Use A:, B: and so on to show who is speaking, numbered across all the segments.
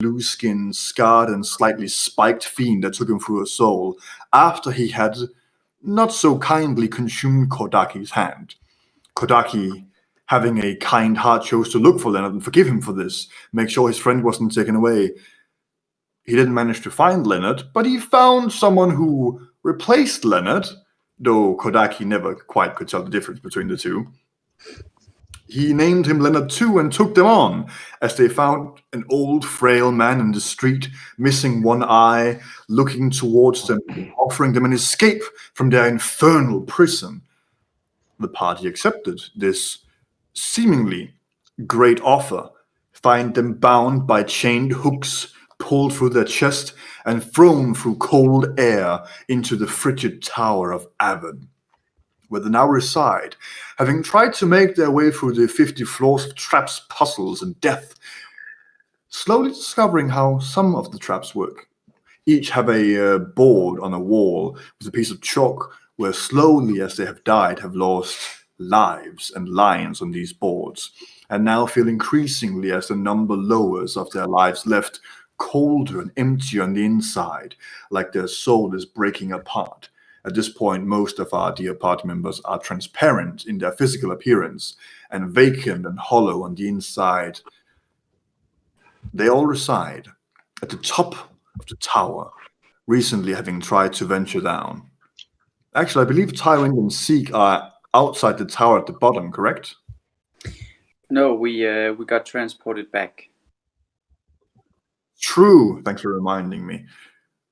A: blue-skinned, scarred, and slightly spiked fiend that took him through a soul after he had not so kindly consumed Kodaki's hand. Kodaki, having a kind heart, chose to look for Leonard and forgive him for this, make sure his friend wasn't taken away. He didn't manage to find Leonard, but he found someone who replaced Leonard, though Kodaki never quite could tell the difference between the two. He named him Leonard too and took them on, as they found an old, frail man in the street, missing one eye, looking towards them, offering them an escape from their infernal prison. The party accepted this seemingly great offer, find them bound by chained hooks, pulled through their chest, and thrown through cold air into the frigid tower of Avon, where they now reside, having tried to make their way through the 50 floors of traps, puzzles, and death, slowly discovering how some of the traps work. Each have a board on a wall with a piece of chalk, where slowly, as they have died, have lost lives and lines on these boards, and now feel increasingly, as the number lowers of their lives left, colder and emptier on the inside, like their soul is breaking apart. At this point, most of our dear party members are transparent in their physical appearance and vacant and hollow on the inside. They all reside at the top of the tower, recently having tried to venture down. Actually, I believe Tywin and Seek are outside the tower at the bottom, correct?
B: No, we got transported back.
A: True, thanks for reminding me.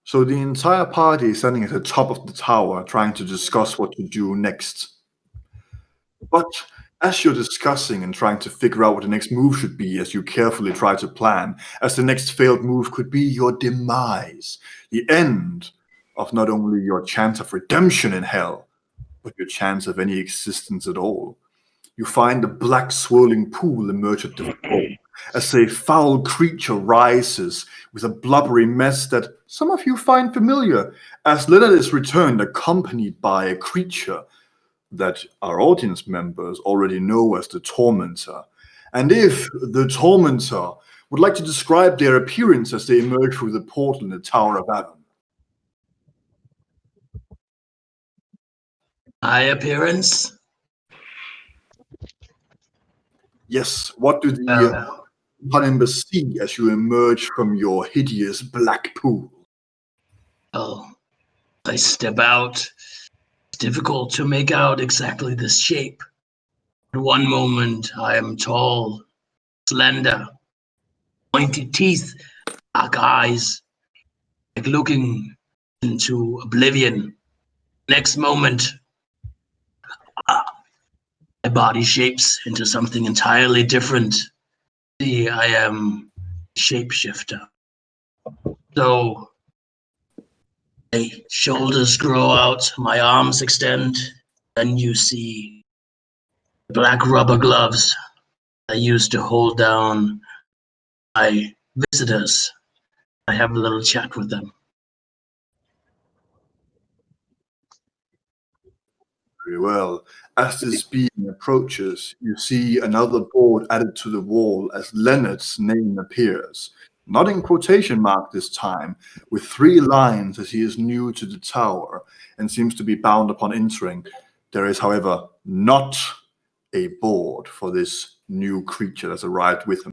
A: So the entire party is standing at the top of the tower, trying to discuss what to do next. But as you're discussing and trying to figure out what the next move should be, as you carefully try to plan, as the next failed move could be your demise, the end of not only your chance of redemption in hell, but your chance of any existence at all. You find a black swirling pool emerge at the floor, as a foul creature rises with a blubbery mess that some of you find familiar, as Leonard is returned accompanied by a creature that our audience members already know as the Tormentor. And if the Tormentor would like to describe their appearance as they emerge through the portal in the Tower of Avon.
C: My appearance?
A: Yes, what do the members see as you emerge from your hideous black pool?
C: Oh, I step out. It's difficult to make out exactly the shape. At one moment, I am tall, slender, pointy teeth, dark eyes, like looking into oblivion. Next moment, my body shapes into something entirely different. See, I am shapeshifter. So my shoulders grow out, my arms extend, and you see black rubber gloves I use to hold down my visitors. I have a little chat with them.
A: Very well. As this being approaches, you see another board added to the wall as Leonard's name appears. Not in quotation mark this time, with 3 lines as he is new to the tower and seems to be bound upon entering. There is, however, not a board for this new creature that's arrived with him.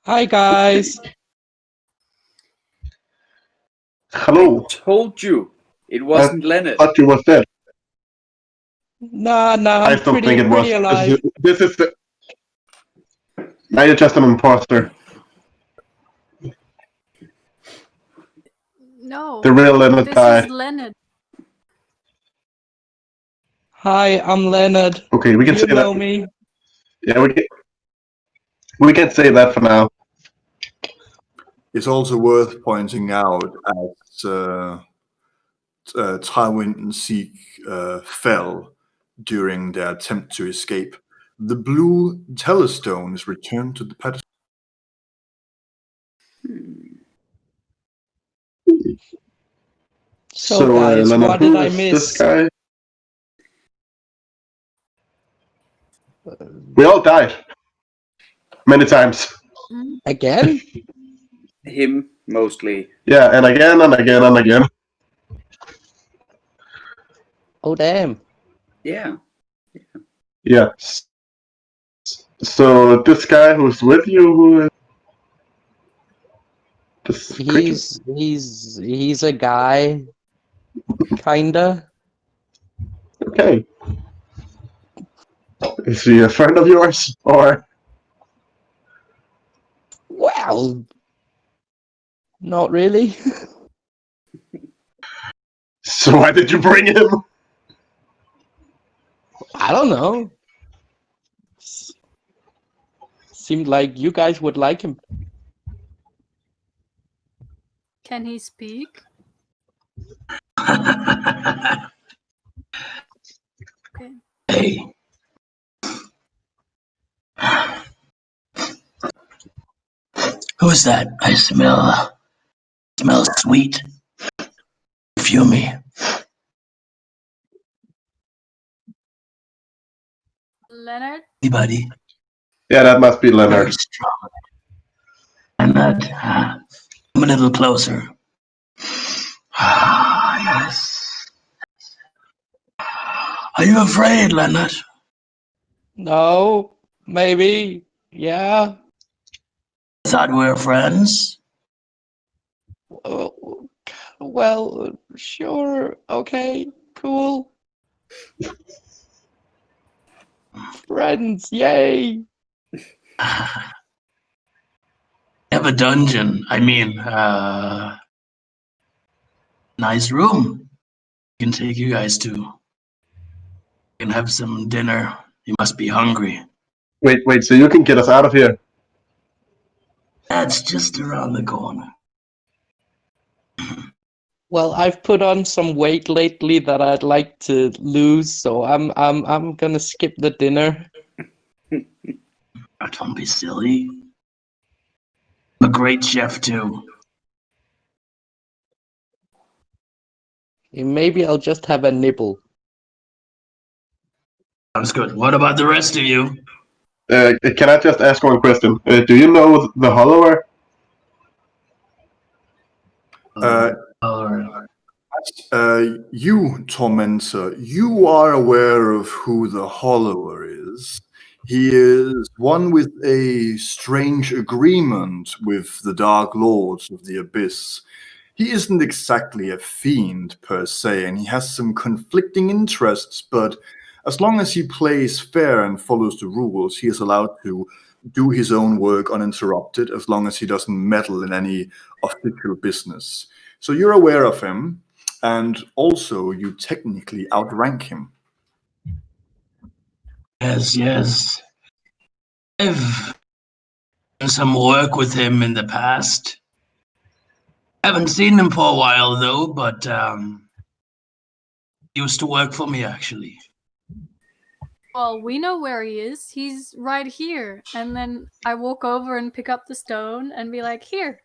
D: Hi, guys.
E: Hello.
B: I told you it wasn't Leonard.
E: I thought you was dead.
D: Nah,
E: I
D: I'm
E: still
D: pretty
E: think it was.
D: alive.
E: This is the... Now you're just an imposter.
F: No.
E: The real Leonard
F: This
E: guy.
F: is Leonard.
D: Hi, I'm Leonard.
E: Okay, we can
D: You
E: say
D: know
E: that.
D: me.
E: Yeah, we can say that for now.
A: It's also worth pointing out as Tywin and Seek fell during their attempt to escape, the blue telestone is returned to the pedestal.
D: So guys,
E: Leonard,
D: what did
E: who
D: I
E: is
D: miss?
E: this guy? We all died. Many times.
D: Again?
B: Him mostly.
E: Yeah, and again and again and again.
D: Oh, damn.
B: Yeah.
E: Yeah. So this guy who's with you, who is this creature?
D: He's a guy, kinda.
E: Okay. Is he a friend of yours, or?
D: Well, not really.
E: So why did you bring him?
D: I don't know. Seemed like you guys would like him.
F: Can he speak? Okay.
C: Hey. Who's that? I smell sweet. Perfumey.
F: Leonard?
C: Anybody?
E: Yeah, that must be
C: Very
E: Leonard.
C: strong. And that, come a little closer. Yes. Are you afraid, Leonard?
D: No, maybe. Yeah.
C: I thought we were friends.
D: Well, sure. Okay, cool. Friends, yay.
C: Have a dungeon. I mean, nice room. Can take you guys to. Can have some dinner. You must be hungry.
E: Wait, so you can get us out of here?
C: That's just around the corner.
D: Well, I've put on some weight lately that I'd like to lose, so I'm gonna skip the dinner.
C: Oh, don't be silly. I'm a great chef too.
D: Maybe I'll just have a nibble.
C: Sounds good. What about the rest of you?
E: Can I just ask one question? Do you know the Hollower?
A: You, Tormentor, you are aware of who the Hollower is. He is one with a strange agreement with the Dark Lords of the Abyss. He isn't exactly a fiend per se, and he has some conflicting interests, but as long as he plays fair and follows the rules, he is allowed to do his own work uninterrupted as long as he doesn't meddle in any official business. So you're aware of him, and also you technically outrank him.
C: Yes. I've done some work with him in the past. Haven't seen him for a while though, but he used to work for me actually.
F: Well, we know where he is. He's right here. And then I walk over and pick up the stone and be like, here,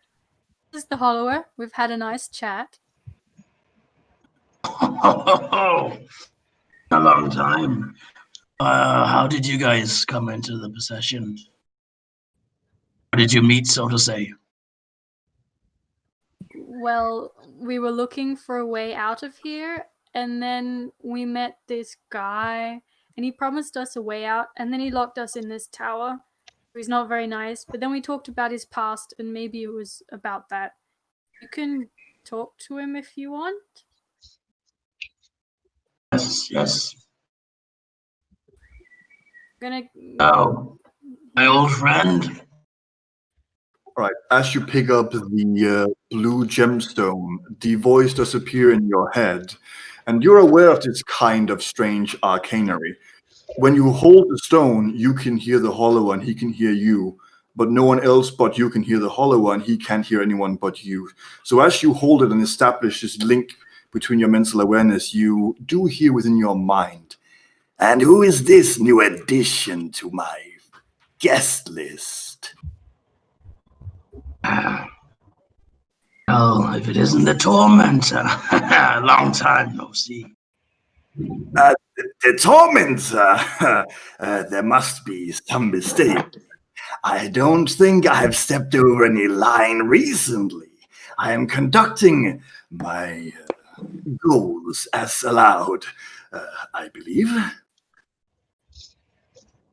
F: this is the Hollower. We've had a nice chat.
C: A long time. How did you guys come into the possession? How did you meet, so to say?
F: Well, we were looking for a way out of here, and then we met this guy, and he promised us a way out, and then he locked us in this tower. He's not very nice, but then we talked about his past, and maybe it was about that. You can talk to him if you want.
C: Yes.
F: Oh,
C: my old friend.
A: All right. As you pick up the blue gemstone, the voice does appear in your head, and you're aware of this kind of strange arcanery. When you hold the stone, you can hear the Hollower and he can hear you, but no one else but you can hear the Hollower and he can't hear anyone but you. So as you hold it and establish this link between your mental awareness, you do hear within your mind, and who is this new addition to my guest list?
C: Well, if it isn't the Tormentor, long time no see.
A: The Tormentor? There must be some mistake. I don't think I've stepped over any line recently. I am conducting my goals as allowed, I believe.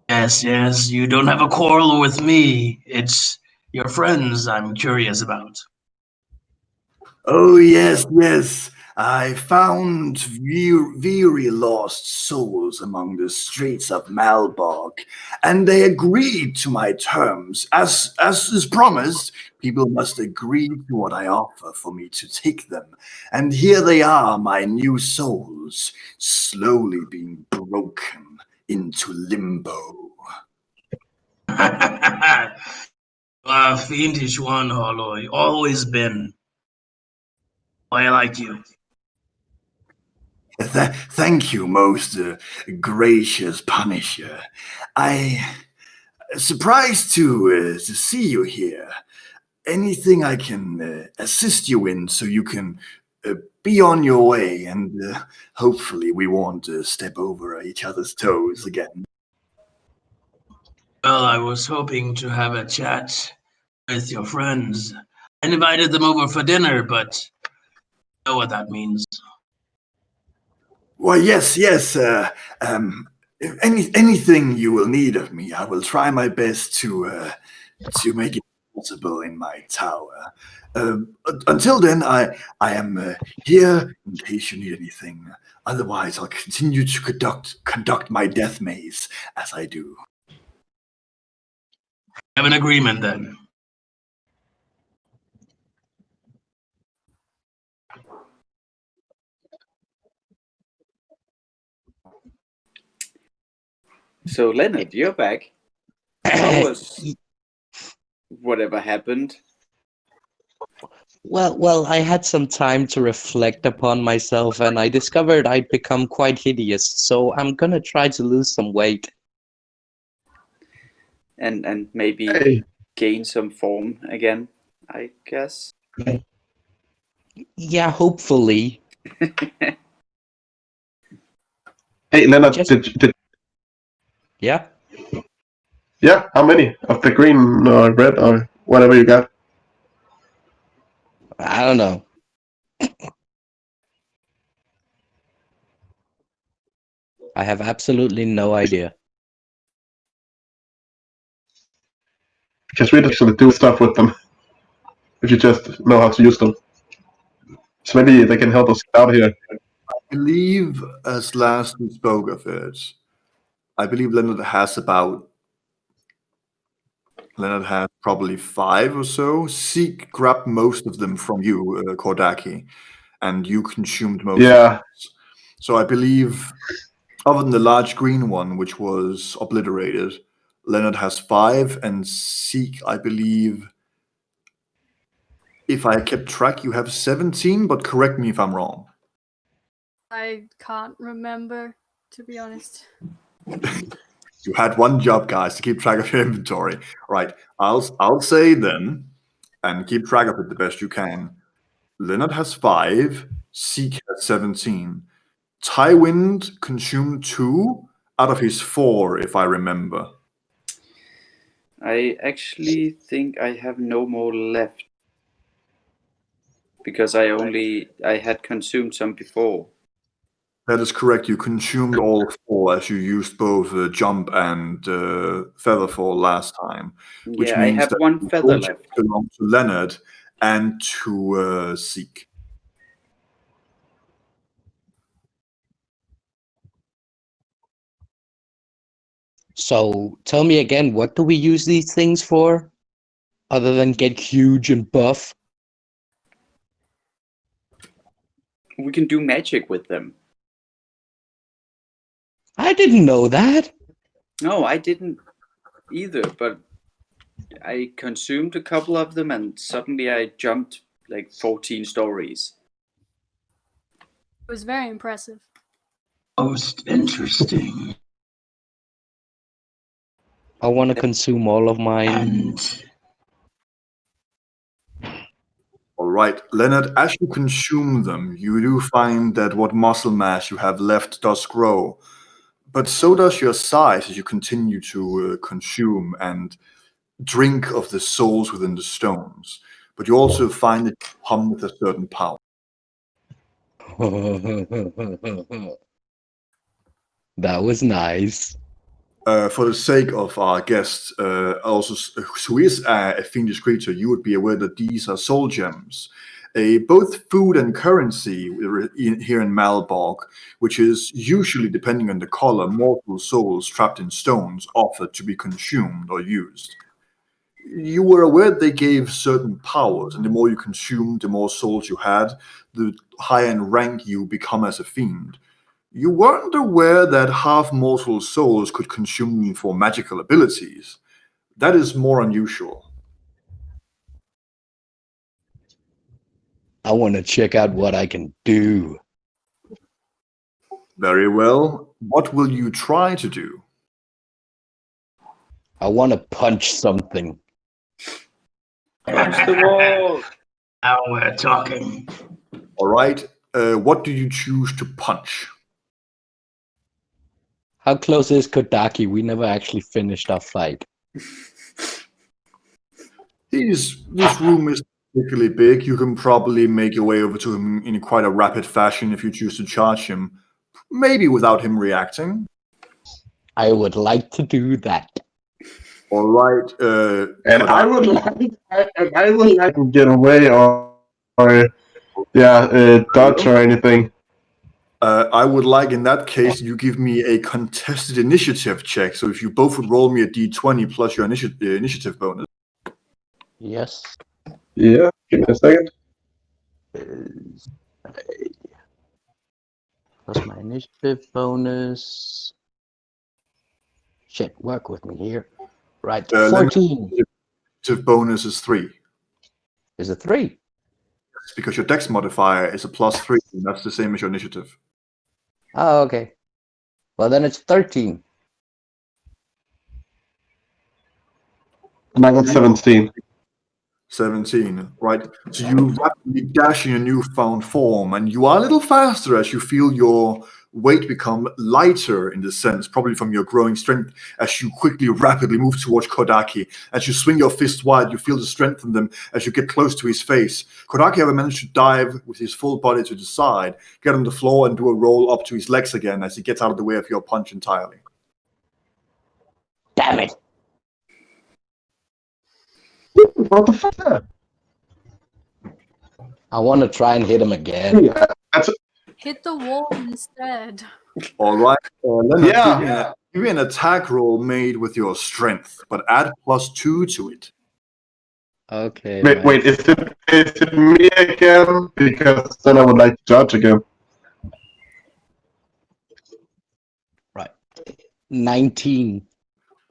C: Yes, you don't have a quarrel with me. It's your friends I'm curious about.
A: Oh, yes. I found very lost souls among the streets of Malborg, and they agreed to my terms. As is promised, people must agree to what I offer for me to take them. And here they are, my new souls, slowly being broken into limbo.
C: A fiendish one, Holloy. Always been. I like you.
A: Thank you, most gracious Punisher. I surprised to see you here. Anything I can assist you in so you can be on your way, and hopefully we won't step over each other's toes again.
C: Well, I was hoping to have a chat with your friends. I invited them over for dinner, but you know what that means.
A: Well, yes. Anything you will need of me, I will try my best to make it possible in my tower. Until then, I am here in case you need anything. Otherwise, I'll continue to conduct my death maze as I do.
C: Have an agreement then.
B: So Leonard, you're back. How was whatever happened?
D: Well, I had some time to reflect upon myself, and I discovered I'd become quite hideous, so I'm gonna try to lose some weight.
B: And maybe
E: Hey,
B: gain some form again, I guess.
D: Yeah, hopefully.
E: hey, Leonard,
D: Just-
E: did
D: Yeah?
E: yeah? How many of the green or red or whatever you got?
D: I don't know. I have absolutely no idea.
E: Because we actually do stuff with them. If you just know how to use them, so maybe they can help us out here.
A: I believe, as last we spoke of it, I believe Leonard has probably 5 or so. Seek grabbed most of them from you, Kordaki, and you consumed most of
E: Yeah,
A: them. So I believe, other than the large green one, which was obliterated, Leonard has 5, and Seek, I believe, if I kept track, you have 17, but correct me if I'm wrong.
F: I can't remember, to be honest.
A: You had one job, guys, to keep track of your inventory. Right. I'll say then, and keep track of it the best you can. Leonard has 5. Seek has 17. Tywin consumed 2 out of his 4, if I remember.
B: I actually think I have no more left because I had consumed some before.
A: That is correct. You consumed all 4 as you used both jump and featherfall last time, which
B: Yeah, I
A: means
B: have
A: that
B: one feather
A: those
B: left.
A: belong to Leonard and to Seek.
D: So tell me again, what do we use these things for? Other than get huge and buff?
B: We can do magic with them.
D: I didn't know that.
B: No, I didn't either, but I consumed a couple of them and suddenly I jumped like 14 stories.
F: It was very impressive.
C: Most interesting.
D: I want to consume all of mine.
C: And
A: All right, Leonard, as you consume them, you do find that what muscle mass you have left does grow, but so does your size as you continue to consume, and drink of the souls within the stones, but you also find it hum with a certain power.
D: That was nice.
A: For the sake of our guest, also who is a fiendish creature, you would be aware that these are soul gems, both food and currency here in Malborg, which is usually, depending on the color, mortal souls trapped in stones offered to be consumed or used. You were aware they gave certain powers, and the more you consumed, the more souls you had, the higher in rank you become as a fiend. You weren't aware that half-mortal souls could consume them for magical abilities. That is more unusual.
D: I want to check out what I can do.
A: Very well. What will you try to do?
D: I want to punch something.
B: Punch the wall.
C: Now we're talking.
A: All right. What do you choose to punch?
D: How close is Kodaki? We never actually finished our fight.
A: This room is particularly big. You can probably make your way over to him in quite a rapid fashion if you choose to charge him. Maybe without him reacting.
D: I would like to do that.
A: All right.
E: And I would like to get away or dodge or anything.
A: I would like, in that case, you give me a contested initiative check. So if you both would roll me a d20 plus your initiative bonus.
D: Yes.
E: Yeah, give me a second.
D: Plus my initiative bonus. Shit, work with me here. Right, 14.
A: Initiative bonus is 3.
D: Is it 3?
A: It's because your dex modifier is a +3, and that's the same as your initiative.
D: Oh, okay. Well, then it's 13.
E: And I got 17.
A: 17, right? So you rapidly dash in your newfound form, and you are a little faster as you feel your weight become lighter in this sense, probably from your growing strength, as you rapidly move towards Kodaki. As you swing your fist wide, you feel the strength in them as you get close to his face. Kodaki ever managed to dive with his full body to the side, get on the floor, and do a roll up to his legs again as he gets out of the way of your punch entirely.
D: Damn it!
E: What the fuck?
D: I want to try and hit him again.
E: Yeah,
F: Hit the wall instead.
A: All right, Leonard,
E: Yeah.
A: give me an attack roll made with your strength, but add +2 to it.
D: Okay.
E: wait, is it me again? Because then I would like to judge again.
D: Right. 19.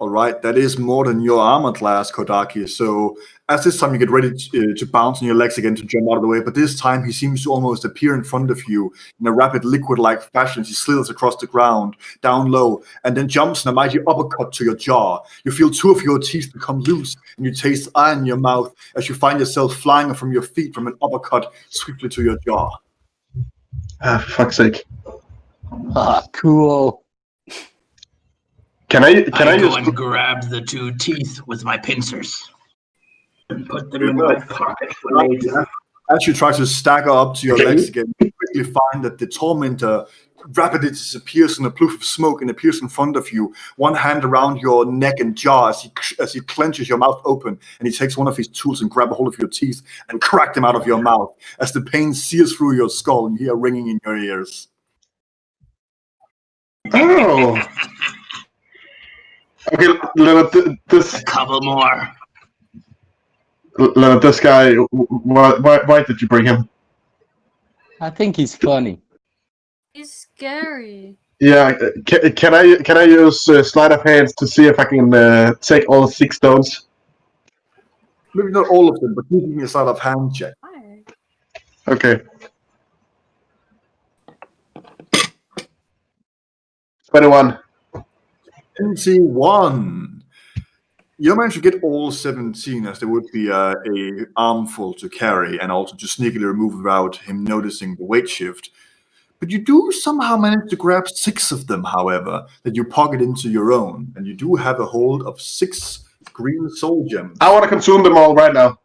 A: All right, that is more than your armor class, Kodaki. So as this time you get ready to bounce on your legs again to jump out of the way, but this time he seems to almost appear in front of you in a rapid liquid-like fashion as he slithers across the ground, down low, and then jumps in a mighty uppercut to your jaw. You feel 2 of your teeth become loose, and you taste iron in your mouth as you find yourself flying from your feet from an uppercut swiftly to your jaw.
E: Ah, for fuck's sake.
D: Ah, cool.
E: Can I
C: go
E: use...
C: and grab the 2 teeth with my pincers and put them in my pocket for later.
A: As you try to stagger up to your legs again, you quickly find that the tormentor rapidly disappears in a plume of smoke and appears in front of you, one hand around your neck and jaw as he clenches your mouth open, and he takes one of his tools and grabs a hold of your teeth and crack them out of your mouth as the pain sears through your skull and you hear ringing in your ears.
E: Oh! Okay, Leonard, this...
C: A couple more.
E: Leonard, this guy, why did you bring him?
D: I think he's funny.
F: He's scary.
E: Yeah, can I use sleight of hands to see if I can take all 6 stones?
A: Maybe not all of them, but give me a sort of hand check.
F: Why?
E: Okay. 21.
A: 21. You don't manage to get all 17, as there would be a armful to carry, and also to sneakily remove without him noticing the weight shift. But you do somehow manage to grab 6 of them, however, that you pocket into your own, and you do have a hold of 6 green soul gems.
E: I want to consume them all right now.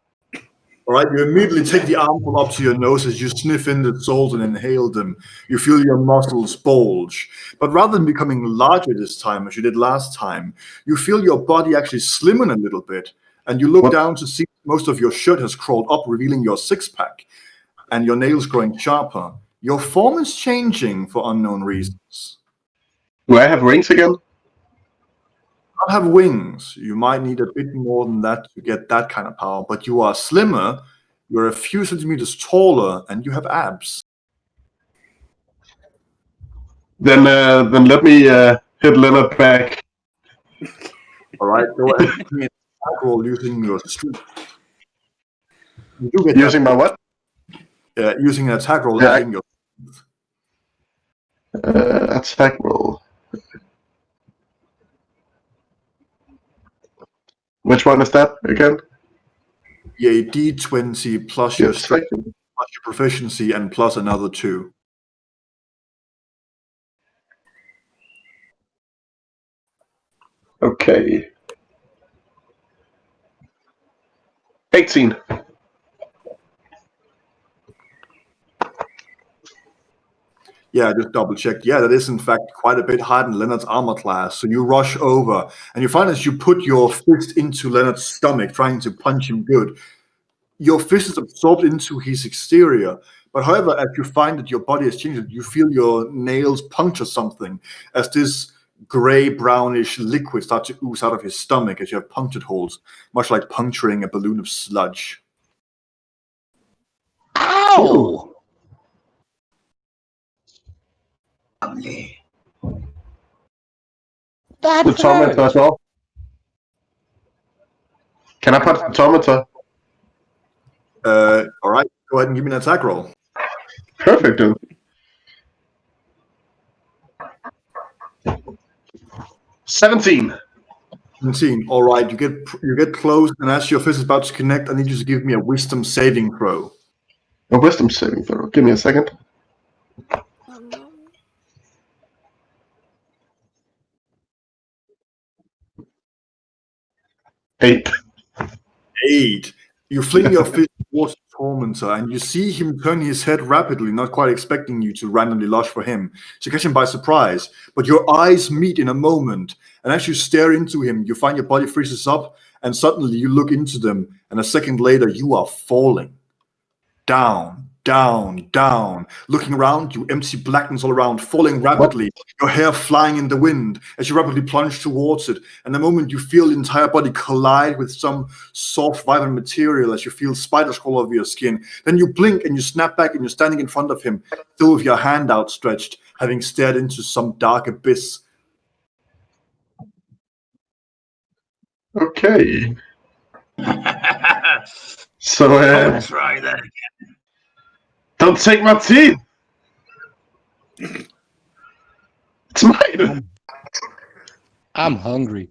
A: All right, you immediately take the armful up to your nose as you sniff in the souls and inhale them. You feel your muscles bulge. But rather than becoming larger this time, as you did last time, you feel your body actually slimmen a little bit. And you look down to see most of your shirt has crawled up, revealing your six-pack. And your nails growing sharper. Your form is changing for unknown reasons.
E: Do I have rings again?
A: You don't have wings. You might need a bit more than that to get that kind of power, but you are slimmer, you're a few centimeters taller, and you have abs.
E: Then let me hit Leonard back.
A: All right, go ahead and give me an attack roll using your strength. You do get
E: Using my what?
A: using an attack roll
E: Yeah,
A: using your
E: attack roll. Which one is that again?
A: a D20 plus your
E: Yes,
A: strength, plus your proficiency, and plus another 2.
E: Okay. 18.
A: Yeah, just double checked. Yeah, that is in fact quite a bit higher than Leonard's armor class. So you rush over and you find as you put your fist into Leonard's stomach, trying to punch him good, your fist is absorbed into his exterior. But however, as you find that your body has changed, you feel your nails puncture something as this gray brownish liquid starts to ooze out of his stomach as you have punctured holes, much like puncturing a balloon of sludge.
D: Ow!
C: Lovely.
D: That
E: The tormentor as
D: hurt.
E: well. Can I punch the tormentor?
A: All right, go ahead and give me an attack roll.
E: Perfect, dude. 17.
A: 17. All right, you get close, and as your fist is about to connect, I need you to give me a wisdom saving throw.
E: A wisdom saving throw. Give me a second.
F: Oh, no.
E: 8.
A: 8. You fling your fist towards the tormentor, and you see him turn his head rapidly, not quite expecting you to randomly lush for him. So you catch him by surprise, but your eyes meet in a moment, and as you stare into him, you find your body freezes up, and suddenly you look into them, and a second later, you are falling. Down, down, down. Looking around you, empty blackness all around, falling rapidly, your hair flying in the wind as you rapidly plunge towards it. And the moment you feel the entire body collide with some soft, vibrant material as you feel spiders crawl over your skin. Then you blink and you snap back and you're standing in front of him, still with your hand outstretched, having stared into some dark abyss.
E: Okay. So,
C: Let's try that again.
E: don't take my teeth! It's mine!
D: I'm hungry.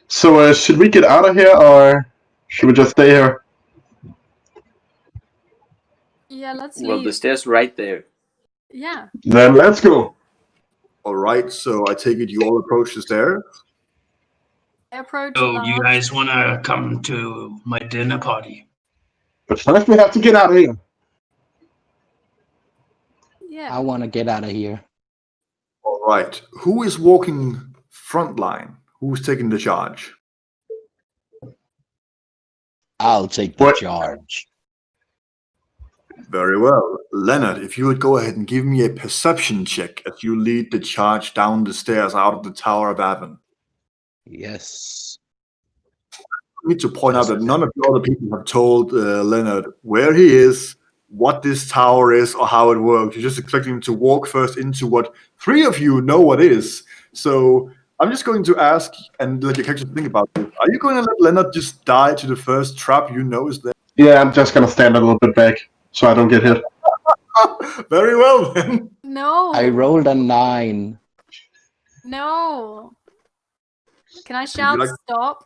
E: So, should we get out of here, or should we just stay here?
F: Yeah, let's
B: Well,
F: leave.
B: the stairs right there.
F: Yeah.
E: Then let's go!
A: All right, so I take it you all approach the stairs.
F: I approach
C: So
F: Lars.
C: you guys want to come to my dinner party?
E: But first we have to get out of here.
F: Yeah.
D: I want to get out of here.
A: All right, who is walking front line? Who's taking the charge?
D: I'll take the
E: What?
D: charge.
A: Very well. Leonard, if you would go ahead and give me a perception check as you lead the charge down the stairs out of the Tower of Avon.
D: Yes.
A: I need to point out that none of the other people have told Leonard where he is, what this tower is, or how it works. You're just expecting him to walk first into what 3 of you know what is. So I'm just going to ask and let your characters think about this. Are you going to let Leonard just die to the first trap you know is there?
E: Yeah, I'm just gonna stand a little bit back so I don't get hit.
A: Very well then.
F: No.
D: I rolled a 9.
F: No. Can I shout
A: like-
F: stop?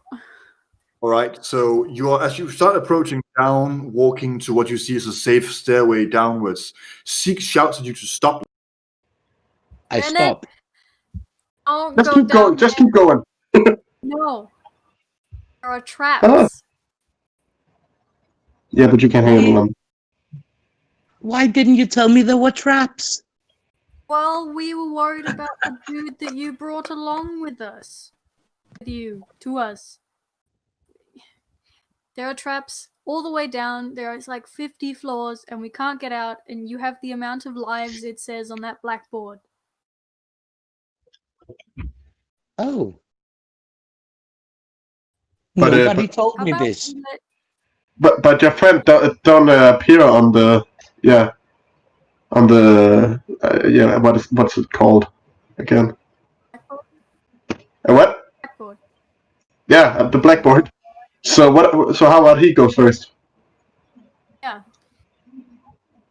A: All right, so as you start approaching down, walking to what you see is a safe stairway downwards, Zeke shouts at you to stop.
D: I
F: Bennett?
D: stop.
F: Don't
E: Just
F: go
E: keep
F: down
E: going, just keep going.
F: No. There are traps.
E: Ah. Yeah, but you can handle them.
D: Why didn't you tell me there were traps?
F: Well, we were worried about the dude that you brought along with us. To us. There are traps all the way down. There is like 50 floors, and we can't get out, and you have the amount of lives it says on that blackboard.
D: Oh.
E: But,
D: Nobody told
F: How
D: me
F: about
D: this.
F: we let
E: But your friend don't appear on the what's it called again?
F: blackboard?
E: A what?
F: Blackboard.
E: Yeah, the blackboard. So what? So how about he go first?
F: Yeah.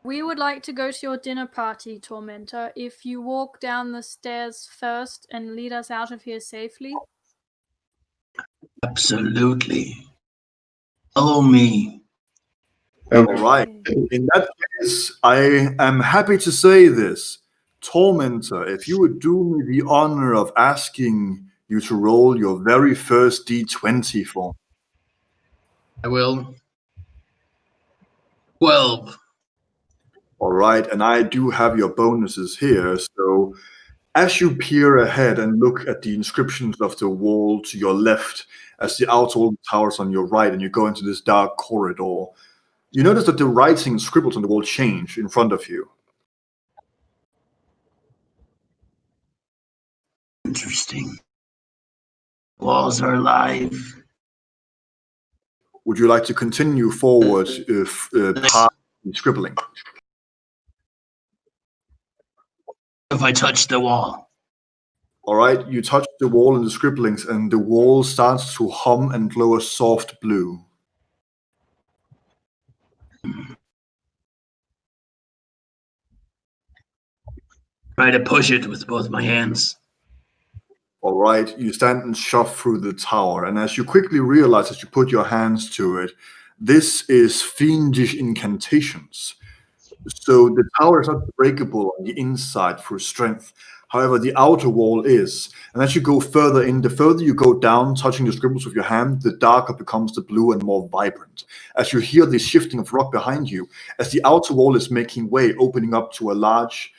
F: We would like to go to your dinner party, Tormentor, if you walk down the stairs first and lead us out of here safely.
C: Absolutely. Follow me.
A: All right. In that case, I am happy to say this. Tormentor, if you would do me the honor of asking you to roll your very first D20 for me.
C: I will. 12.
A: All right, and I do have your bonuses here. So as you peer ahead and look at the inscriptions of the wall to your left, as the outer wall towers on your right, and you go into this dark corridor, you notice that the writing scribbled on the wall change in front of you.
C: Interesting. Walls are alive.
A: Would you like to continue forward past the scribbling?
C: If I touch the wall.
A: All right, you touch the wall and the scribblings, and the wall starts to hum and glow a soft blue.
C: Try to push it with both my hands.
A: All right, you stand and shove through the tower, and as you quickly realize as you put your hands to it, this is fiendish incantations. So the tower is not breakable on the inside through strength. However, the outer wall is. And as you go further in, the further you go down, touching the scribbles with your hand, the darker becomes the blue and more vibrant. As you hear the shifting of rock behind you, as the outer wall is making way, opening up to the large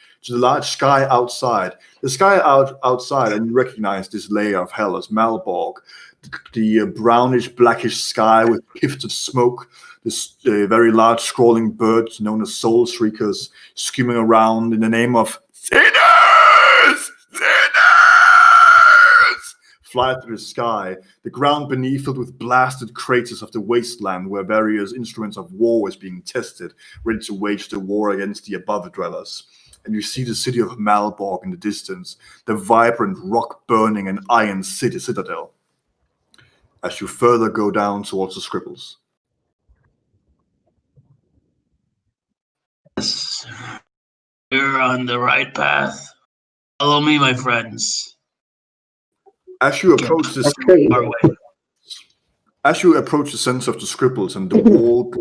A: sky outside. The sky outside, and you recognize this layer of hell as Malborg. The brownish, blackish sky with pifts of smoke, this very large scrawling bird known as soul shriekers screaming around in the name of sinners! Sinners! Fly through the sky, the ground beneath filled with blasted craters of the wasteland where various instruments of war is being tested, ready to wage the war against the above dwellers. And you see the city of Malborg in the distance, the vibrant, rock-burning and iron citadel. As you further go down towards the scribbles.
C: Yes. We're on the right path. Follow me, my friends.
A: As you approach the center of the scribbles and the wall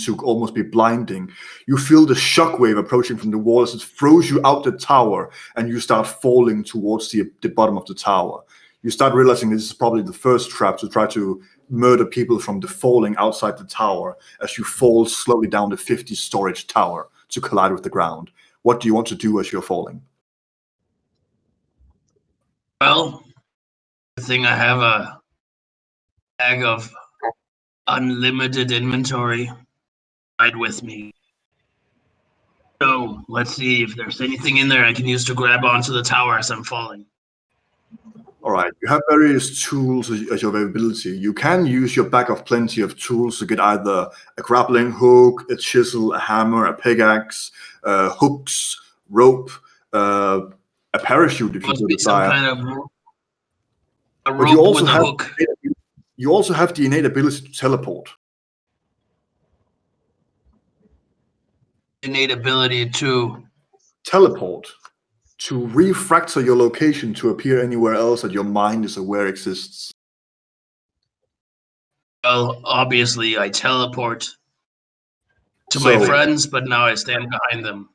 A: to almost be blinding, you feel the shockwave approaching from the wall as it throws you out the tower, and you start falling towards the bottom of the tower. You start realizing this is probably the first trap to try to murder people from the falling outside the tower as you fall slowly down the 50-storage tower to collide with the ground. What do you want to do as you're falling?
C: Well, I think I have a bag of unlimited inventory right with me. So let's see if there's anything in there I can use to grab onto the tower as I'm falling.
A: All right, you have various tools at your availability. You can use your bag of plenty of tools to get either a grappling hook, a chisel, a hammer, a pickaxe, hooks, rope, a parachute if you so desire.
C: Some kind of a rope
A: But you also
C: with a
A: have
C: hook.
A: You also have the innate ability to teleport.
C: Innate ability to
A: Teleport. To refractor your location to appear anywhere else that your mind is aware exists.
C: Well, obviously I teleport to my friends, but now I stand behind them.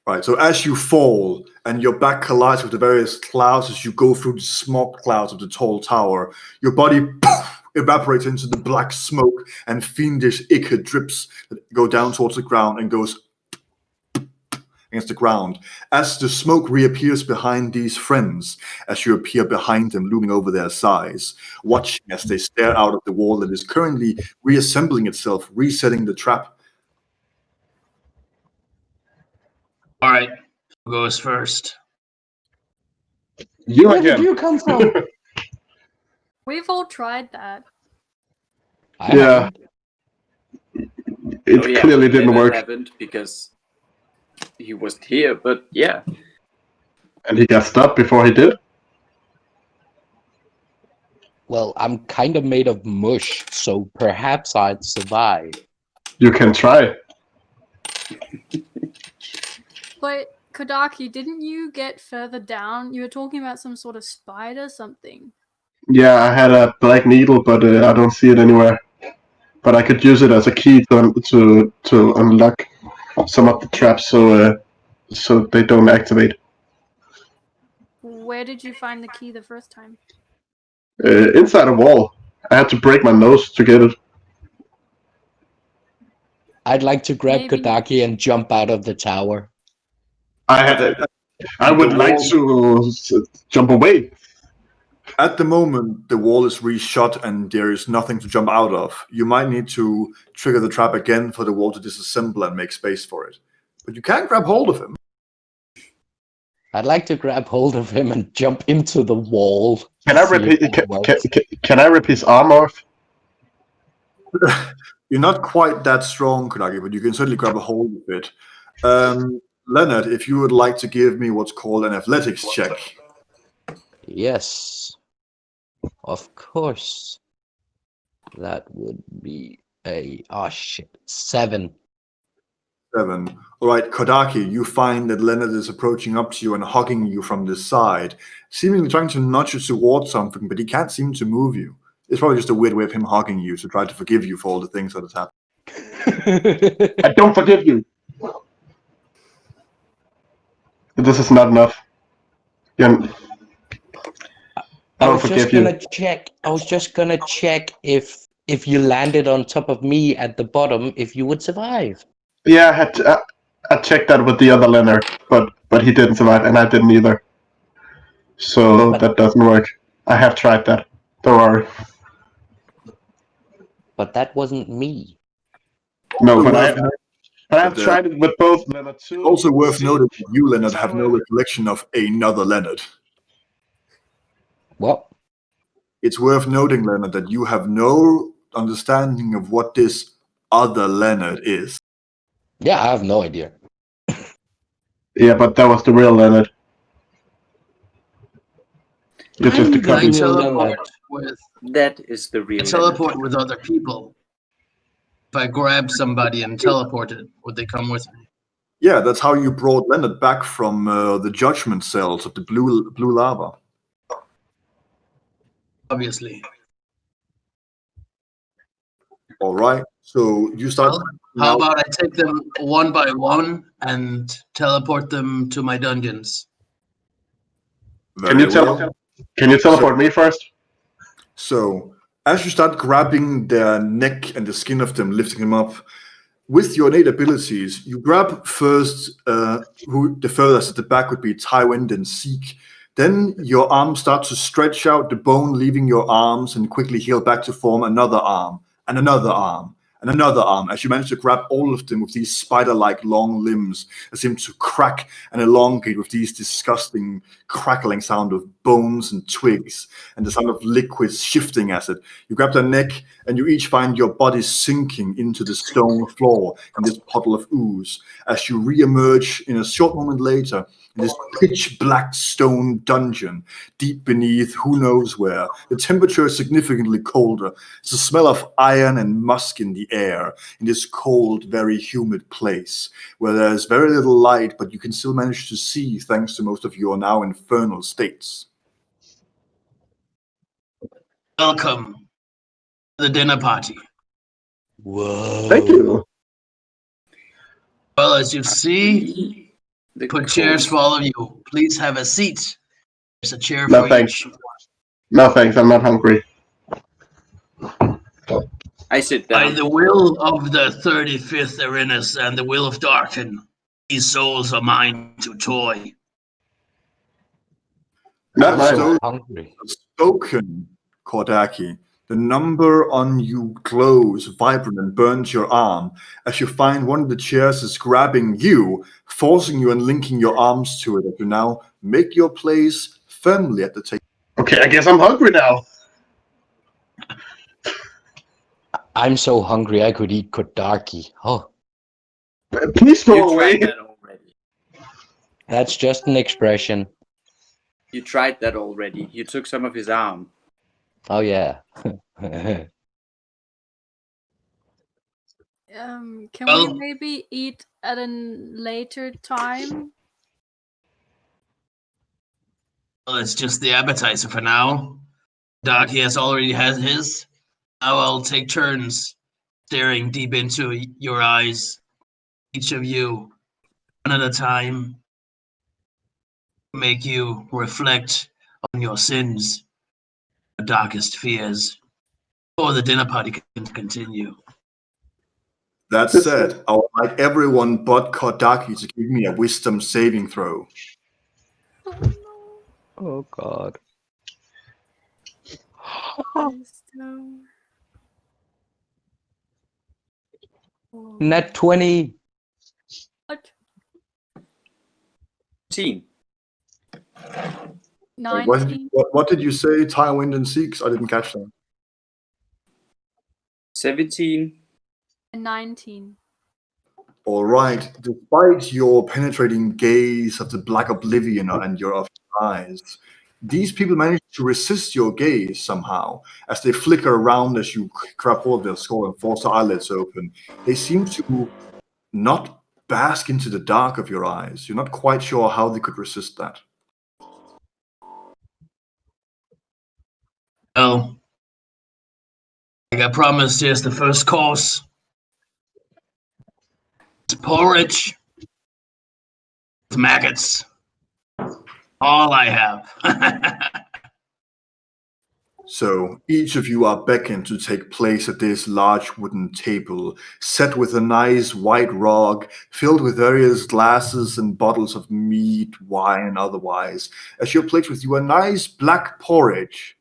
A: Right, so as you fall and your back collides with the various clouds as you go through the smoke clouds of the tall tower, your body evaporates into the black smoke and fiendish ichor drips that go down towards the ground and goes against the ground. As the smoke reappears behind these friends, as you appear behind them, looming over their sides, watching as they stare out of the wall that is currently reassembling itself, resetting the trap.
C: All right, who goes first?
E: You
D: Where did
E: again.
D: you come from?
F: We've all tried that.
D: I
E: Yeah.
D: haven't.
E: It clearly didn't
B: Leonard
E: work.
B: happened because he was here, but yeah.
E: And he got stopped before he did.
D: Well, I'm kind of made of mush, so perhaps I'd survive.
E: You can try.
F: But Kodaki, didn't you get further down? You were talking about some sort of spider something.
E: Yeah, I had a black needle, but I don't see it anywhere. But I could use it as a key to unlock some of the traps, so they don't activate.
F: Where did you find the key the first time?
E: Inside a wall. I had to break my nose to get it.
D: I'd like to grab
F: Maybe-
D: Kodaki and jump out of the tower.
E: I would
A: The
E: like
A: wall-
E: to jump away.
A: At the moment, the wall is reshut and there is nothing to jump out of. You might need to trigger the trap again for the wall to disassemble and make space for it. But you can grab hold of him.
D: I'd like to grab hold of him and jump into the wall.
E: Can I
D: See
E: rip?
D: if that works.
E: Can I rip his arm off?
A: You're not quite that strong, Kodaki, but you can certainly grab a hold of it. Leonard, if you would like to give me what's called an athletics check.
D: Yes. Of course. That would be a... Oh, shit. 7.
A: 7. All right, Kodaki, you find that Leonard is approaching up to you and hugging you from the side, seemingly trying to nudge you towards something, but he can't seem to move you. It's probably just a weird way of him hugging you to try to forgive you for all the things that has happened.
E: I don't forgive you. This is not enough. Yeah. I don't forgive you.
D: I was just gonna check if you landed on top of me at the bottom, if you would survive.
E: Yeah, I checked that with the other Leonard, but he didn't survive, and I didn't either. So that doesn't work. I have tried that. Don't worry.
D: But that wasn't me.
E: No, but I've tried it with both Leonard too.
A: Also worth noting that you, Leonard, have no recollection of another Leonard.
D: What?
A: It's worth noting, Leonard, that you have no understanding of what this other Leonard is.
D: Yeah, I have no idea.
E: Yeah, but that was the real Leonard. You're just a
D: I'm
C: I
E: copy.
D: the-
C: teleport with
B: That is the real
C: I teleport with other people. If I grab somebody and teleported, would they come with me?
A: Yeah, that's how you brought Leonard back from the judgment cells of the blue lava.
C: Obviously.
A: All right, so you start.
C: Well, how about I take them one by one and teleport them to my dungeons?
E: Can you teleport me first?
A: So, as you start grabbing their neck and the skin of them, lifting them up, with your innate abilities, you grab first who the furthest at the back would be Tywin, then Seek. Then your arms start to stretch out, the bone leaving your arms and quickly heal back to form another arm, and another arm, and another arm, as you manage to grab all of them with these spider-like long limbs that seem to crack and elongate with these disgusting crackling sound of bones and twigs and the sound of liquids shifting as it. You grab their neck and you each find your body sinking into the stone floor in this puddle of ooze as you re-emerge in a short moment later in this pitch black stone dungeon deep beneath who knows where. The temperature is significantly colder. It's a smell of iron and musk in the air in this cold, very humid place where there's very little light, but you can still manage to see thanks to most of your now infernal states.
C: Welcome to the dinner party.
D: Whoa.
E: Thank you.
C: Well, as you see,
B: The
C: Put chairs
B: coast.
C: for all of you. Please have a seat. There's a chair
E: No,
C: for
E: thanks.
C: each.
E: No thanks, I'm not hungry.
B: I sit
C: By
B: down.
C: the will of the 35th Arenas and the will of Darkin, these souls are mine to toy.
E: Not
A: I've
E: mine.
D: So hungry.
A: spoken, Kodaki. The number on you glows vibrant and burns your arm as you find one of the chairs is grabbing you, forcing you and linking your arms to it as you now make your place firmly at the table.
E: Okay, I guess I'm hungry now.
D: I'm so hungry I could eat Kodaki. Oh,
E: Please
B: You
E: go away.
B: tried that already.
D: that's just an expression.
B: You tried that already. You took some of his arm.
D: Oh yeah.
F: Can
C: Well-
F: we maybe eat at a later time?
C: Well, it's just the appetizer for now. Darky has already had his. Now I'll take turns staring deep into your eyes, each of you, one at a time, make you reflect on your sins, your darkest fears, before the dinner party can continue.
A: That said, I would like everyone but Kodaki to give me a wisdom saving throw.
F: Oh no.
D: Oh god.
F: Wisdom. Oh.
D: Net 20.
F: What?
B: 15.
A: Wait,
F: 19.
A: what did you say, Tywin and Seeks? I didn't catch that.
B: 17.
F: And 19.
A: All right. Despite your penetrating gaze of the black oblivion and your eyes, these people manage to resist your gaze somehow as they flicker around as you grab hold of their skull and force their eyelids open. They seem to not bask into the dark of your eyes. You're not quite sure how they could resist that.
C: Well, like I promised, here's the first course. It's porridge with maggots. All I have.
A: So each of you are beckoned to take place at this large wooden table, set with a nice white rug, filled with various glasses and bottles of meat, wine, and otherwise, as you're placed with you a nice black porridge.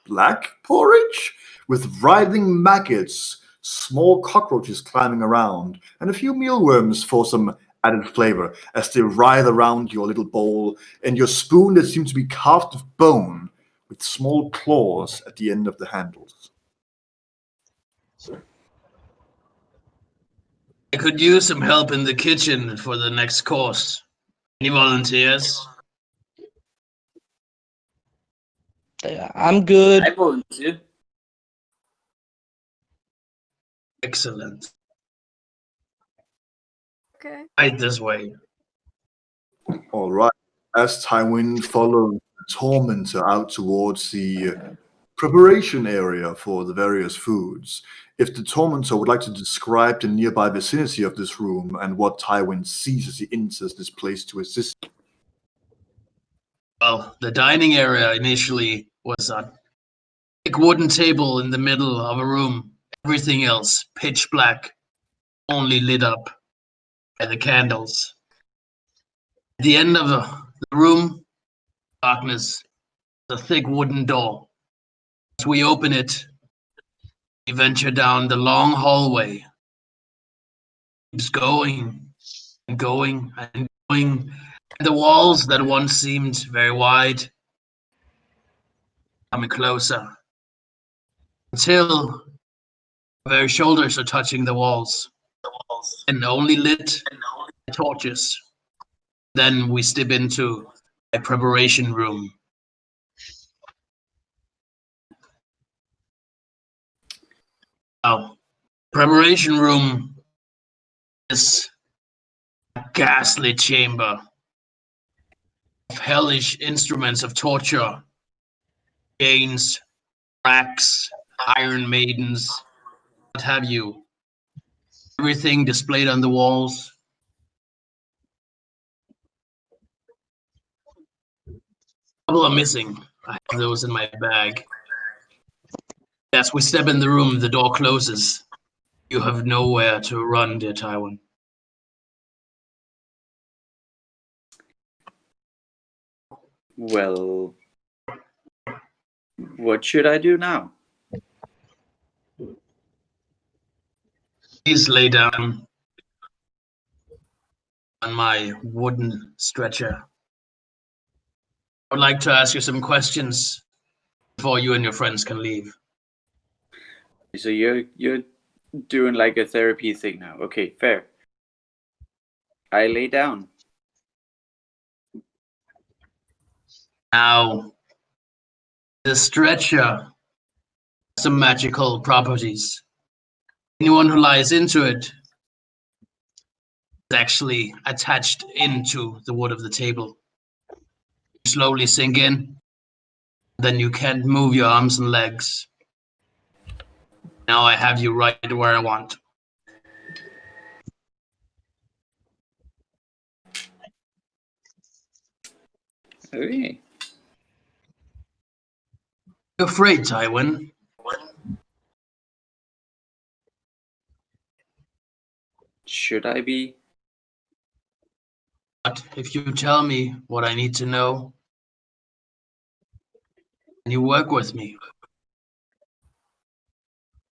A: Black porridge? With writhing maggots, small cockroaches climbing around, and a few mealworms for some added flavor as they writhe around your little bowl, and your spoon that seems to be carved of bone, with small claws at the end of the handles.
C: I could use some help in the kitchen for the next course. Any volunteers?
D: I'm good.
B: I volunteer.
C: Excellent.
F: Okay.
C: Right this way.
A: All right. As Tywin follows the tormentor out towards the preparation area for the various foods, if the tormentor would like to describe the nearby vicinity of this room and what Tywin sees as he enters this place to assist.
C: Well, the dining area initially was a big wooden table in the middle of a room. Everything else pitch black, only lit up by the candles. At the end of the room, darkness, a thick wooden door. As we open it, we venture down the long hallway. Keeps going and going and going. And the walls that once seemed very wide coming closer until our very shoulders are touching the walls and only lit by torches. Then we step into a preparation room. Now, preparation room is a ghastly chamber of hellish instruments of torture, chains, racks, iron maidens, what have you. Everything displayed on the walls. couple are missing. I have those in my bag. As we step in the room, the door closes. You have nowhere to run, dear Tywin.
B: Well, what should I do now?
C: Please lay down on my wooden stretcher. I would like to ask you some questions before you and your friends can leave.
B: So you're doing like a therapy thing now. Okay, fair. I lay down.
C: Now, the stretcher has some magical properties. Anyone who lies into it is actually attached into the wood of the table. You slowly sink in, then you can't move your arms and legs. Now I have you right where I want.
B: Okay.
C: You're afraid, Tywin.
B: Should I be?
C: But if you tell me what I need to know, and you work with me.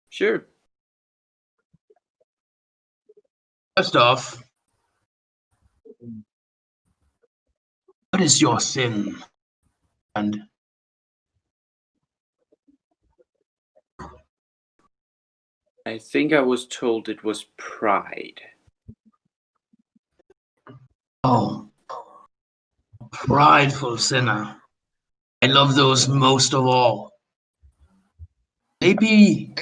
B: Sure.
C: First off, what is your sin? And
B: I think I was told it was pride.
C: oh, prideful sinner. I love those most of all. Maybe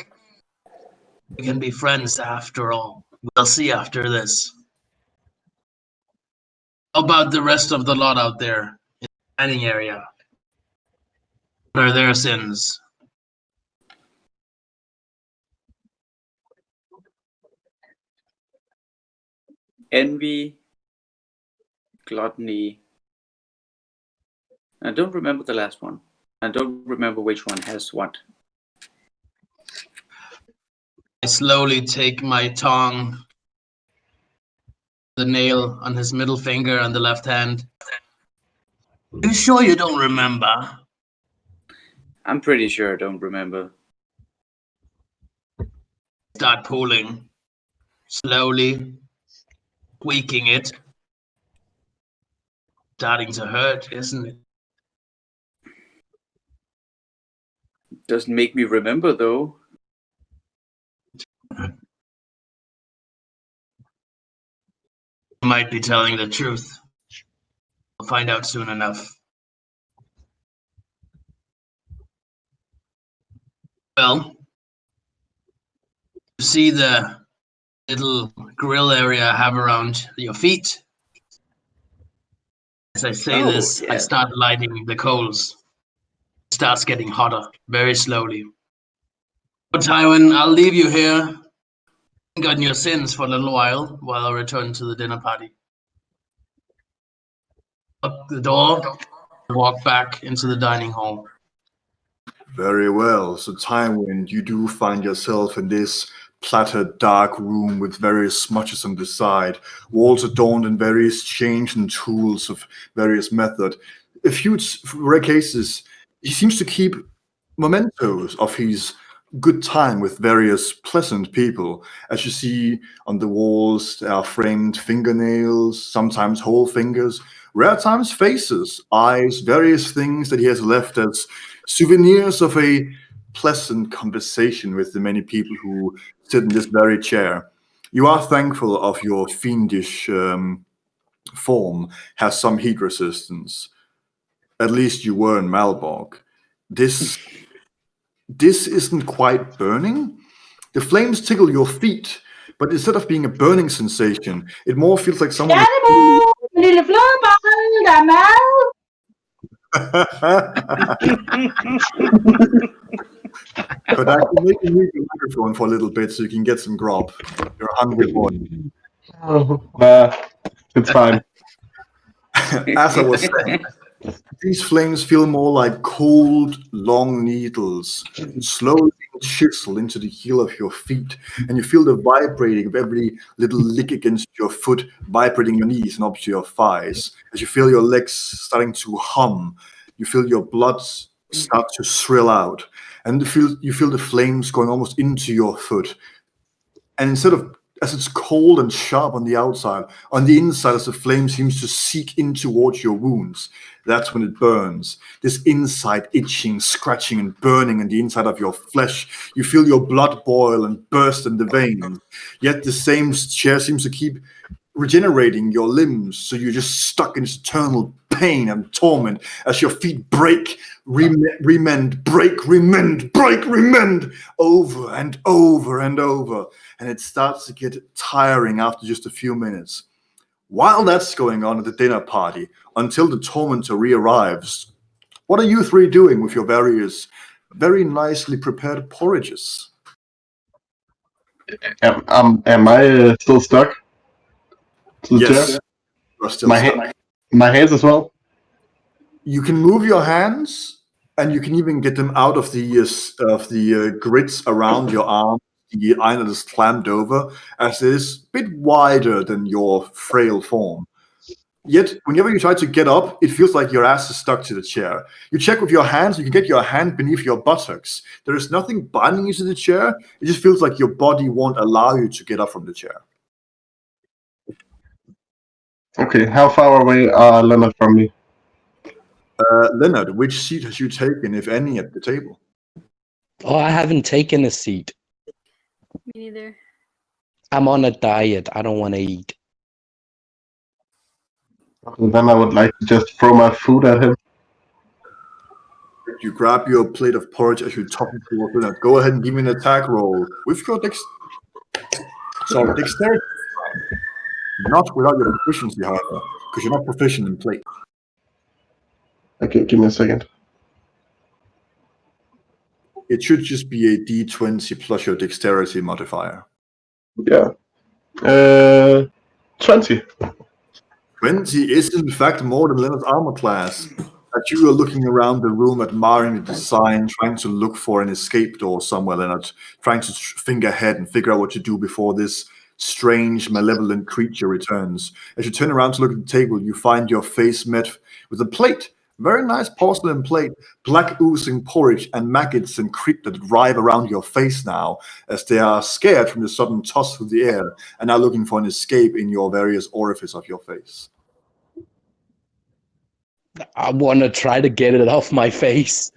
C: we can be friends after all. We'll see after this. How about the rest of the lot out there in the dining area? What are their sins?
B: Envy, gluttony. I don't remember the last one. I don't remember which one has what.
C: I slowly take my tongue, the nail on his middle finger on the left hand. Are you sure you don't remember?
B: I'm pretty sure I don't remember.
C: Start pulling, slowly, tweaking it. Starting to hurt, isn't it?
B: Doesn't make me remember though.
C: You might be telling the truth. We'll find out soon enough. Well, you see the little grill area I have around your feet? As I say this,
B: yeah.
C: I start lighting the coals. It starts getting hotter, very slowly. But Tywin, I'll leave you here. Think on your sins for a little while I return to the dinner party. Lock the door, walk back into the dining hall.
A: Very well. So, Tywin, you do find yourself in this plattered, dark room with various smudges on the side, walls adorned in various chains and tools of various method. A few rare cases, he seems to keep mementos of his good time with various pleasant people. As you see on the walls, there are framed fingernails, sometimes whole fingers, rare times faces, eyes, various things that he has left as souvenirs of a pleasant conversation with the many people who sit in this very chair. You are thankful of your fiendish form has some heat resistance. At least you were in Malborg. This isn't quite burning. The flames tickle your feet, but instead of being a burning sensation, it more feels like someone.
G: Lille flødebolle, der er mad.
A: But I can make you move your microphone for a little bit so you can get some grub. You're a hungry boy.
E: It's fine.
A: As I was saying, These flames feel more like cold, long needles, slowly chisel into the heel of your feet, and you feel the vibrating of every little lick against your foot, vibrating your knees and up to your thighs. As you feel your legs starting to hum, you feel your blood start to thrill out, and you feel the flames going almost into your foot. And instead of as it's cold and sharp on the outside, on the inside, as the flame seems to seek in towards your wounds, that's when it burns. This inside itching, scratching, and burning in the inside of your flesh. You feel your blood boil and burst in the veins. Yet the same chair seems to keep regenerating your limbs, so you're just stuck in this eternal pain and torment as your feet break, remend, break, remend, break, remend, over and over and over. And it starts to get tiring after just a few minutes. While that's going on at the dinner party, until the tormentor re-arrives, what are you three doing with your various, very nicely prepared porridges?
E: Am I still stuck to the
A: Yes,
E: chair?
A: you're still stuck.
E: My hands as well?
A: You can move your hands, and you can even get them out of the grids around your arm. The iron is clamped over, as it is a bit wider than your frail form. Yet, whenever you try to get up, it feels like your ass is stuck to the chair. You check with your hands, you can get your hand beneath your buttocks. There is nothing binding you to the chair. It just feels like your body won't allow you to get up from the chair.
E: Okay, how far away are Leonard from me?
A: Leonard, which seat has you taken, if any, at the table?
D: Oh, I haven't taken a seat.
F: Me neither.
D: I'm on a diet. I don't want to eat.
E: Then I would like to just throw my food at him.
A: You grab your plate of porridge as you top it towards Leonard. Go ahead and give me an attack roll with your dexterity. Not without your proficiency, however, because you're not proficient in plate.
E: Okay, give me a second.
A: It should just be a d20 plus your dexterity modifier.
E: Yeah. 20.
A: 20 is in fact more than Leonard's armor class. As you are looking around the room, admiring the design, trying to look for an escape door somewhere, Leonard, trying to think ahead and figure out what to do before this strange, malevolent creature returns. As you turn around to look at the table, you find your face met with a plate, very nice porcelain plate, black oozing porridge and maggots and creep that drive around your face now, as they are scared from the sudden toss through the air and are looking for an escape in your various orifices of your face.
D: I want to try to get it off my face.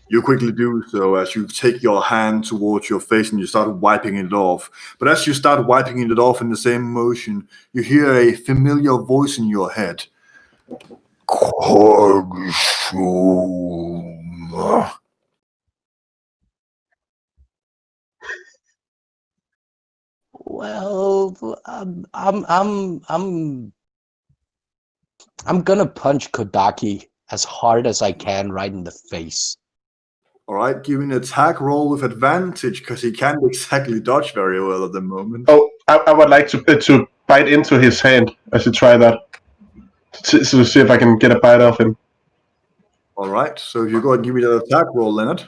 A: You quickly do so as you take your hand towards your face and you start wiping it off. But as you start wiping it off in the same motion, you hear a familiar voice in your head. Consume.
D: Well, I'm gonna punch Kodaki as hard as I can right in the face.
A: All right, give me an attack roll with advantage because he can't exactly dodge very well at the moment.
E: Oh, I would like to bite into his hand. I should try that. To see if I can get a bite off him.
A: All right, so if you go ahead and give me that attack roll, Leonard.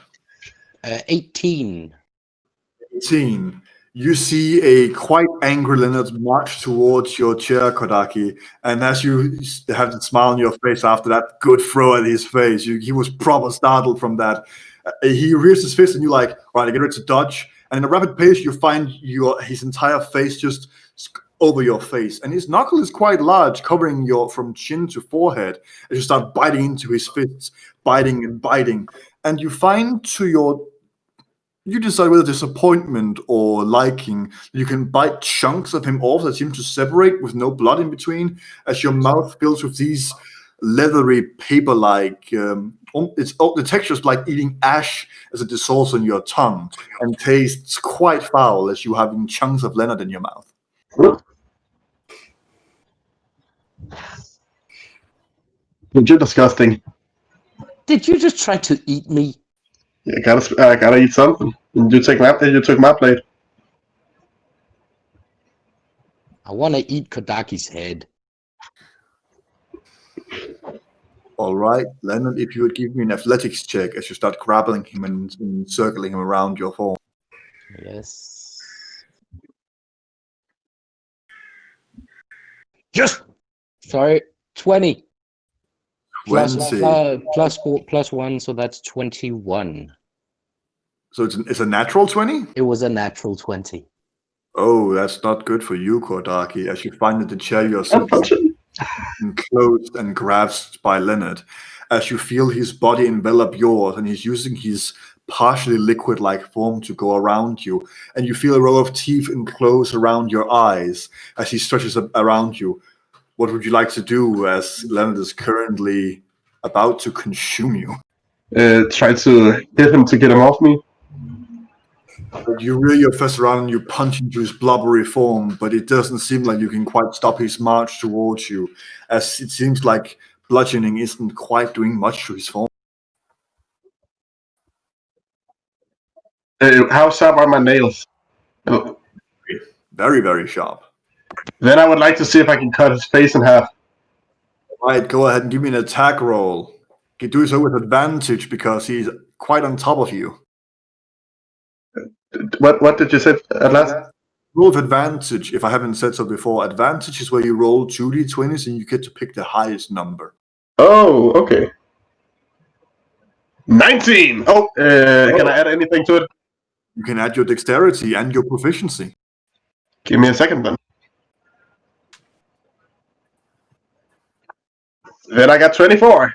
D: 18.
A: 18. You see a quite angry Leonard march towards your chair, Kodaki, and as you have the smile on your face after that good throw at his face, he was proper startled from that. He rears his fist and you're like, all right, I get ready to dodge. And in a rapid pace, you find his entire face just over your face. And his knuckle is quite large, covering your from chin to forehead, as you start biting into his fists, biting and biting. And you find you decide whether disappointment or liking. You can bite chunks of him off that seem to separate with no blood in between, as your mouth fills with these leathery, paper-like. The texture is like eating ash as it dissolves on your tongue and tastes quite foul as you having chunks of Leonard in your mouth.
E: You're disgusting.
D: Did you just try to eat me?
E: I gotta eat something. You took my plate.
D: I want to eat Kodaki's head.
A: All right, Leonard, if you would give me an athletics check as you start grappling him and circling him around your form.
D: Yes. Just sorry, 20. Plus
A: 20.
D: plus 1, so that's 21.
A: So it's a natural 20?
D: It was a natural 20.
A: Oh, that's not good for you, Kodaki, as you find that the chair you're sitting
E: punch him.
A: enclosed and grasped by Leonard, as you feel his body envelop yours, and he's using his partially liquid-like form to go around you, and you feel a row of teeth enclose around your eyes as he stretches around you. What would you like to do as Leonard is currently about to consume you?
E: Try to hit him to get him off me.
A: You reel your fist around and you punch into his blubbery form, but it doesn't seem like you can quite stop his march towards you, as it seems like bludgeoning isn't quite doing much to his form.
E: How sharp are my nails?
A: Very, very sharp.
E: Then I would like to see if I can cut his face in half.
A: All right, go ahead and give me an attack roll. You do so with advantage because he's quite on top of you.
E: What did you say at last?
A: Roll with advantage, if I haven't said so before. Advantage is where you roll 2d20s and you get to pick the highest number.
E: Oh, okay. 19! Oh, can I add anything to it?
A: You can add your dexterity and your proficiency.
E: Give me a second then. Then I got 24.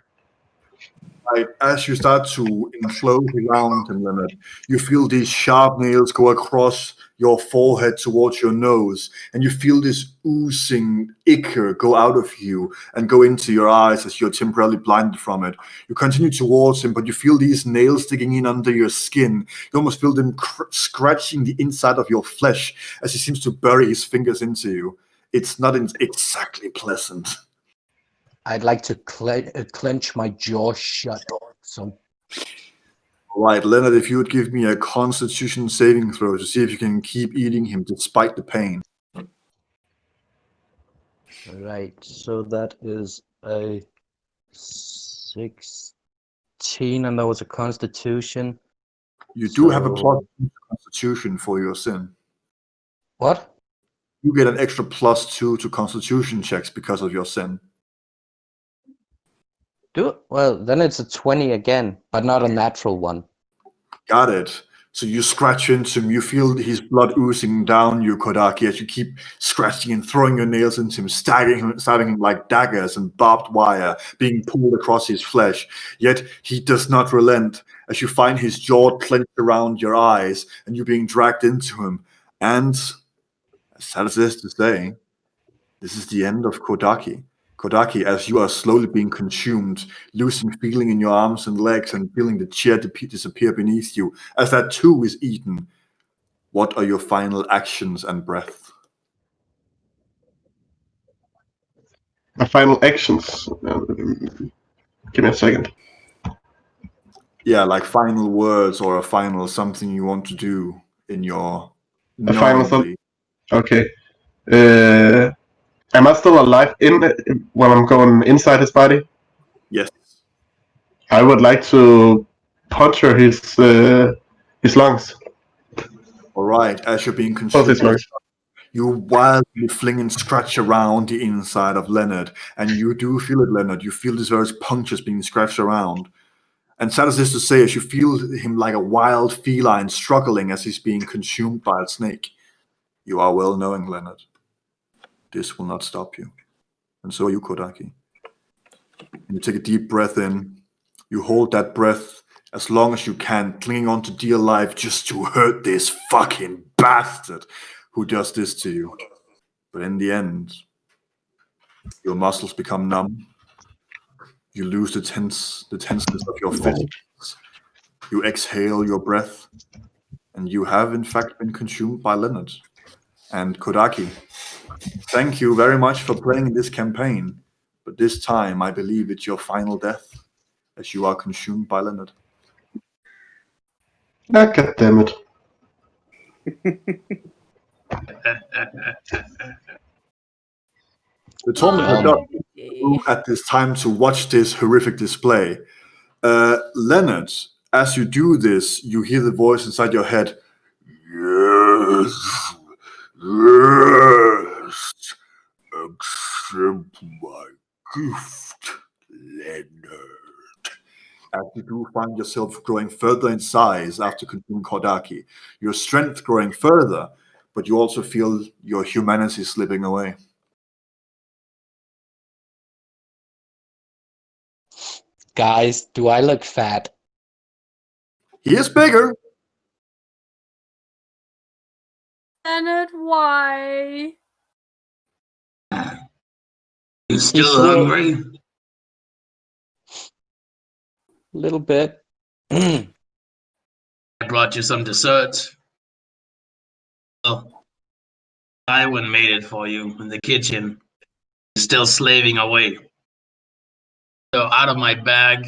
A: Right, as you start to enclose around him, Leonard, you feel these sharp nails go across your forehead towards your nose, and you feel this oozing ichor go out of you and go into your eyes as you're temporarily blinded from it. You continue towards him, but you feel these nails sticking in under your skin. You almost feel them scratching the inside of your flesh as he seems to bury his fingers into you. It's not exactly pleasant.
D: I'd like to clench my jaw shut. So,
A: All right, Leonard, if you would give me a Constitution saving throw to see if you can keep eating him despite the pain.
D: right. So that is a 16, and that was a Constitution.
A: You do have a
D: So-
A: plus 2 to Constitution for your sin.
D: What?
A: You get an extra plus 2 to Constitution checks because of your sin.
D: Well, then it's a 20 again, but not a natural one.
A: Got it. So you scratch into him. You feel his blood oozing down you, Kodaki, as you keep scratching and throwing your nails into him, stabbing him like daggers and barbed wire being pulled across his flesh. Yet he does not relent as you find his jaw clenched around your eyes and you being dragged into him. And, as sad as it is to say, this is the end of Kodaki. Kodaki, as you are slowly being consumed, losing feeling in your arms and legs and feeling the chair disappear beneath you, as that too is eaten, what are your final actions and breath?
E: My final actions. Give me a second.
A: Yeah, like final words or a final something you want to do in your
E: A final
A: knowingly.
E: Okay. Am I still alive when I'm going inside his body?
A: Yes.
E: I would like to puncture his lungs.
A: All right, as you're being
E: Both his
A: consumed,
E: lungs.
A: you wildly fling and scratch around the inside of Leonard, and you do feel it, Leonard. You feel these various punctures being scratched around. And sad as this to say, as you feel him like a wild feline struggling as he's being consumed by a snake, you are well knowing, Leonard. This will not stop you. And so are you, Kodaki. And you take a deep breath in. You hold that breath as long as you can, clinging on to dear life just to hurt this fucking bastard who does this to you. But in the end, your muscles become numb. You lose the tenseness of your fists. You exhale your breath, and you have in fact been consumed by Leonard. And Kodaki, thank you very much for playing this campaign, but this time I believe it's your final death, as you are consumed by Leonard.
E: Ah, God damn it.
A: The tormentor
D: Yum.
A: does move at this time to watch this horrific display. Leonard, as you do this, you hear the voice inside your head. Yes, yes, accept my gift, Leonard. As you do find yourself growing further in size after consuming Kodaki, your strength growing further, but you also feel your humanity slipping away.
D: Guys, do I look fat?
A: He is bigger.
F: Leonard, why?
C: You still
D: real-
C: hungry?
D: A little bit.
C: I brought you some dessert. Oh, Iwan made it for you in the kitchen. He's still slaving away. So out of my bag,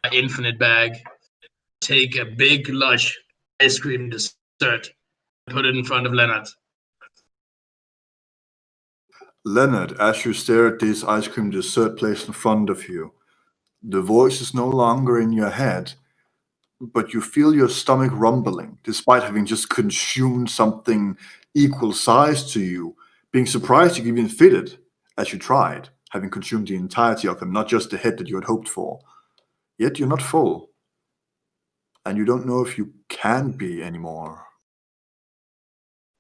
C: my infinite bag, take a big lush ice cream dessert, put it in front of Leonard.
A: Leonard, as you stare at this ice cream dessert placed in front of you, the voice is no longer in your head, but you feel your stomach rumbling, despite having just consumed something equal size to you, being surprised you could even fit it, as you tried, having consumed the entirety of him, not just the head that you had hoped for. Yet you're not full, and you don't know if you can be anymore.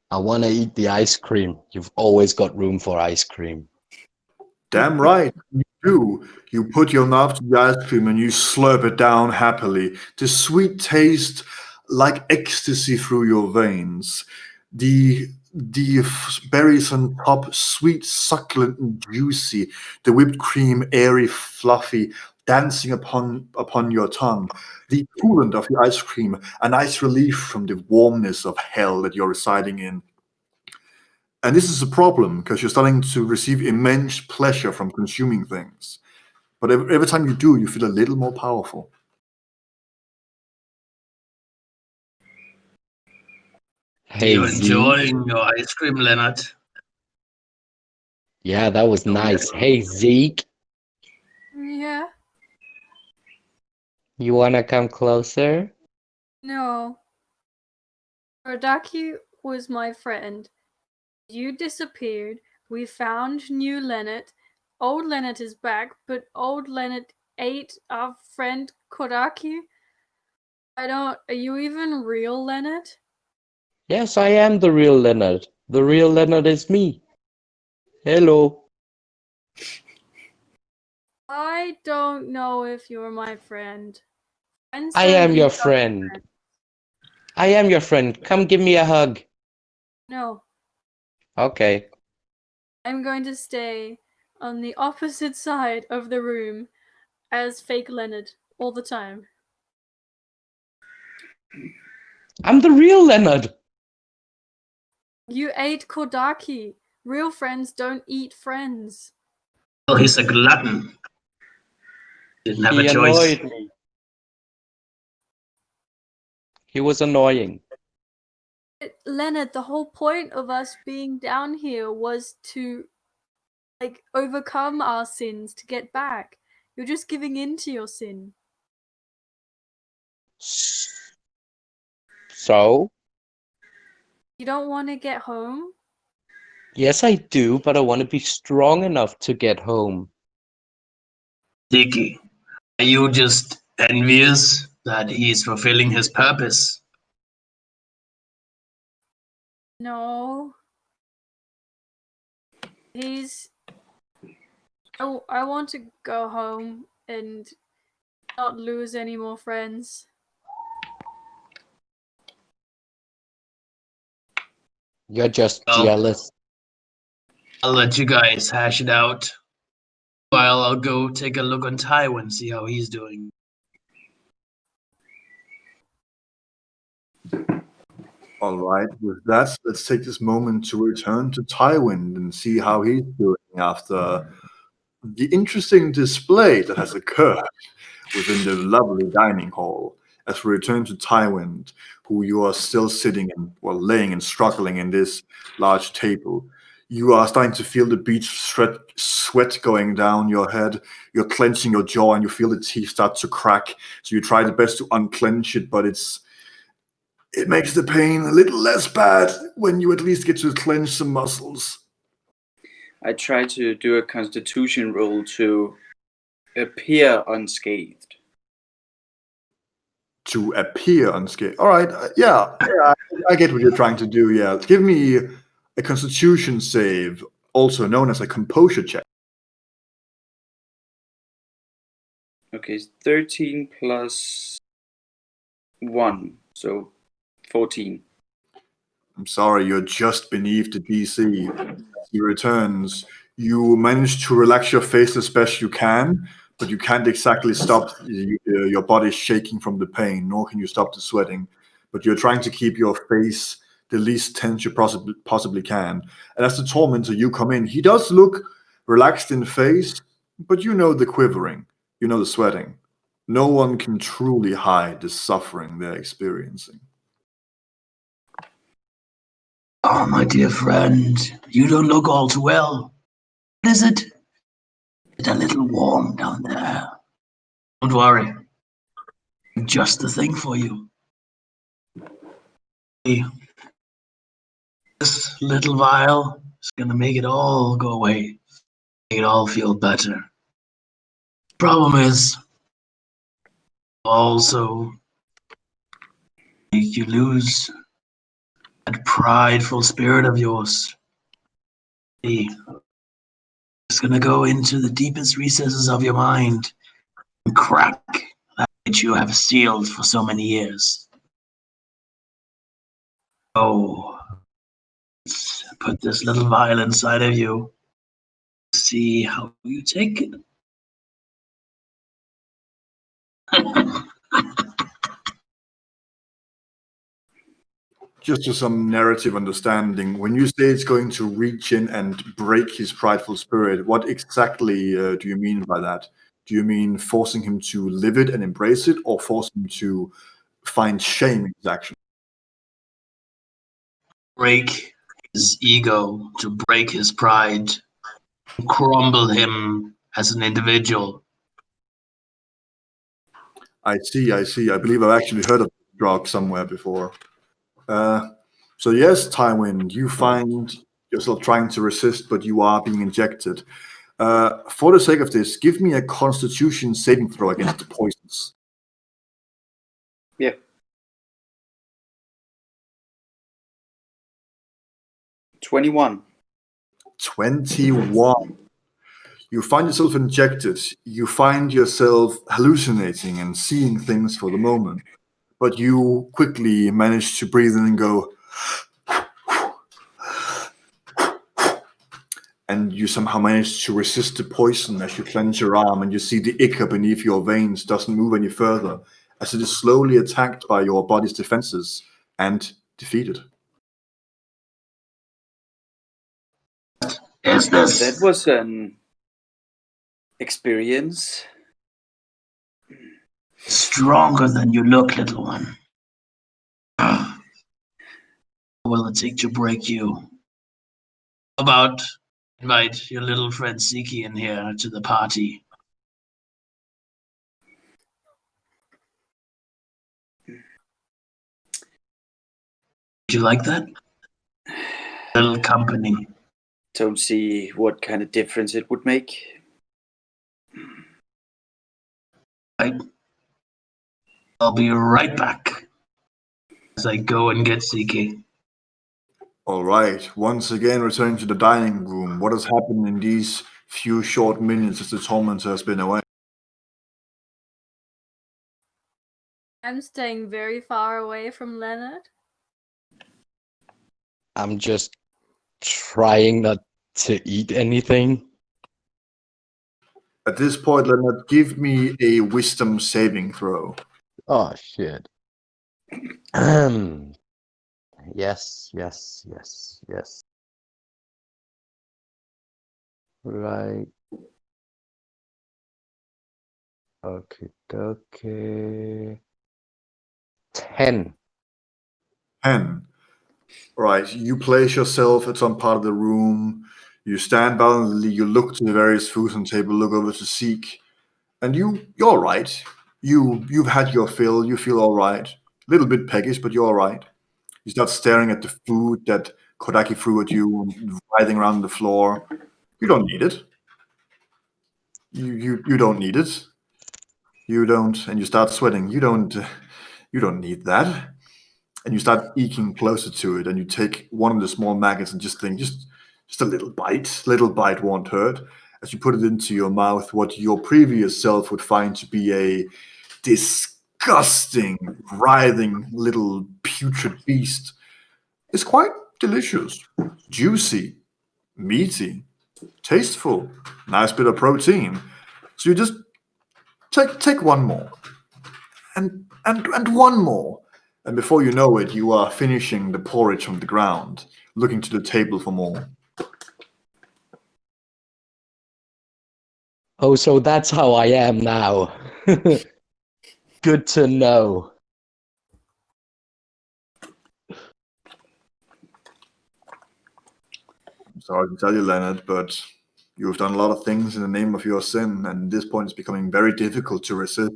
D: I want to eat the ice cream. You've always got room for ice cream.
A: Damn right, you do. You put your mouth to the ice cream and you slurp it down happily. The sweet taste like ecstasy through your veins. The berries on top, sweet, succulent, and juicy. The whipped cream, airy, fluffy, dancing upon your tongue. The coolant of the ice cream, a nice relief from the warmness of hell that you're residing in. And this is a problem because you're starting to receive immense pleasure from consuming things. But every time you do, you feel a little more powerful.
D: Hey,
C: You
D: Zeke.
C: enjoying your ice cream, Leonard?
D: Yeah, that was nice. Hey, Zeke,
F: Yeah.
D: you want to come closer?
F: No. Rodaki was my friend. You disappeared. We found new Leonard. Old Leonard is back, but old Leonard ate our friend Kodaki. Are you even real, Leonard?
D: Yes, I am the real Leonard. The real Leonard is me. Hello.
F: I don't know if you're my friend. Friends
D: I
F: don't
D: am your
F: eat other
D: friend.
F: friends.
D: I am your friend. Come give me a hug.
F: No,
D: Okay.
F: I'm going to stay on the opposite side of the room as fake Leonard all the time.
D: I'm the real Leonard.
F: You ate Kodaki. Real friends don't eat friends.
C: Oh, he's a glutton. Didn't have
D: He
C: a choice.
D: annoyed me. He was annoying.
F: Leonard, the whole point of us being down here was to overcome our sins to get back. You're just giving in to your sin.
D: So?
F: You don't want to get home?
D: Yes, I do, but I want to be strong enough to get home.
C: Tiki, are you just envious that he's fulfilling his purpose?
F: No. I want to go home and not lose any more friends.
D: You're just
C: Well,
D: jealous.
C: I'll let you guys hash it out while I'll go take a look on Tywin, see how he's doing.
A: All right, with that, let's take this moment to return to Tywin and see how he's doing after the interesting display that has occurred within the lovely dining hall. As we return to Tywin, who you are still sitting and, well, laying and struggling in this large table, You are starting to feel the beach sweat going down your head. You're clenching your jaw and you feel the teeth start to crack. So you try the best to unclench it, but it makes the pain a little less bad when you at least get to clench some muscles.
B: I try to do a constitution roll to appear unscathed.
A: To appear unscathed. All right, yeah, I get what you're trying to do. Yeah, give me a Constitution save, also known as a composure check.
B: Okay, 13 plus 1, so 14.
A: I'm sorry, you're just beneath the DC. He returns. You manage to relax your face as best you can, but you can't exactly stop your body shaking from the pain, nor can you stop the sweating. But you're trying to keep your face the least tense you possibly can. And as the tormentor, you come in. He does look relaxed in the face, but you know the quivering, you know the sweating. No one can truly hide the suffering they're experiencing.
C: Oh, my dear friend, you don't look all too well. What is it? It's a little warm down there. Don't worry. Just the thing for you. This little vial is gonna make it all go away. Make it all feel better. Problem is, also make you lose that prideful spirit of yours. It's gonna go into the deepest recesses of your mind and crack that which you have sealed for so many years. Oh, let's put this little vial inside of you. See how you take it.
A: Just for some narrative understanding, when you say it's going to reach in and break his prideful spirit, what exactly do you mean by that? Do you mean forcing him to live it and embrace it, or force him to find shame in his action?
C: Break his ego, to break his pride, crumble him as an individual.
A: I see, I see. I believe I've actually heard of this drug somewhere before. So yes, Tywin, you find yourself trying to resist, but you are being injected. For the sake of this, give me a Constitution saving throw against the poisons.
B: Yeah. 21.
A: 21. You find yourself injected. You find yourself hallucinating and seeing things for the moment. But you quickly manage to breathe in and go, and you somehow manage to resist the poison as you clench your arm and you see the ichor beneath your veins doesn't move any further as it is slowly attacked by your body's defenses and defeated.
C: Is this?
B: That was an experience.
C: Stronger than you look, little one. What will it take to break you? How about invite your little friend Siki in here to the party? Would you like that? Little company.
B: Don't see what kind of difference it would make.
C: Right. I'll be right back as I go and get Siki.
A: All right, once again returning to the dining room. What has happened in these few short minutes as the tormentor has been away?
F: I'm staying very far away from Leonard.
D: I'm just trying not to eat anything.
A: At this point, Leonard, give me a wisdom saving throw.
D: Oh shit. Yes. Right. Okay. 10.
A: 10. Right, you place yourself at some part of the room. You stand valiantly. You look to the various foods on the table. Look over to Seek, and you're all right. You've had your fill. You feel all right. A little bit peckish, but you're all right. You start staring at the food that Kodaki threw at you, writhing around the floor. You don't need it. You don't need it. You don't, and you start sweating. You don't need that. And you start eking closer to it, and you take one of the small maggots and just think, just a little bite. Little bite won't hurt. As you put it into your mouth, what your previous self would find to be a disgusting, writhing little putrid beast is quite delicious, juicy, meaty, tasteful, nice bit of protein. So you just take one more, and one more, and before you know it, you are finishing the porridge from the ground, looking to the table for more.
D: Oh, so that's how I am now. Good to know.
A: Sorry to tell you, Leonard, but you've done a lot of things in the name of your sin, and at this point it's becoming very difficult to resist,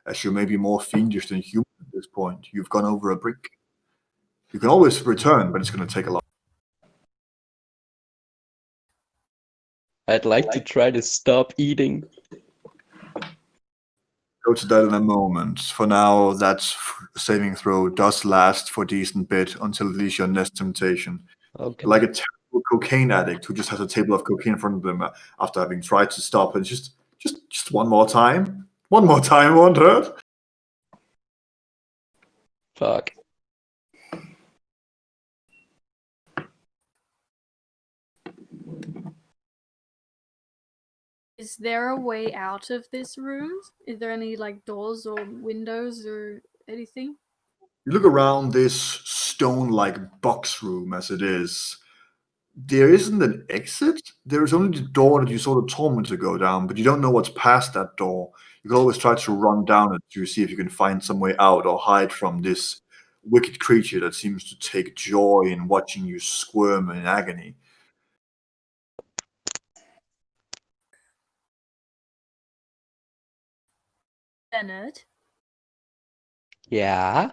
A: as you may be more fiendish than human at this point. You've gone over a brick. You can always return, but it's going to take a lot.
D: I'd like to try to stop eating.
A: Go to that in a moment. For now, that saving throw does last for a decent bit until at least your next temptation.
D: Okay.
A: Like a terrible cocaine addict who just has a table of cocaine in front of them after having tried to stop, and just one more time. One more time won't hurt.
D: Fuck.
F: Is there a way out of this room? Is there any like doors or windows or anything?
A: You look around this stone-like box room as it is. There isn't an exit. There is only the door that you saw the tormentor go down, but you don't know what's past that door. You can always try to run down it to see if you can find some way out or hide from this wicked creature that seems to take joy in watching you squirm in agony.
F: Leonard,
D: Yeah?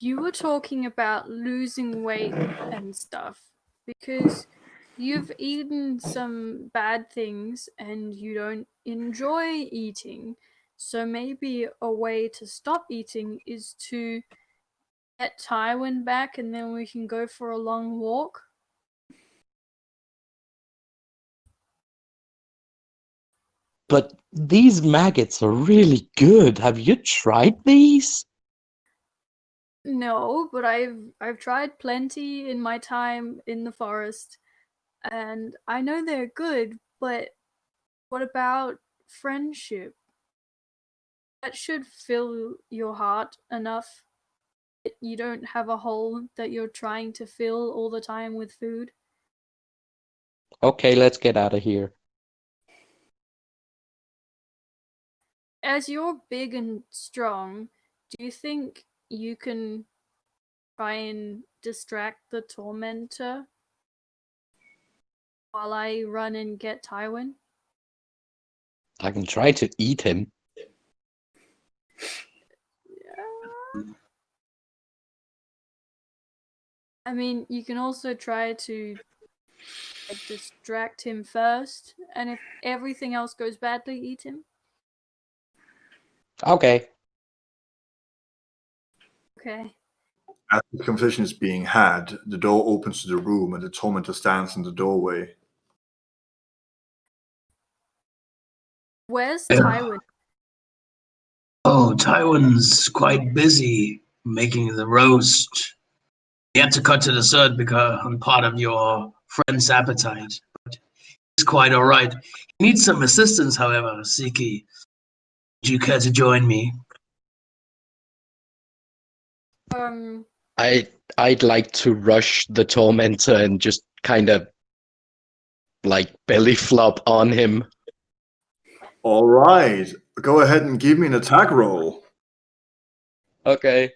F: you were talking about losing weight and stuff because you've eaten some bad things and you don't enjoy eating. So maybe a way to stop eating is to get Tywin back and then we can go for a long walk.
D: But these maggots are really good. Have you tried these?
F: No, but I've tried plenty in my time in the forest and I know they're good, but what about friendship? That should fill your heart enough that you don't have a hole that you're trying to fill all the time with food.
D: Okay, let's get out of here.
F: As you're big and strong, do you think you can try and distract the tormentor while I run and get Tywin?
D: I can try to eat him.
F: I mean, you can also try to like, distract him first, and if everything else goes badly, eat him.
D: Okay.
F: Okay.
A: As the conversation is being had, the door opens to the room and the tormentor stands in the doorway.
F: Where's
C: Yeah.
F: Tywin?
C: Oh, Tywin's quite busy making the roast. You had to cut to the third because I'm part of your friend's appetite. But he's quite all right. He needs some assistance, however, Siki. Would you care to join me?
D: I'd like to rush the tormentor and just kind of like belly flop on him.
A: All right, go ahead and give me an attack roll.
D: Okay.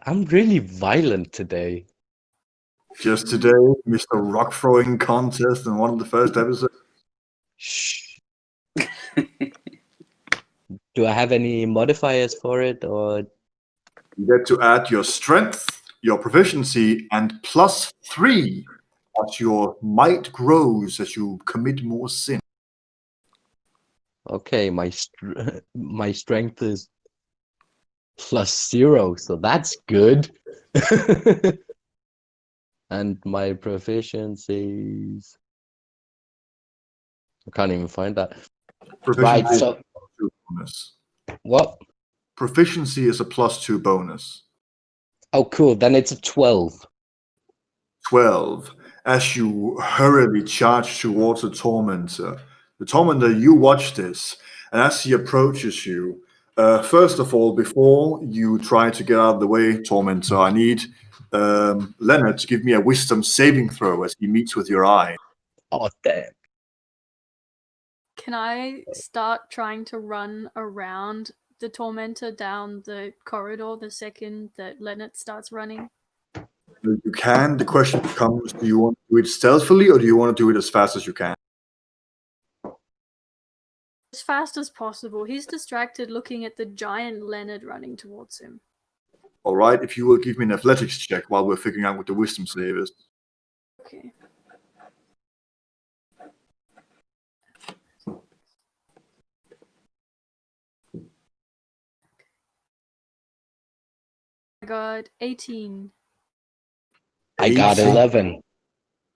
D: I'm really violent today.
A: Just today, Mr. Rock Throwing Contest in one of the first episodes.
D: Shh. Do I have any modifiers for it, or
A: You get to add your strength, your proficiency, and +3 as your might grows as you commit more sin.
D: okay? My strength is +0, so that's good. And my proficiencies, I can't even find that. Right,
A: Proficiency is
D: so
A: a +2 bonus.
D: what?
A: Proficiency is a +2 bonus.
D: Oh, cool. Then it's a 12.
A: 12. As you hurriedly charge towards the Tormentor, you watch this, and as he approaches you, first of all, before you try to get out of the way, Tormentor, I need Leonard to give me a wisdom saving throw as he meets with your eye.
D: Oh, damn.
F: Can I start trying to run around the tormentor down the corridor the second that Leonard starts running?
A: You can. The question becomes, do you want to do it stealthily or do you want to do it as fast as you can?
F: As fast as possible. He's distracted looking at the giant Leonard running towards him.
A: All right, if you will give me an athletics check while we're figuring out what the wisdom save is.
F: Okay. I got 18.
D: I got
A: 18.
D: 11.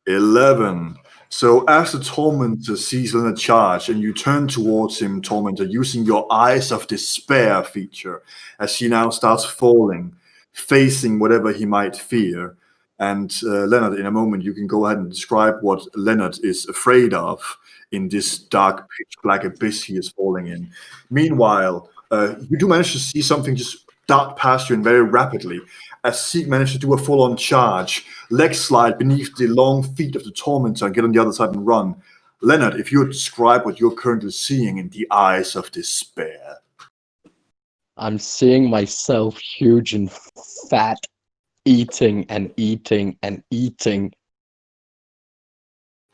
A: 11. So as the Tormentor sees Leonard charge and you turn towards him, Tormentor, using your eyes of despair feature, as he now starts falling, facing whatever he might fear. And Leonard, in a moment, you can go ahead and describe what Leonard is afraid of in this dark, pitch black abyss he is falling in. Meanwhile, you do manage to see something just dart past you and very rapidly. As Seek managed to do a full-on charge, leg slide beneath the long feet of the Tormentor and get on the other side and run. Leonard, if you would describe what you're currently seeing in the eyes of despair.
D: I'm seeing myself huge and fat, eating and eating and eating.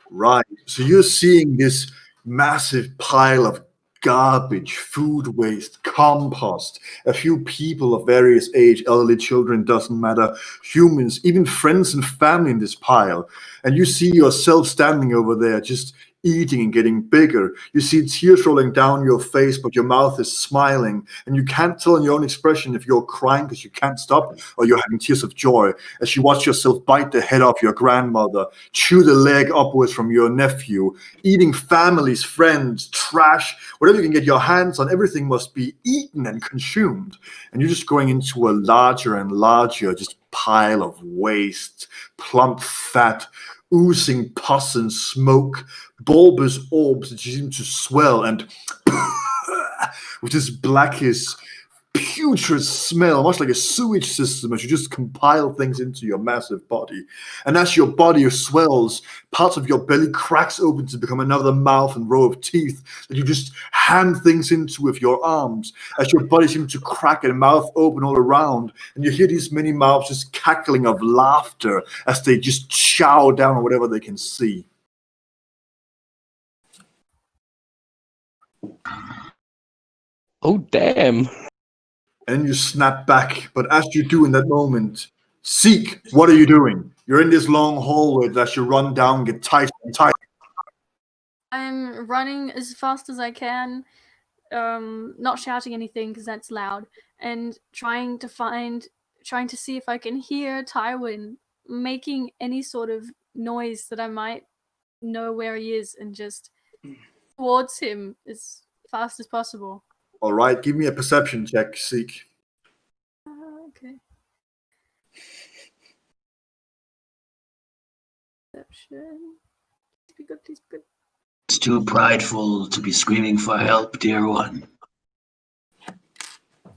A: Right. So you're seeing this massive pile of garbage, food waste, compost, a few people of various age, elderly children, doesn't matter, humans, even friends and family in this pile. And you see yourself standing over there just eating and getting bigger. You see tears rolling down your face, but your mouth is smiling, and you can't tell in your own expression if you're crying because you can't stop or you're having tears of joy as you watch yourself bite the head off your grandmother, chew the leg upwards from your nephew, eating families, friends, trash, whatever you can get your hands on. Everything must be eaten and consumed, and you're just going into a larger and larger just pile of waste, plump fat, oozing pus and smoke, bulbous orbs that seem to swell and with this blackish, putrid smell, much like a sewage system, as you just compile things into your massive body. And as your body swells, parts of your belly cracks open to become another mouth and row of teeth that you just hand things into with your arms, as your body seems to crack and mouth open all around, and you hear these many mouths just cackling of laughter as they just chow down on whatever they can see.
D: Oh, damn.
A: And you snap back, but as you do in that moment, Seek, what are you doing? You're in this long hallway that as you run down, get tight and tight.
F: I'm running as fast as I can, not shouting anything because that's loud, and trying to see if I can hear Tywin making any sort of noise that I might know where he is, and just towards him as fast as possible.
A: All right, give me a perception check, Seek.
F: Okay. Perception. Please be good, please be good.
C: It's too prideful to be screaming for help, dear one.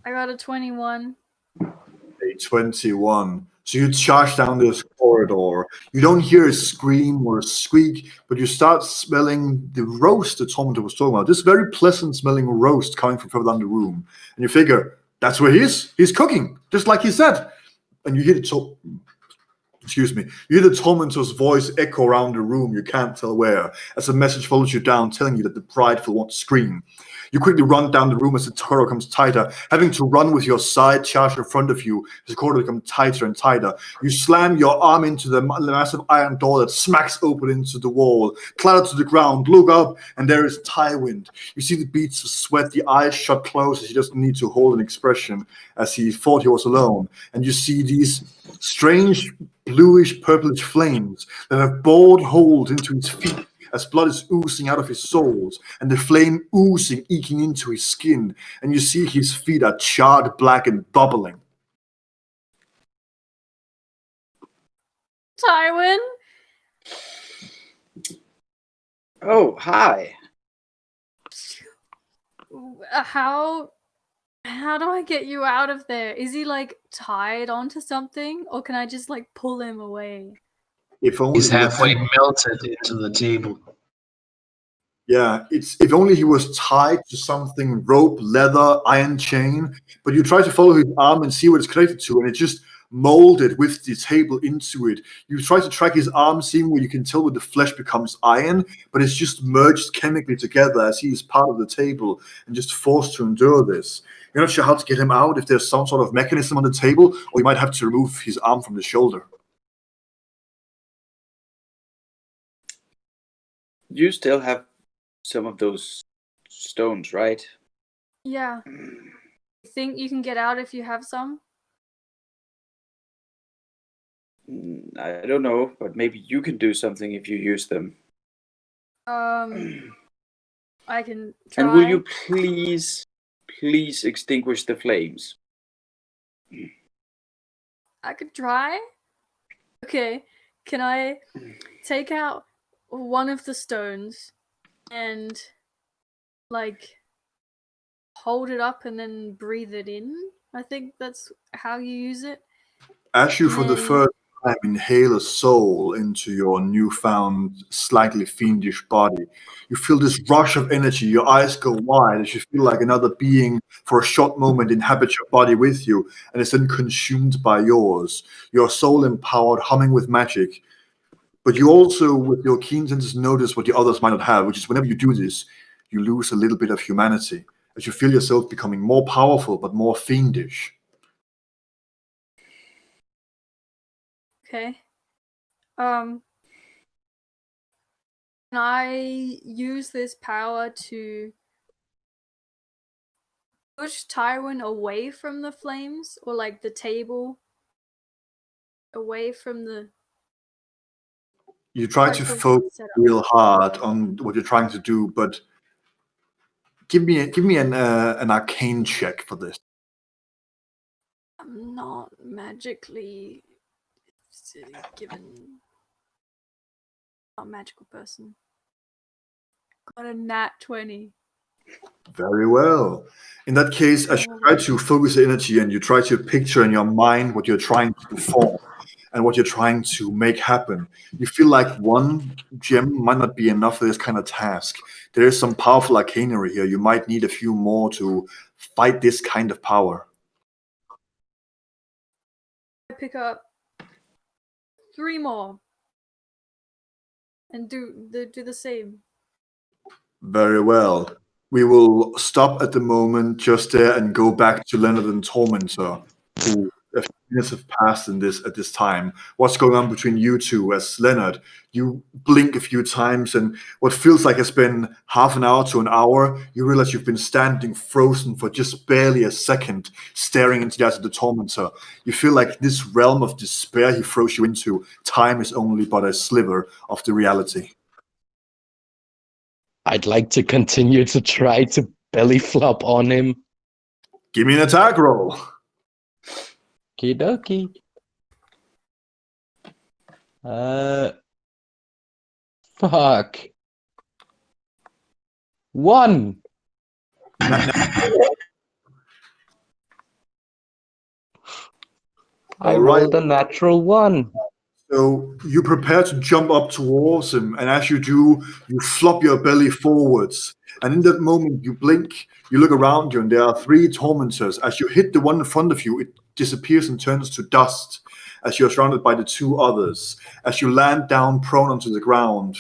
F: I got a 21.
A: A 21. So you charge down this corridor. You don't hear a scream or a squeak, but you start smelling the roast that Tormentor was talking about. This very pleasant smelling roast coming from further down the room. And you figure, that's where he is. He's cooking, just like he said. and you hear you hear the tormentor's voice echo around the room, you can't tell where, as a message follows you down, telling you that the prideful won't scream. You quickly run down the room as the corridor comes tighter, having to run with your side charged in front of you as the corridor becomes tighter and tighter. You slam your arm into the massive iron door that smacks open into the wall, clatter to the ground, look up, and there is Tywin. You see the beads of sweat, the eyes shut closed as he doesn't need to hold an expression as he thought he was alone. And you see these strange bluish purplish flames that have bored holes into his feet as blood is oozing out of his soles, and the flame oozing, eking into his skin, and you see his feet are charred black and bubbling.
F: Tywin?
B: Oh, hi.
F: How do I get you out of there? Is he like tied onto something, or can I just like pull him away?
A: If only
C: He's halfway melted into the table.
A: Yeah, if only he was tied to something, rope, leather, iron chain, but you try to follow his arm and see what it's connected to, and it's just molded with the table into it. You try to track his arm, seeing where you can tell where the flesh becomes iron, but it's just merged chemically together as he is part of the table and just forced to endure this. You're not sure how to get him out, if there's some sort of mechanism on the table, or you might have to remove his arm from the shoulder.
B: You still have some of those stones, right?
F: Yeah. You think you can get out if you have some?
B: I don't know, but maybe you can do something if you use them.
F: I can try.
B: And will you please extinguish the flames?
F: I could try. Okay, can I take out one of the stones and like hold it up and then breathe it in? I think that's how you use it.
A: As you, for the first time, inhale a soul into your newfound, slightly fiendish body, you feel this rush of energy. Your eyes go wide as you feel like another being, for a short moment, inhabits your body with you and is then consumed by yours. Your soul empowered, humming with magic. But you also, with your keen senses, notice what the others might not have, which is whenever you do this, you lose a little bit of humanity as you feel yourself becoming more powerful but more fiendish.
F: Okay. Can I use this power to push Tywin away from the flames, or like the table away from the...
A: You try to focus real hard on what you're trying to do, but give me an arcane check for this.
F: I'm not magically given... Not a magical person. Got a nat 20.
A: Very well. In that case, as you try to focus the energy and you try to picture in your mind what you're trying to perform and what you're trying to make happen, you feel like one gem might not be enough for this kind of task. There is some powerful arcanery here. You might need a few more to fight this kind of power.
F: I pick up 3 more and do the same.
A: Very well. We will stop at the moment just there and go back to Leonard and Tormentor, who a few minutes have passed at this time. What's going on between you two? As Leonard, you blink a few times, and what feels like has been half an hour to an hour, you realize you've been standing frozen for just barely a second, staring into the eyes of the Tormentor. You feel like this realm of despair he throws you into, time is only but a sliver of the reality.
D: I'd like to continue to try to belly flop on him.
A: Give me an attack roll.
D: Okie dokie. Fuck. 1. I rolled a natural 1.
A: So you prepare to jump up towards him, and as you do, you flop your belly forwards. And in that moment, you blink, you look around you, and there are 3 tormentors. As you hit the one in front of you, it disappears and turns to dust as you're surrounded by the 2 others. As you land down prone onto the ground,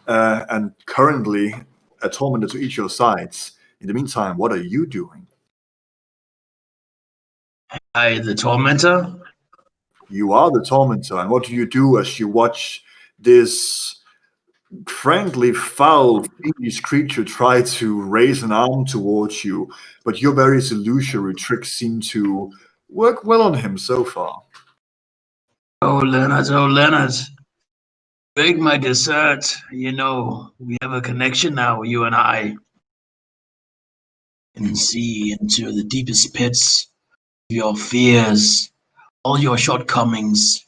A: and currently a tormentor to each of your sides. In the meantime, what are you doing?
C: The tormentor.
A: You are the tormentor, and what do you do as you watch this frankly foul, fiendish creature try to raise an arm towards you, but your various illusory tricks seem to work well on him so far?
C: Oh, Leonard. Bake my dessert. You know, we have a connection now, you and I. And see into the deepest pits of your fears, all your shortcomings,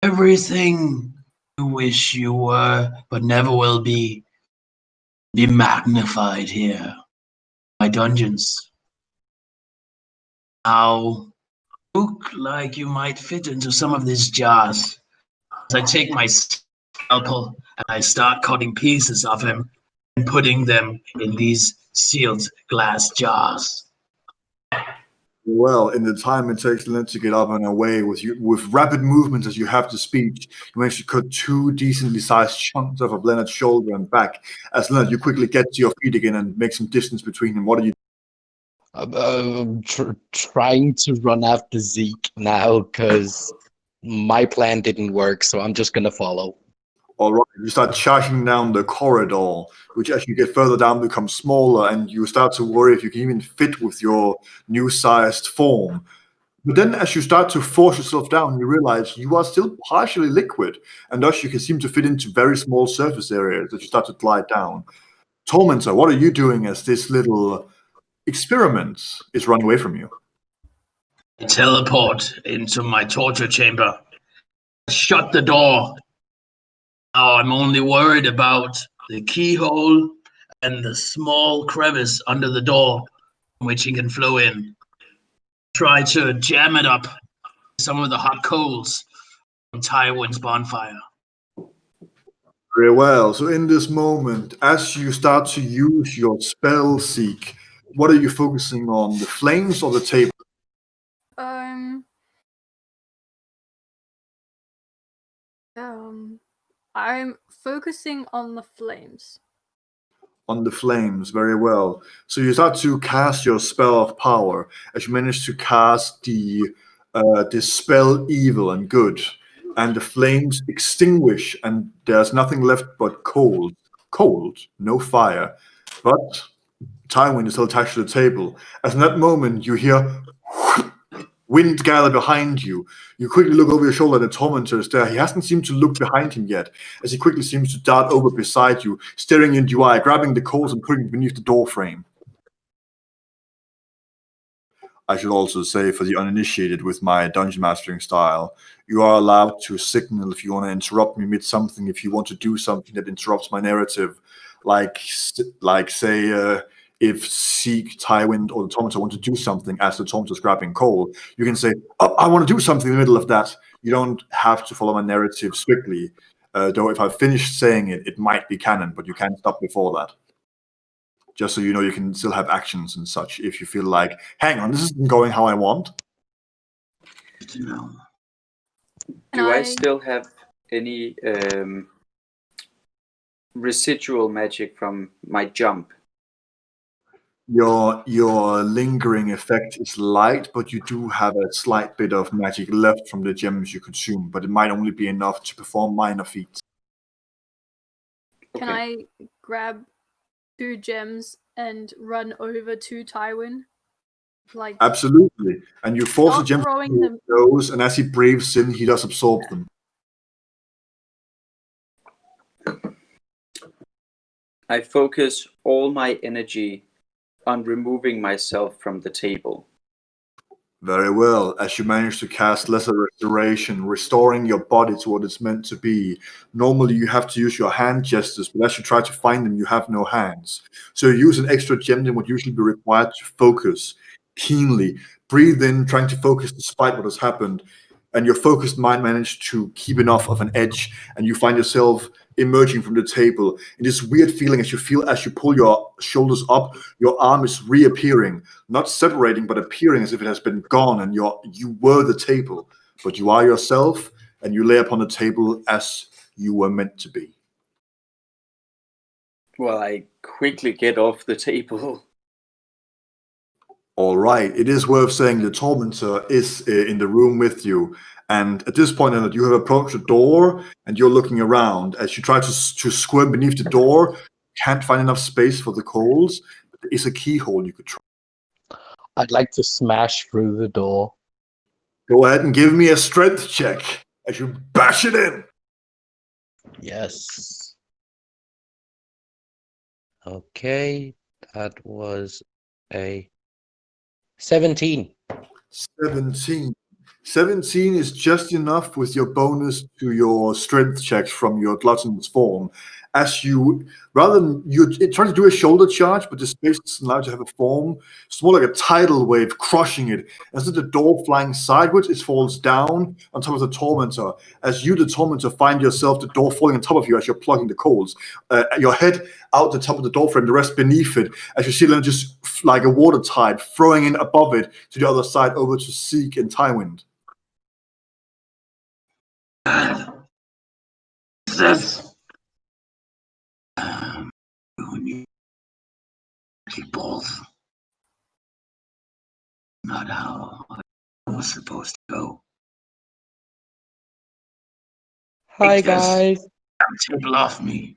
C: everything you wish you were but never will be magnified here. My dungeons. Now, look like you might fit into some of these jars. As I take my scalpel and I start cutting pieces of him and putting them in these sealed glass jars.
A: Well, in the time it takes Lynn to get up and away with rapid movements as you have the speed, you manage to cut 2 decently sized chunks off of Leonard's shoulder and back. As Leonard, you quickly get to your feet again and make some distance between them. What are you
D: Trying to run after Zeke now because my plan didn't work, so I'm just gonna follow.
A: All right, you start charging down the corridor, which as you get further down becomes smaller, and you start to worry if you can even fit with your new-sized form. But then as you start to force yourself down, you realize you are still partially liquid, and thus you can seem to fit into very small surface areas as you start to glide down. Tormentor, what are you doing as this little experiment is running away from you?
C: I teleport into my torture chamber. Shut the door. Now I'm only worried about the keyhole and the small crevice under the door from which he can flow in. Try to jam it up with some of the hot coals from Tywin's bonfire.
A: Very well. So in this moment, as you start to use your spell seek, what are you focusing on? The flames or the table?
F: I'm focusing on the flames.
A: On the flames, very well. So you start to cast your spell of power as you manage to cast the dispel evil and good, and the flames extinguish, and there's nothing left but cold. Cold, no fire. But Tywin is still attached to the table. As in that moment, you hear wind gather behind you. You quickly look over your shoulder, the tormentor is there. He hasn't seemed to look behind him yet, as he quickly seems to dart over beside you, staring into your eye, grabbing the coals and putting it beneath the door frame. I should also say, for the uninitiated with my dungeon mastering style, you are allowed to signal if you want to interrupt me mid something, if you want to do something that interrupts my narrative, like say, if Seek, Tywin, or the tormentor want to do something as the tormentor's grabbing coal, you can say, oh, I want to do something in the middle of that. You don't have to follow my narrative strictly, though if I finish saying it, it might be canon, but you can't stop before that. Just so you know, you can still have actions and such if you feel like, hang on, this isn't going how I want.
C: No.
B: Do I still have any residual magic from my jump?
A: Your lingering effect is light, but you do have a slight bit of magic left from the gems you consume, but it might only be enough to perform minor feats.
F: Can I grab 2 gems and run over to Tywin? Like
A: Absolutely. And you force the gems
F: throwing
A: to
F: them.
A: nose, and as he breathes in, he does absorb them.
B: I focus all my energy on removing myself from the table.
A: Very well. As you manage to cast Lesser Restoration, restoring your body to what it's meant to be. Normally you have to use your hand gestures, but as you try to find them, you have no hands. So you use an extra gem that would usually be required to focus keenly. Breathe in, trying to focus despite what has happened. and your focused mind managed to keep enough of an edge, and you find yourself emerging from the table in this weird feeling as you pull your shoulders up, your arm is reappearing, not separating but appearing as if it has been gone, and you were the table, but you are yourself, and you lay upon the table as you were meant to be.
B: Well, I quickly get off the table.
A: All right, it is worth saying the tormentor is in the room with you, and at this point, Leonard, you have approached the door, and you're looking around as you try to squirm beneath the door. Can't find enough space for the coals, but there is a keyhole you could try.
D: I'd like to smash through the door.
A: Go ahead and give me a strength check as you bash it in.
D: Yes. Okay, that was a 17.
A: 17. 17 is just enough with your bonus to your strength checks from your gluttonous form. As you, rather than you try to do a shoulder charge, but the space doesn't allow you to have a form. It's more like a tidal wave crushing it. As the door flying sideways, it falls down on top of the tormentor. As you, the tormentor, find yourself, the door falling on top of you as you're plugging the coals. Your head out the top of the door frame, the rest beneath it. As you see them just like a water tide throwing in above it to the other side over to Seek and Tywin.
C: This. You both. Not how I was supposed to go.
D: Hi,
C: Take this
D: guys.
C: table off me.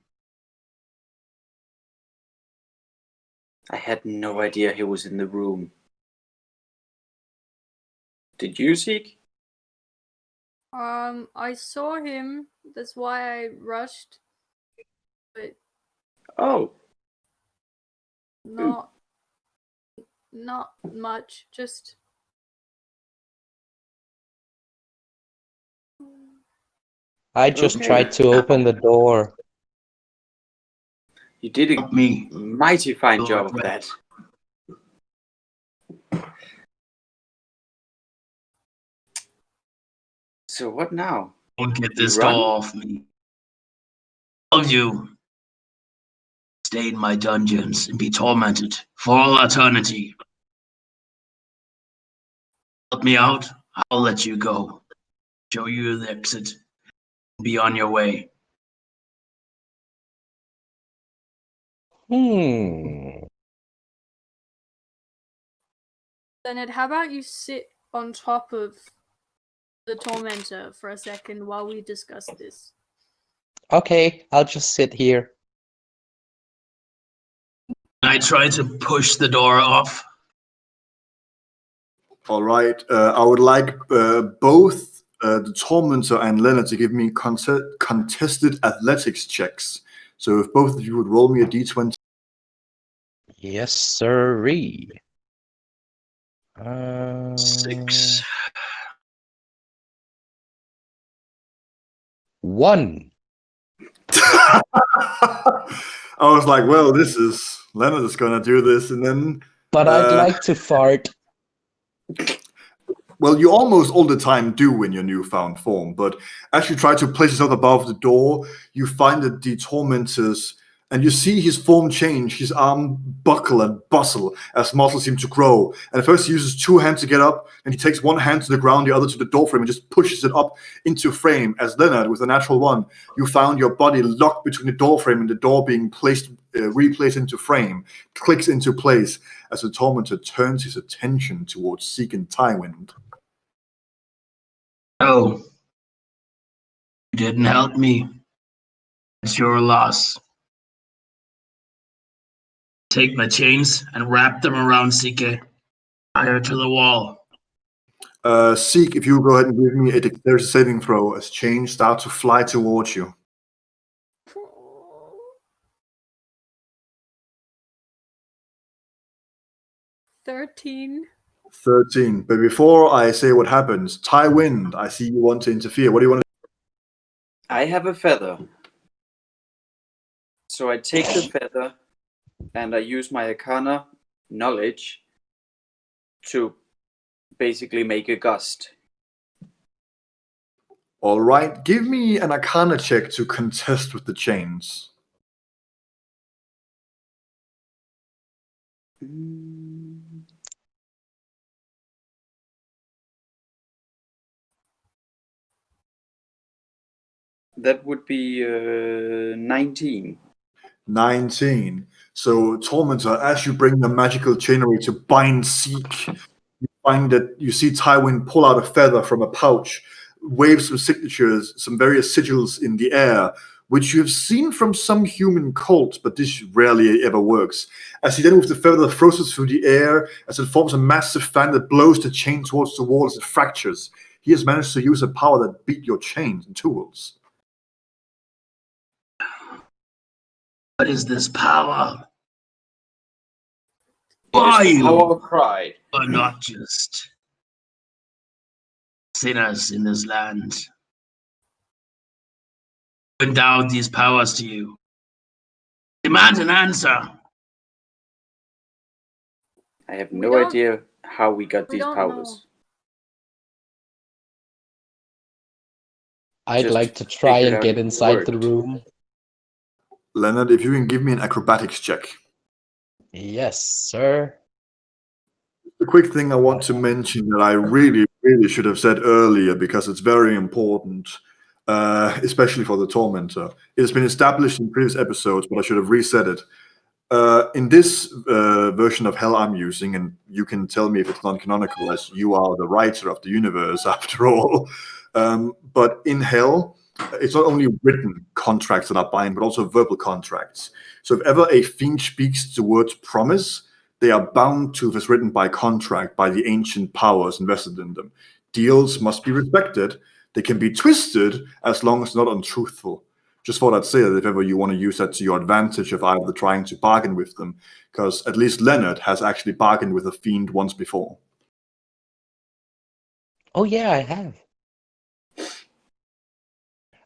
B: I had no idea he was in the room. Did you, Seek?
F: I saw him. That's why I rushed. But
B: Oh,
F: not much. Just
D: I just
B: Okay.
D: tried to open the door.
B: you did a
C: Me.
B: mighty fine
C: You'll
B: job of
C: regret
B: that. So what now?
C: Don't get
B: You
C: this
B: run?
C: door off me. All of you stay in my dungeons and be tormented for all eternity. Help me out, I'll let you go. Show you the exit. Be on your way.
D: Hmm.
F: Leonard, how about you sit on top of the tormentor for a second while we discuss this?
D: Okay, I'll just sit here.
C: I try to push the door off.
A: All right. I would like both the tormentor and Leonard to give me contested athletics checks. So if both of you would roll me a d20.
D: Yes, sirree.
C: 6.
D: 1.
A: I was like, well, Leonard is gonna do this, and then.
D: But I'd like to fart.
A: Well, you almost all the time do in your newfound form, but as you try to place yourself above the door, you find that the tormentors, and you see his form change, his arm buckle and bustle as muscles seem to grow. And at first he uses 2 hands to get up, and he takes 1 hand to the ground, the other to the door frame, and just pushes it up into frame. As Leonard, with a natural 1, you found your body locked between the door frame and the door being replaced into frame, clicks into place as the tormentor turns his attention towards Seek and Tywin.
C: Oh, you didn't help me. It's your loss. Take my chains and wrap them around Sike. Tie her to the wall.
A: Seek, if you go ahead and give me a dexterity saving throw as chains start to fly towards you.
F: 13.
A: 13. But before I say what happens, Tywin, I see you want to interfere. What do you want to do?
B: I have a feather. So I take the feather and I use my Arcana knowledge to basically make a gust.
A: All right, give me an Arcana check to contest with the chains.
B: That would be 19.
A: 19. So, Tormentor, as you bring the magical chainry to bind Seek, you find that you see Tywin pull out a feather from a pouch, wave some signatures, some various sigils in the air, which you have seen from some human cult, but this rarely ever works. As he then with the feather throws it through the air, as it forms a massive fan that blows the chain towards the wall as it fractures. He has managed to use a power that beat your chains and tools.
C: What is this power?
B: It is
C: Why
B: the
C: you
B: power of pride.
C: are not just sinners in this land. Who endowed these powers to you? Demand an answer.
B: I have
F: We
B: no
F: don't-
B: idea how we got
F: we
B: these
F: don't
B: powers.
D: I'd
B: Just
D: like to try
B: figured
D: and
B: out
D: get
B: it
D: inside the
B: worked.
D: room.
A: Leonard, if you can give me an acrobatics check.
D: Yes, sir.
A: The quick thing I want to mention that I really should have said earlier because it's very important, especially for the Tormentor. It has been established in previous episodes, but I should have reset it. In this version of Hell I'm using, and you can tell me if it's non-canonical, as you are the writer of the universe after all. But in Hell, it's not only written contracts that are binding, but also verbal contracts. So if ever a fiend speaks the word promise, they are bound to if it's written by contract by the ancient powers invested in them. Deals must be respected. They can be twisted as long as not untruthful. Just thought I'd say that if ever you want to use that to your advantage of either trying to bargain with them, because at least Leonard has actually bargained with a fiend once before.
D: Oh yeah, I have.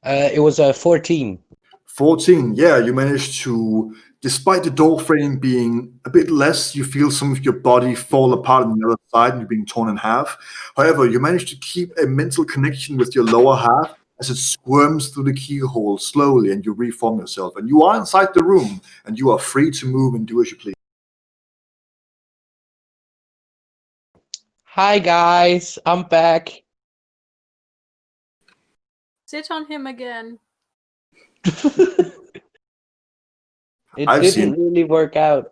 D: It was a 14.
A: 14, yeah, you managed to, despite the door frame being a bit less, you feel some of your body fall apart on the other side and you're being torn in half. However, you manage to keep a mental connection with your lower half as it squirms through the keyhole slowly and you reform yourself. And you are inside the room and you are free to move and do as you please.
D: Hi guys, I'm back.
F: Sit on him again.
D: It
A: I've
D: didn't
A: seen-
D: really work out.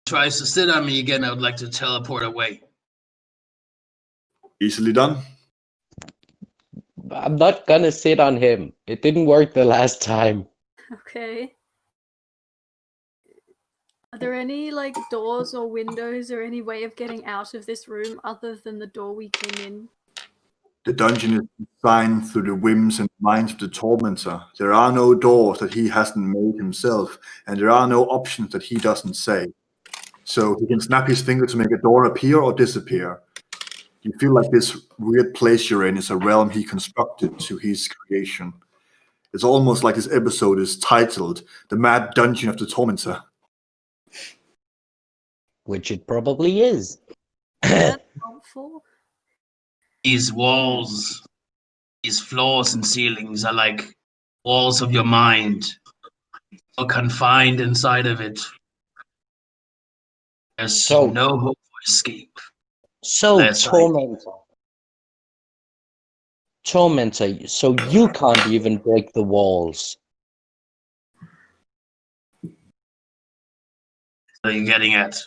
C: Tries to sit on me again, I would like to teleport away.
A: Easily done.
D: I'm not gonna sit on him. It didn't work the last time.
F: Okay. Are there any like doors or windows or any way of getting out of this room other than the door we came in?
A: The dungeon is designed through the whims and minds of the Tormentor. There are no doors that he hasn't made himself, and there are no options that he doesn't say. So he can snap his finger to make a door appear or disappear. You feel like this weird place you're in is a realm he constructed to his creation. It's almost like this episode is titled The Mad Dungeon of the Tormentor.
D: Which it probably is.
F: That's helpful.
C: These walls, these floors and ceilings are like walls of your mind. You're confined inside of it. There's
D: So-
C: no hope for escape.
D: So,
C: That's right.
D: Tormentor, so you can't even break the walls.
C: What are you getting at?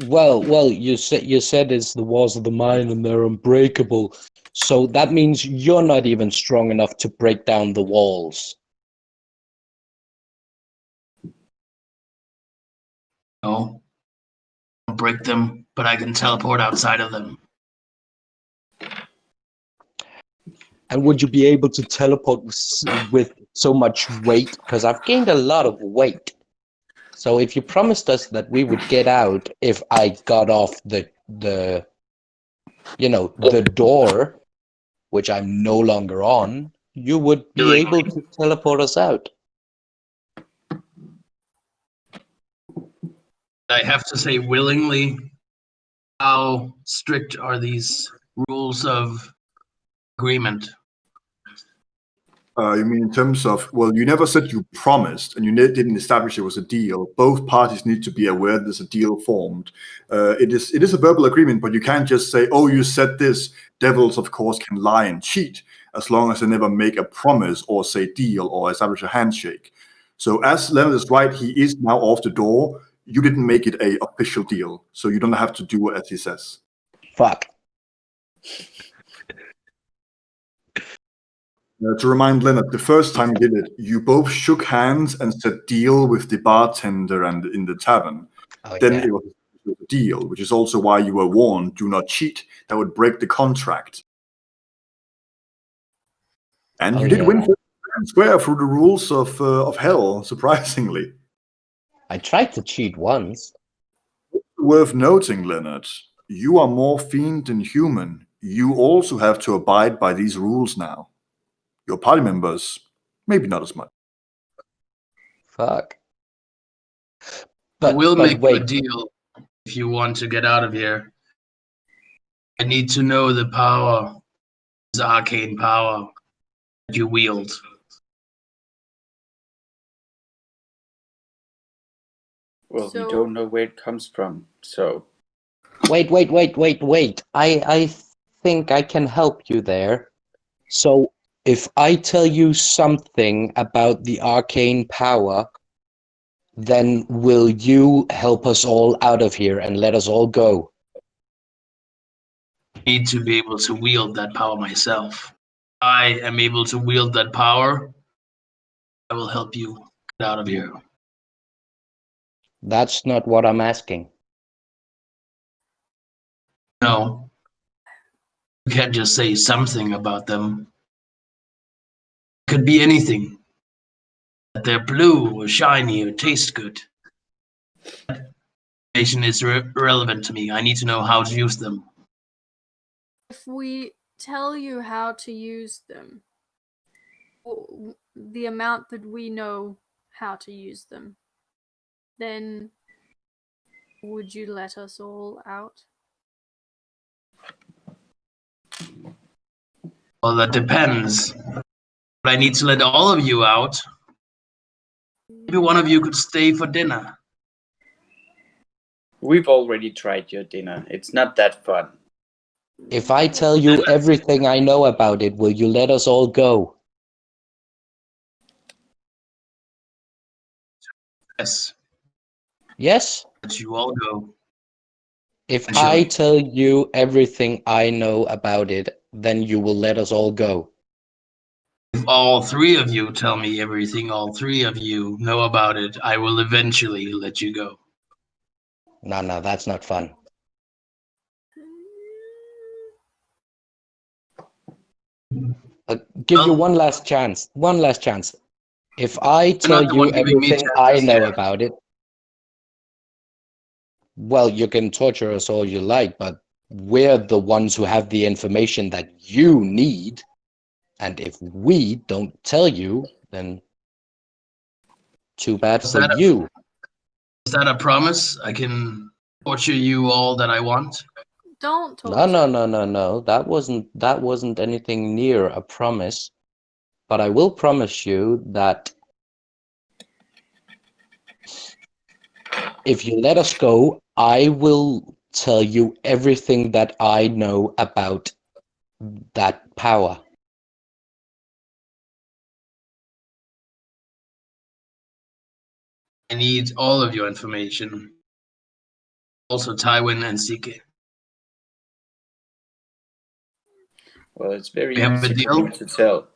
D: Well, you said it's the walls of the mind and they're unbreakable. So that means you're not even strong enough to break down the walls.
C: No. I'll break them, but I can teleport outside of them.
D: And would you be able to teleport with so much weight? Because I've gained a lot of weight. So if you promised us that we would get out if I got off the door, which I'm no longer on, you would be able to teleport us out.
C: I have to say willingly, how strict are these rules of agreement.
A: You mean in terms of, well, you never said you promised, and you didn't establish it was a deal. Both parties need to be aware there's a deal formed. It is a verbal agreement, but you can't just say, oh, you said this. Devils, of course, can lie and cheat as long as they never make a promise or say deal or establish a handshake. So as Leonard is right, he is now off the door. You didn't make it a official deal, so you don't have to do as he says.
D: Fuck.
A: To remind Leonard, the first time you did it, you both shook hands and said deal with the bartender and in the tavern.
D: Oh,
A: Then
D: yeah.
A: it was a deal, which is also why you were warned, do not cheat. That would break the contract. And
D: Oh,
A: you did
D: yeah.
A: win fair and square through the rules of hell, surprisingly.
D: I tried to cheat once.
A: Worth noting, Leonard, you are more fiend than human. You also have to abide by these rules now. Your party members, maybe not as much.
D: Fuck.
C: I will make you a
D: wait.
C: deal if you want to get out of here. I need to know the power, this arcane power that you wield.
B: Well, we
F: So-
B: don't know where it comes from, so
D: Wait. I think I can help you there. So, if I tell you something about the arcane power, then will you help us all out of here and let us all go?
C: I need to be able to wield that power myself. I am able to wield that power. I will help you get out of here.
D: That's not what I'm asking.
C: No. You can't just say something about them. It could be anything. That they're blue or shiny or taste good. Information is irrelevant to me. I need to know how to use them.
F: If we tell you how to use them, the amount that we know how to use them, then would you let us all out?
C: Well, that depends. But I need to let all of you out. Maybe one of you could stay for dinner.
B: we've already tried your dinner. It's not that fun.
D: If I tell you everything I know about it, will you let us all go?
C: Yes,
D: Yes?
C: let you all go.
D: If I
C: Actually.
D: tell you everything I know about it, then you will let us all go.
C: If all three of you tell me everything all three of you know about it, I will eventually let you go.
D: No, that's not fun. I'll give you one last chance. One last chance. If I tell
C: not the
D: you
C: one giving me
D: everything I
C: chances,
D: know
C: yeah.
D: about it, well, you can torture us all you like, but we're the ones who have the information that you need. And if we don't tell you, then too bad
C: Is
D: for
C: that a-
D: you.
C: Is that a promise? I can torture you all that I want?
F: Don't torture.
D: No. That wasn't anything near a promise. But I will promise you that if you let us go, I will tell you everything that I know about that power.
C: I need all of your information. Also Tywin and CK.
B: Well, it's very
C: We have a
B: easy for
C: deal?
B: me to tell.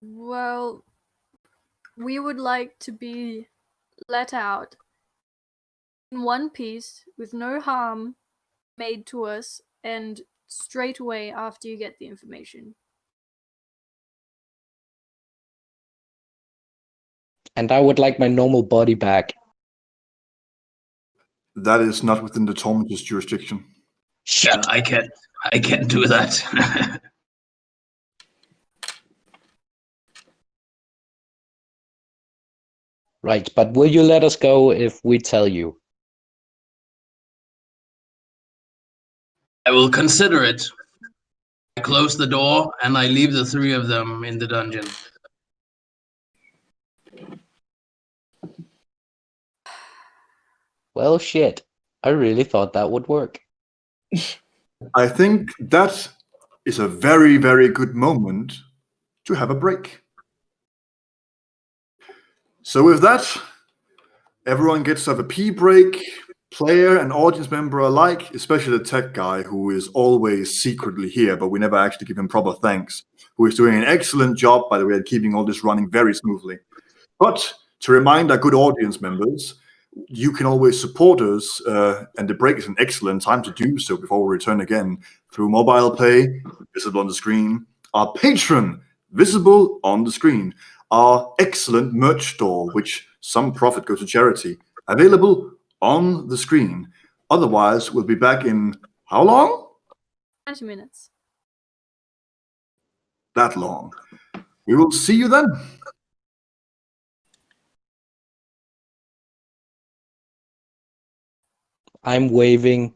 F: Well, we would like to be let out in one piece with no harm made to us and straight away after you get the information.
D: And I would like my normal body back.
A: That is not within the Tormentor's jurisdiction.
C: Yeah, I can't do that.
D: Right, but will you let us go if we tell you?
C: I will consider it. I close the door and I leave the three of them in the dungeon.
D: Well, shit. I really thought that would work.
A: I think that is a very, very good moment to have a break. So with that, everyone gets to have a pee break, player and audience member alike, especially the tech guy who is always secretly here, but we never actually give him proper thanks, who is doing an excellent job, by the way, at keeping all this running very smoothly. But to remind our good audience members, you can always support us, and the break is an excellent time to do so before we return again through mobile pay, visible on the screen, our Patreon, visible on the screen, our excellent merch store, which some profit goes to charity, available on the screen. Otherwise, we'll be back in how long?
F: 20 minutes.
A: That long. We will see you then.
D: I'm waving.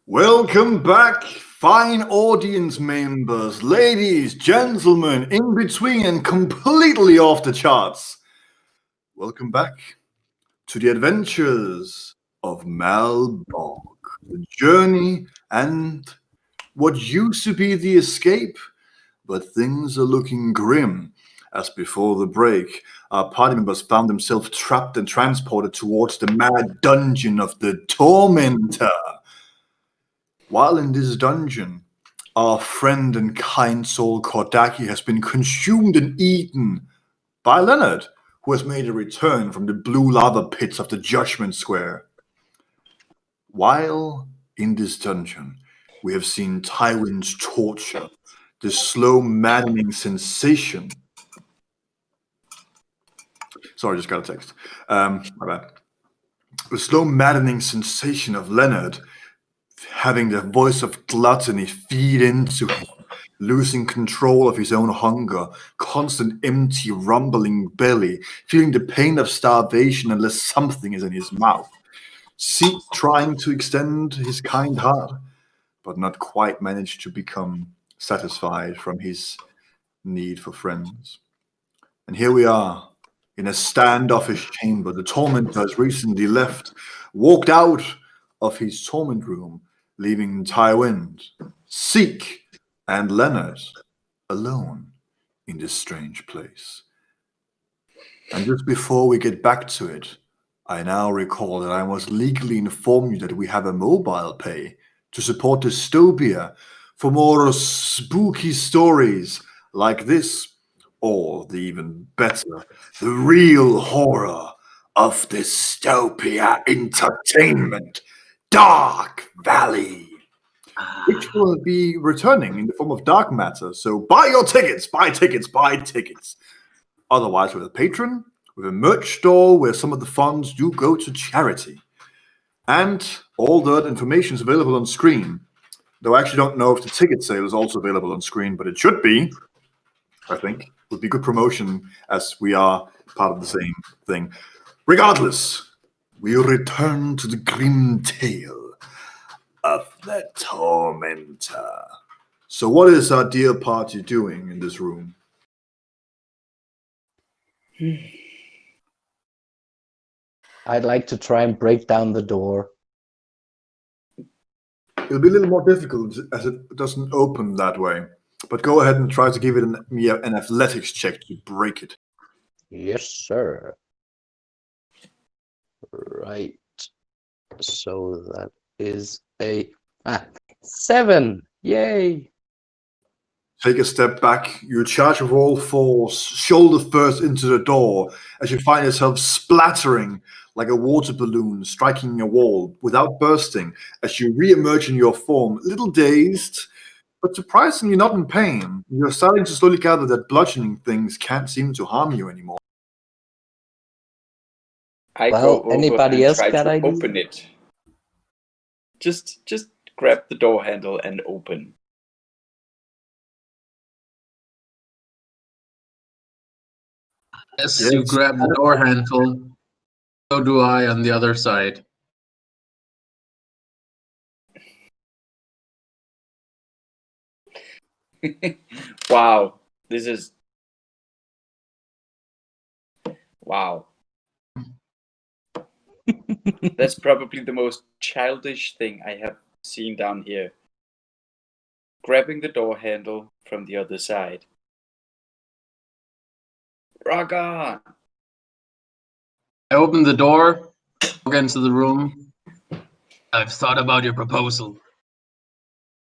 A: Welcome back, fine audience members, ladies, gentlemen, in between and completely off the charts. Welcome back to the adventures of Malborg, the journey and what used to be the escape, but things are looking grim as before the break, our party members found themselves trapped and transported towards the mad dungeon of the Tormentor. While in this dungeon, our friend and kind soul Kordaki has been consumed and eaten by Leonard, who has made a return from the blue lava pits of the Judgment Square. While in this dungeon, we have seen Tywin's torture, the slow, maddening sensation. Sorry, just got a text. My bad. The slow, maddening sensation of Leonard having the voice of gluttony feed into him, losing control of his own hunger, constant empty, rumbling belly, feeling the pain of starvation unless something is in his mouth. Seek trying to extend his kind heart, but not quite managed to become satisfied from his need for friends. And here we are, in a standoffish chamber. The tormentor has recently left, walked out of his torment room, leaving Tywin, Seek, and Leonard alone in this strange place. And just before we get back to it, I now recall that I must legally inform you that we have a mobile pay to support Dystopia for more spooky stories like this, or the even better, the real horror of Dystopia Entertainment, Dark Valley, which will be returning in the form of dark matter. So buy your tickets, buy tickets, buy tickets. Otherwise, with a patron, with a merch store where some of the funds do go to charity. And all that information is available on screen. Though I actually don't know if the ticket sale is also available on screen, but it should be, I think. Would be good promotion as we are part of the same thing. Regardless, we return to the grim tale of the Tormentor. So what is our dear party doing in this room?
D: I'd like to try and break down the door.
A: It'll be a little more difficult as it doesn't open that way. But go ahead and try to give it an athletics check to break it.
D: Yes, sir. Right. So that is a 7. Yay.
A: Take a step back. You charge with all force, shoulder first into the door, as you find yourself splattering like a water balloon striking a wall without bursting, as you re-emerge in your form, a little dazed, but surprisingly not in pain. You're starting to slowly gather that bludgeoning things can't seem to harm you anymore.
B: I
D: Well,
B: go over
D: anybody
B: and
D: else
B: try
D: got
B: to
D: ideas?
B: open it. Just grab the door handle and open.
C: As
A: Yes.
C: you grab the door handle, so do I on the other side.
B: Wow, this is... Wow. That's probably the most childish thing I have seen down here. Grabbing the door handle from the other side. Rock on!
C: I open the door, walk into the room. I've thought about your proposal.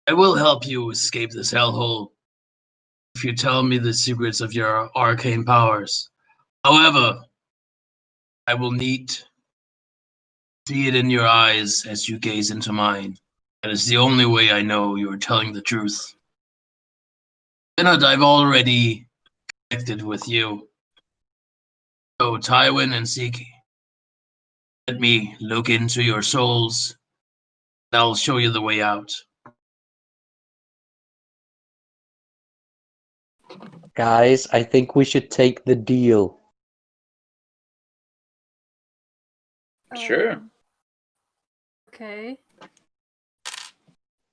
C: I will help you escape this hellhole if you tell me the secrets of your arcane powers. However, I will need to see it in your eyes as you gaze into mine. That is the only way I know you are telling the truth. Leonard, I've already connected with you. So, Tywin and Siki, let me look into your souls, and I'll show you the way out.
D: Guys, I think we should take the deal.
B: Sure.
F: Okay.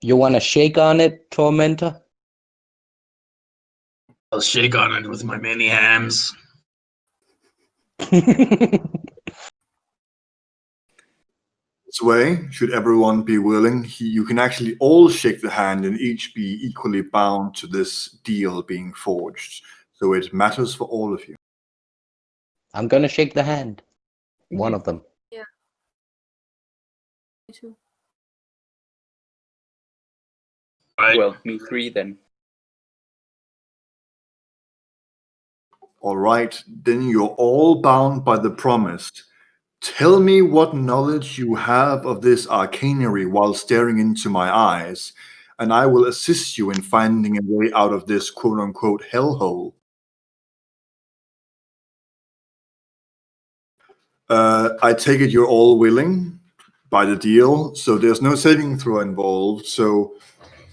D: You want to shake on it, Tormentor?
C: I'll shake on it with my many hands.
A: This way, should everyone be willing, you can actually all shake the hand and each be equally bound to this deal being forged. so it matters for all of you.
D: I'm gonna shake the hand.
B: Thank
D: One
B: you.
D: of them.
F: Me too.
C: Right.
B: Well, me 3 then.
A: All right, then you're all bound by the promise. Tell me what knowledge you have of this arcanery while staring into my eyes, and I will assist you in finding a way out of this quote-unquote hellhole. I take it you're all willing by the deal, so there's no saving throw involved. So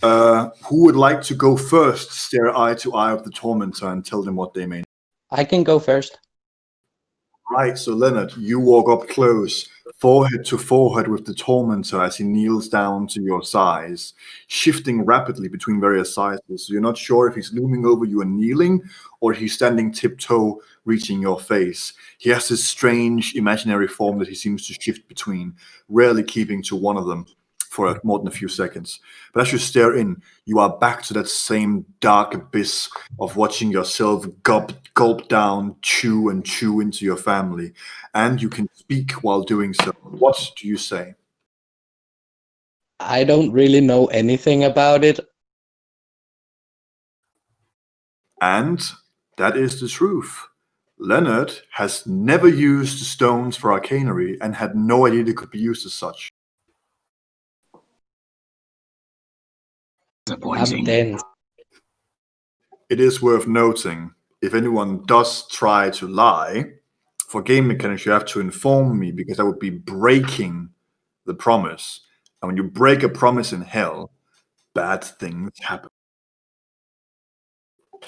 A: who would like to go first, stare eye to eye with the tormentor and tell them what they may know?
D: I can go first.
A: Right, so Leonard, you walk up close, forehead to forehead with the tormentor as he kneels down to your size, shifting rapidly between various sizes. So you're not sure if he's looming over you and kneeling, or he's standing tiptoe, reaching your face. He has this strange imaginary form that he seems to shift between, rarely keeping to one of them for more than a few seconds. But as you stare in, you are back to that same dark abyss of watching yourself gulp down, chew and chew into your family. And you can speak while doing so. What do you say?
D: I don't really know anything about it.
A: And that is the truth. Leonard has never used the stones for arcanery and had no idea they could be used as such.
D: I'm
C: Disappointing.
D: dense.
A: It is worth noting, if anyone does try to lie, for game mechanics you have to inform me, because that would be breaking the promise. And when you break a promise in hell, bad things happen.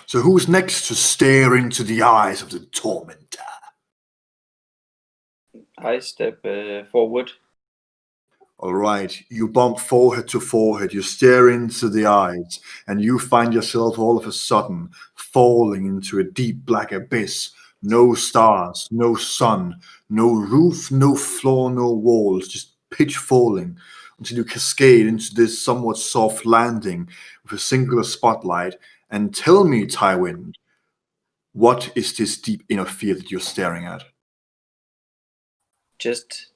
A: So who's next to stare into the eyes of the tormentor?
B: I step forward.
A: All right, you bump forehead to forehead, you stare into the eyes, and you find yourself all of a sudden falling into a deep black abyss. No stars, no sun, no roof, no floor, no walls, just pitch falling until you cascade into this somewhat soft landing with a singular spotlight. And tell me, Tywin, what is this deep inner field that you're staring at?
B: Just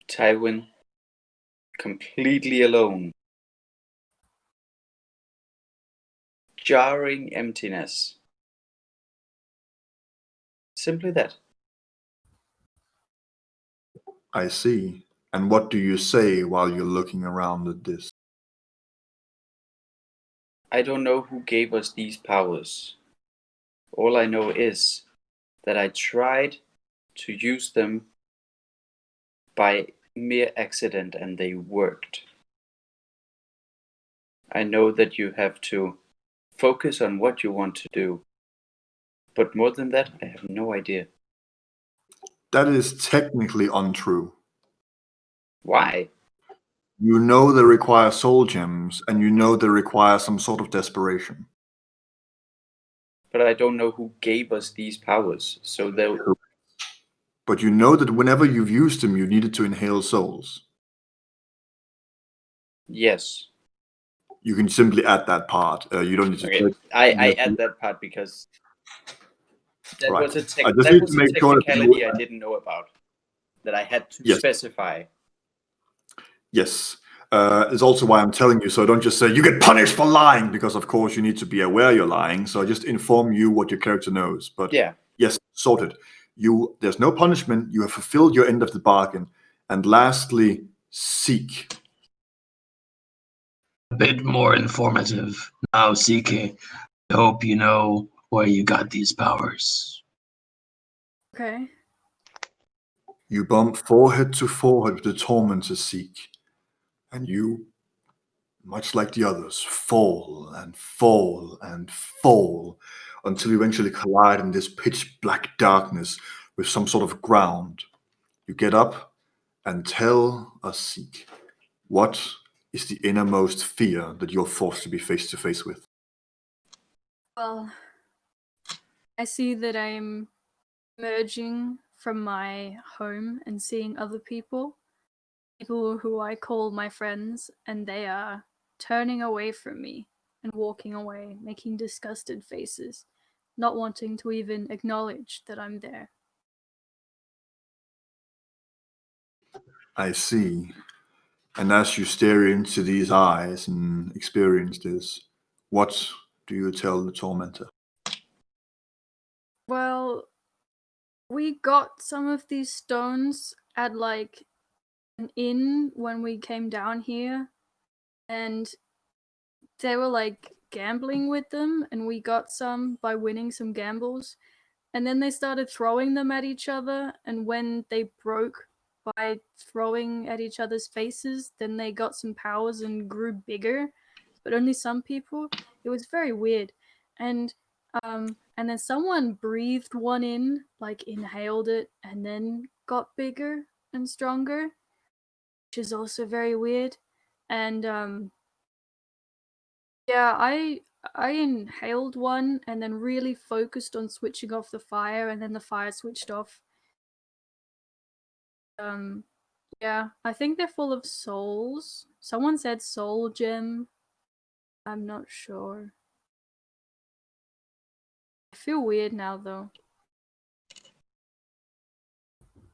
B: Tywin. Completely alone. Jarring emptiness. Simply that.
A: I see. And what do you say while you're looking around at this?
B: I don't know who gave us these powers. All I know is that I tried to use them by mere accident and they worked. I know that you have to focus on what you want to do, but more than that, I have no idea.
A: That is technically untrue.
B: Why?
A: You know they require soul gems, and you know they require some sort of desperation.
B: But I don't know who gave us these powers, so they'll...
A: But you know that whenever you've used them, you needed to inhale souls.
B: Yes.
A: You can simply add that part. You don't need to.
B: Okay. I add that part because that
A: Right.
B: was a
A: I just need to make sure that
B: technicality
A: you-
B: I didn't know about. That I had to
A: Yes.
B: specify.
A: Yes. It's also why I'm telling you, so don't just say you get punished for lying, because of course you need to be aware you're lying. So I just inform you what your character knows. But
B: Yeah.
A: yes, sorted. There's no punishment. You have fulfilled your end of the bargain. And lastly, seek.
C: A bit more informative. Now, CK, I hope you know where you got these powers.
F: Okay.
A: You bump forehead to forehead with the tormentor seek. And you, much like the others, fall and fall and fall until you eventually collide in this pitch black darkness with some sort of ground. You get up and tell us, Seek, what is the innermost fear that you're forced to be face to face with?
F: Well, I see that I'm emerging from my home and seeing other people who I call my friends, and they are turning away from me and walking away, making disgusted faces, not wanting to even acknowledge that I'm there.
A: I see. And as you stare into these eyes and experience this, what do you tell the tormentor?
F: Well, we got some of these stones at like an inn when we came down here, and they were like gambling with them, and we got some by winning some gambles. And then they started throwing them at each other, and when they broke by throwing at each other's faces, then they got some powers and grew bigger, but only some people. It was very weird. And then someone breathed one in, like inhaled it, and then got bigger and stronger, which is also very weird. And yeah, I inhaled one and then really focused on switching off the fire, and then the fire switched off. Yeah, I think they're full of souls. Someone said soul gem. I'm not sure. I feel weird now though.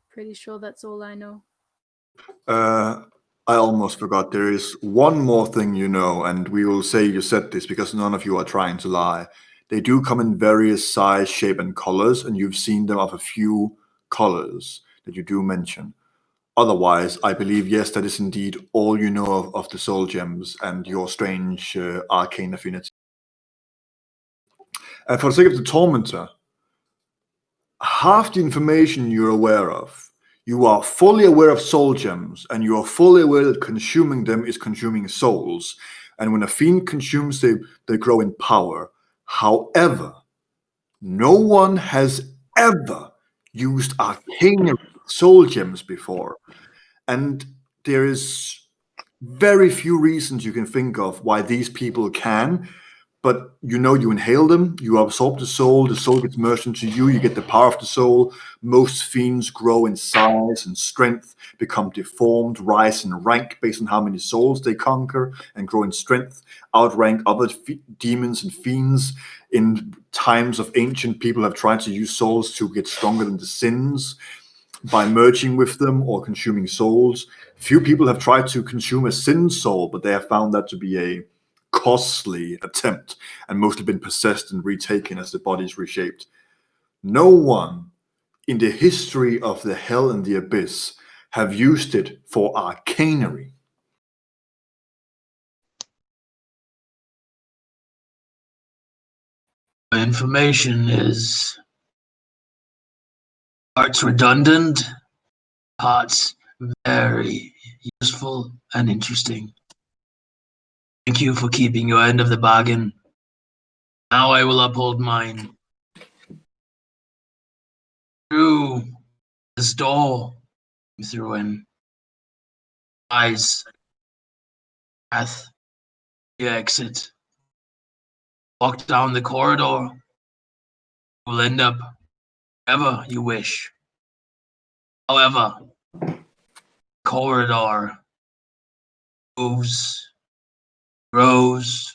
F: Pretty sure that's all I know.
A: I almost forgot. There is one more thing you know, and we will say you said this because none of you are trying to lie. They do come in various size, shape, and colors, and you've seen them of a few colors that you do mention. Otherwise, I believe, yes, that is indeed all you know of the soul gems and your strange arcane affinity. And for the sake of the tormentor, half the information you're aware of, you are fully aware of soul gems, and you are fully aware that consuming them is consuming souls. And when a fiend consumes them, they grow in power. However, no one has ever used arcane soul gems before. And there is very few reasons you can think of why these people can, but you know, you inhale them, you absorb the soul gets merged into you, you get the power of the soul. Most fiends grow in size and strength, become deformed, rise in rank based on how many souls they conquer, and grow in strength, outrank other demons and fiends. In times of ancient, people have tried to use souls to get stronger than the sins by merging with them or consuming souls. Few people have tried to consume a sin soul, but they have found that to be a costly attempt and mostly been possessed and retaken as the body is reshaped. No one in the history of the hell and the abyss have used it for arcanery.
C: Information is parts redundant, parts very useful and interesting. Thank you for keeping your end of the bargain. Now I will uphold mine. Through this door, through an eyes, path, the exit. Walk down the corridor. You'll end up wherever you wish. However, corridor moves, grows,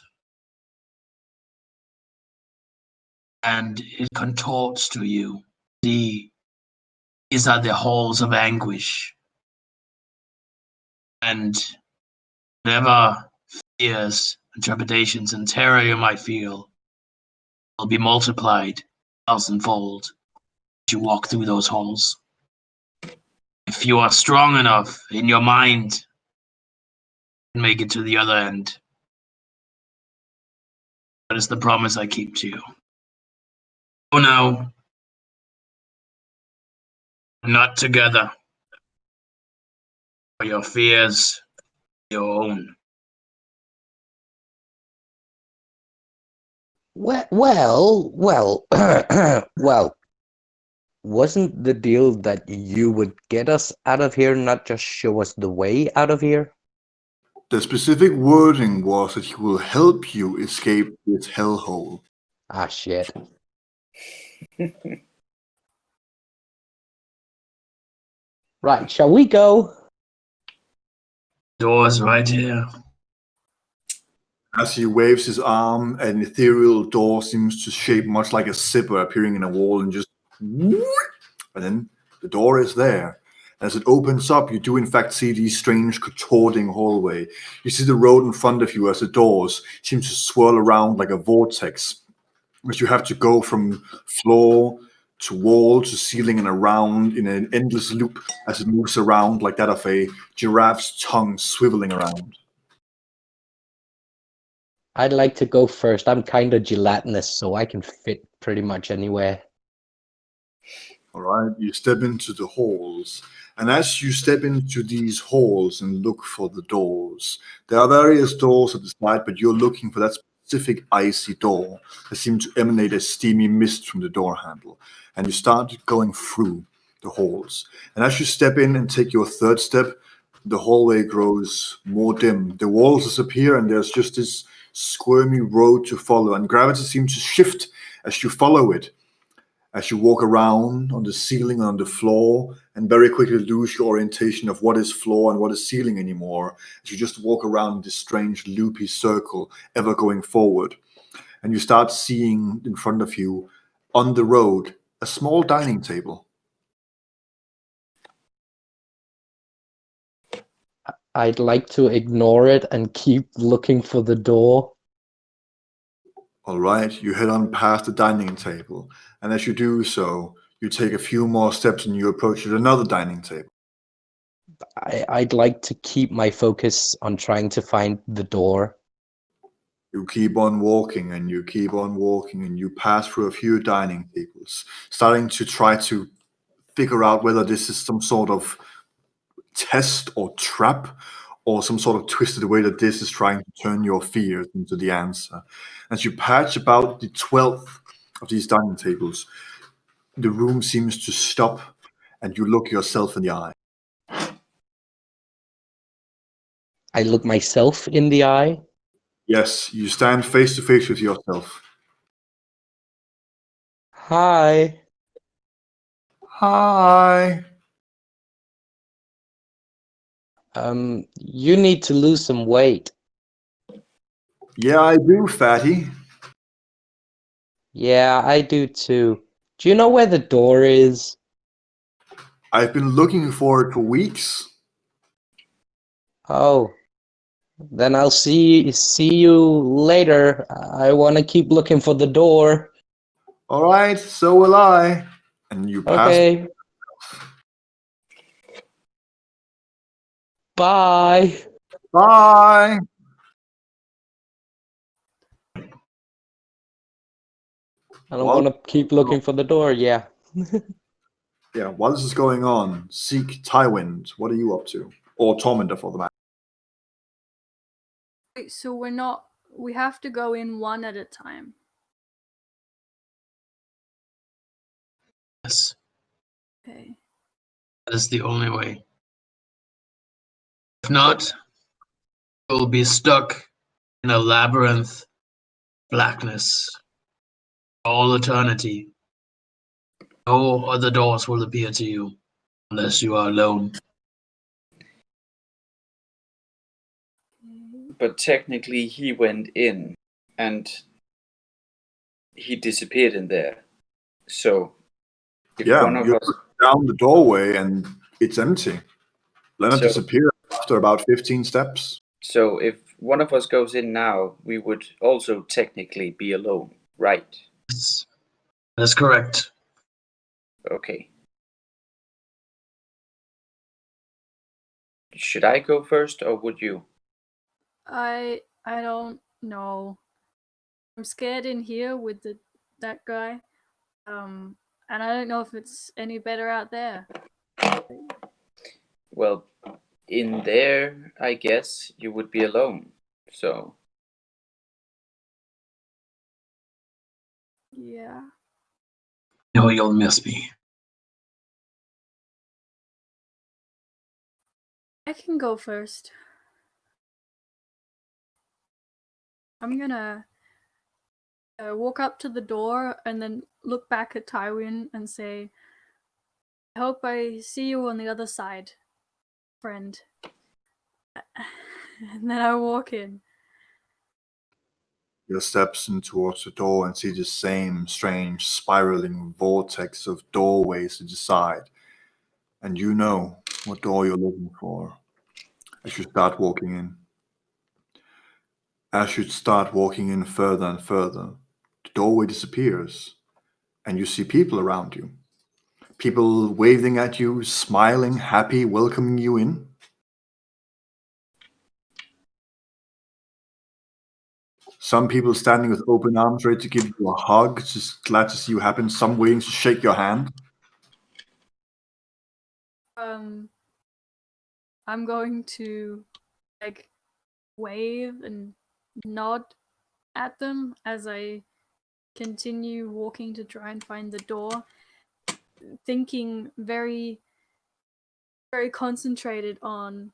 C: and it contorts to you. These are the halls of anguish. And whatever fears, trepidations, and terror you might feel will be multiplied thousandfold as you walk through those halls. If you are strong enough in your mind, you can make it to the other end. That is the promise I keep to you. Oh no, not together. For your fears, your own.
D: Well, well, wasn't the deal that you would get us out of here, not just show us the way out of here?
A: The specific wording was that he will help you escape this hellhole.
D: Ah, shit. Right, shall we go?
C: Doors right here.
A: As he waves his arm, an ethereal door seems to shape much like a zipper appearing in a wall and just and then the door is there. As it opens up, you do in fact see the strange contorting hallway. You see the road in front of you as the doors seem to swirl around like a vortex, as you have to go from floor to wall to ceiling and around in an endless loop as it moves around like that of a giraffe's tongue swiveling around.
D: I'd like to go first. I'm kind of gelatinous, so I can fit pretty much anywhere.
A: All right, you step into the halls, and as you step into these halls and look for the doors, there are various doors at the side, but you're looking for that specific icy door that seems to emanate a steamy mist from the door handle, and you start going through the halls. And as you step in and take your third step, the hallway grows more dim. The walls disappear, and there's just this squirmy road to follow, and gravity seems to shift as you follow it, as you walk around on the ceiling and on the floor, and very quickly lose your orientation of what is floor and what is ceiling anymore, as you just walk around this strange loopy circle, ever going forward. And you start seeing in front of you, on the road, a small dining table.
D: I'd like to ignore it and keep looking for the door.
A: All right, you head on past the dining table, and as you do so, you take a few more steps and you approach another dining table.
D: I'd like to keep my focus on trying to find the door.
A: You keep on walking and you keep on walking and you pass through a few dining tables, starting to try to figure out whether this is some sort of test or trap or some sort of twisted way that this is trying to turn your fears into the answer. As you patch about the 12th of these dining tables, the room seems to stop and you look yourself in the eye.
D: I look myself in the eye.
A: Yes, you stand face to face with yourself.
D: Hi.
A: Hi.
D: You need to lose some weight.
A: Yeah, I do, fatty.
D: Yeah, I do too. Do you know where the door is?
A: I've been looking for it for weeks.
D: Oh, then I'll see you later. I want to keep looking for the door.
A: All right, so will I. And you pass.
D: Okay. Bye.
A: Bye.
D: I don't
A: Well,
D: want to keep looking for the door. Yeah.
A: yeah, while this is going on, Seek Tywind, what are you up to? Or Tormentor for the matter.
F: Wait, so we have to go in one at a time.
C: Yes,
F: Okay.
C: that is the only way. If not, you'll be stuck in a labyrinth, blackness, all eternity. No other doors will appear to you unless you are alone.
B: But technically, he went in and he disappeared in there. So, if
A: Yeah,
B: one of
A: you're
B: us,
A: down the doorway and it's empty. Leonard
B: So-
A: disappeared after about 15 steps.
B: so if one of us goes in now, we would also technically be alone, right?
C: Yes, that's correct.
B: Okay. Should I go first, or would you?
F: I don't know. I'm scared in here with that guy. And I don't know if it's any better out there.
B: Well, in there, I guess you would be alone. So,
F: Yeah.
C: No, you'll miss me.
F: I can go first. I'm gonna walk up to the door and then look back at Tywin and say, I hope I see you on the other side, friend. And then I walk in.
A: your steps in towards the door and see the same strange spiraling vortex of doorways to the side. And you know what door you're looking for as you start walking in. As you start walking in further and further, the doorway disappears and you see people around you. People waving at you, smiling, happy, welcoming you in. Some people standing with open arms ready to give you a hug, just glad to see you happen. Some waiting to shake your hand.
F: I'm going to like wave and nod at them as I continue walking to try and find the door, thinking very, very concentrated on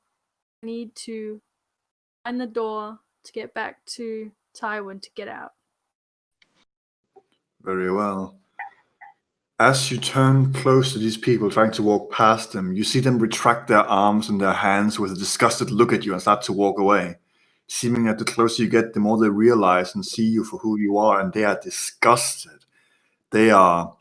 F: I need to find the door to get back to Taiwan to get out.
A: Very well. As you turn close to these people, trying to walk past them, you see them retract their arms and their hands with a disgusted look at you and start to walk away. Seeming that the closer you get, the more they realize and see you for who you are, and they are disgusted. They have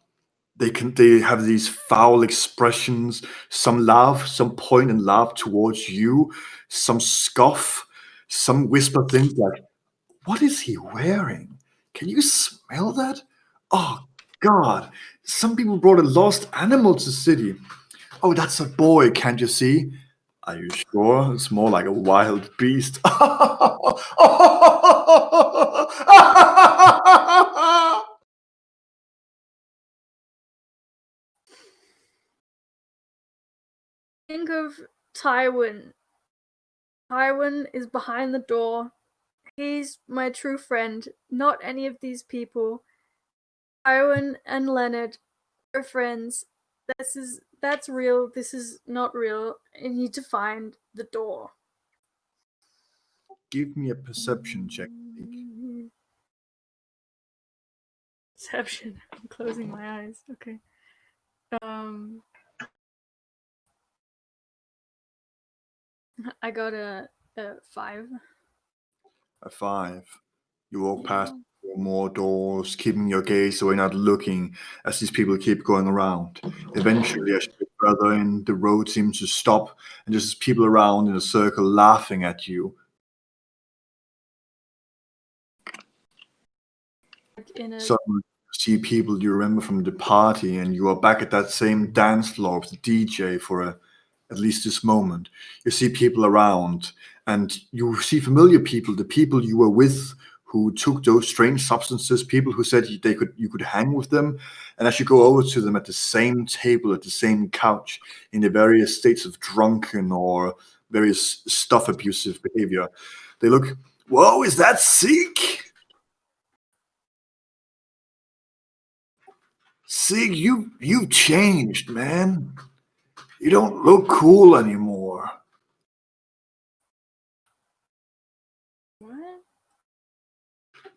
A: these foul expressions. Some laugh, some point and laugh towards you, some scoff, some whisper things like, "What is he wearing? Can you smell that? Oh God, some people brought a lost animal to the city. Oh, that's a boy, can't you see? Are you sure? It's more like a wild beast."
F: Think of Taiwan. Taiwan is behind the door. He's my true friend, not any of these people. Taiwan and Leonard are friends. That's real. This is not real. I need to find the door.
A: Give me a perception check.
F: Perception. I'm closing my eyes. Okay. I got a 5.
A: A 5. You walk past more doors, keeping your gaze away, not looking as these people keep going around. Eventually, as you get further in, the road seems to stop, and there's just people around in a circle laughing at you. Suddenly, you see people you remember from the party, and you are back at that same dance floor with the DJ for at least this moment. You see people around, and you see familiar people, the people you were with who took those strange substances, people who said you could hang with them. And as you go over to them at the same table, at the same couch, in the various states of drunken or various stuff abusive behavior, they look, "Whoa, is that Zeke? Zeke, you've changed, man. You don't look cool anymore."
F: What?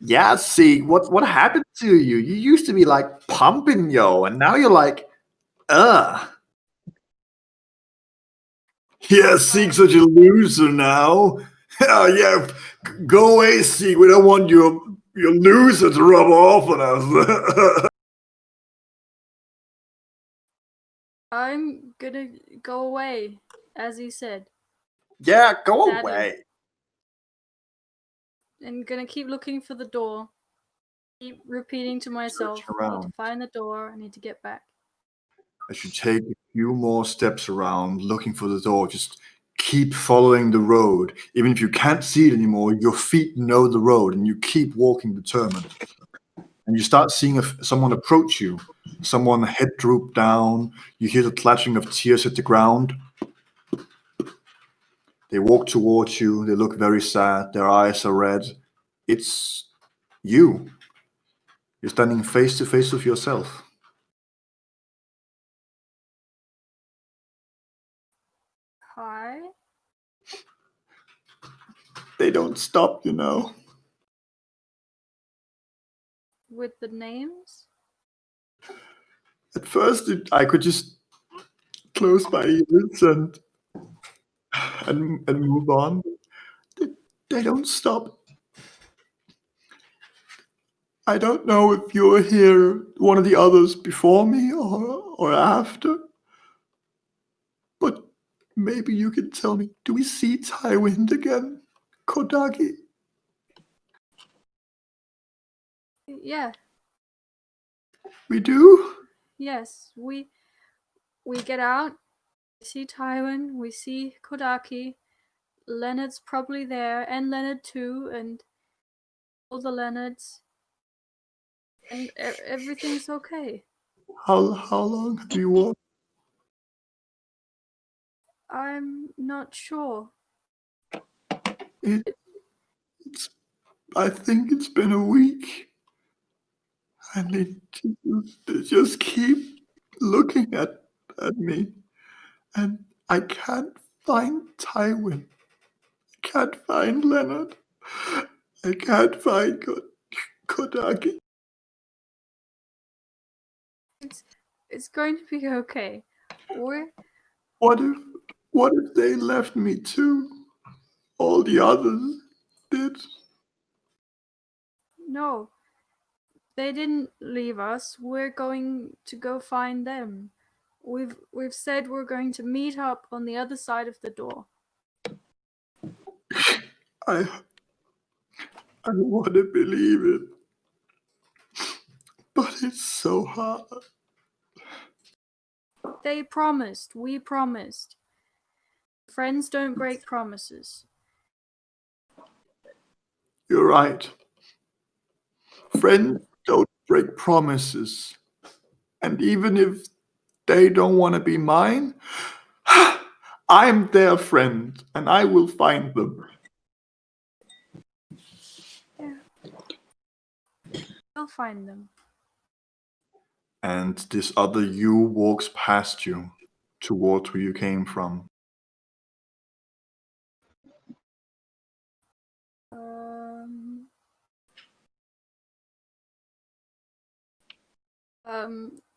A: "Yeah, Zeke, what happened to you? You used to be like pumping, yo, and now you're like, ugh." "Yeah, Zeke's such a loser now." "Oh yeah, go away, Zeke. We don't want your loser to rub off on us."
F: I'm gonna go away, as he said.
A: "Yeah, go
F: Daddy.
A: away."
F: I'm gonna keep looking for the door. Keep repeating to myself,
A: Searching
F: I need to
A: around.
F: find the door, I need to get back.
A: As you take a few more steps around looking for the door, just keep following the road. Even if you can't see it anymore, your feet know the road, and you keep walking determined. And you start seeing someone approach you, someone head droop down. You hear the clattering of tears at the ground. They walk towards you. They look very sad. Their eyes are red. It's you. You're standing face to face with yourself.
F: Hi?
A: They don't stop, you know.
F: With the names?
A: At first, I could just close my ears and move on. They don't stop. I don't know if you were here, one of the others before me or after, but maybe you can tell me, do we see Tywin again, Kodaki?
F: Yeah,
A: We do?
F: yes. We get out, we see Tywin, we see Kodaki. Leonard's probably there, and Leonard too, and all the Leonards. And everything's okay.
A: How long have you walked?
F: I'm not sure.
A: It's, I think it's been a week. And they just keep looking at me. And I can't find Tywin. I can't find Leonard. I can't find Kodaki.
F: It's going to be okay.
A: What if they left me too? All the others did.
F: No, they didn't leave us. We're going to go find them. We've said we're going to meet up on the other side of the door.
A: I want to believe it, but it's so hard.
F: They promised. We promised. Friends don't break promises.
A: You're right. Friends don't break promises. And even if they don't want to be mine, I'm their friend and I will find them.
F: Yeah. We'll find them.
A: And this other you walks past you towards where you came from.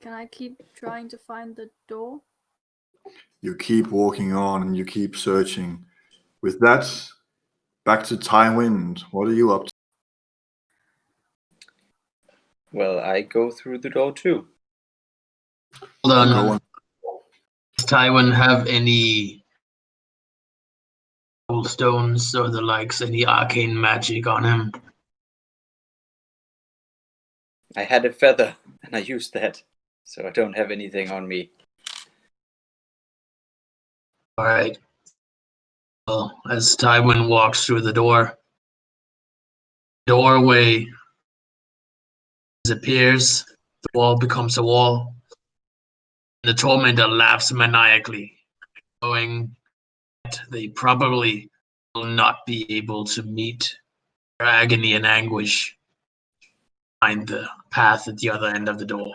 F: Can I keep trying to find the door?
A: You keep walking on and you keep searching. With that, back to Tywin. What are you up to?
B: Well, I go through the door too.
C: Hold on.
A: Go on.
C: Does Tywin have any stones or the likes, any arcane magic on him?
B: I had a feather and I used that, so I don't have anything on me.
C: All right. Well, as Tywin walks through the doorway disappears, the wall becomes a wall. The tormentor laughs maniacally, knowing that they probably will not be able to meet their agony and anguish find the path at the other end of the door.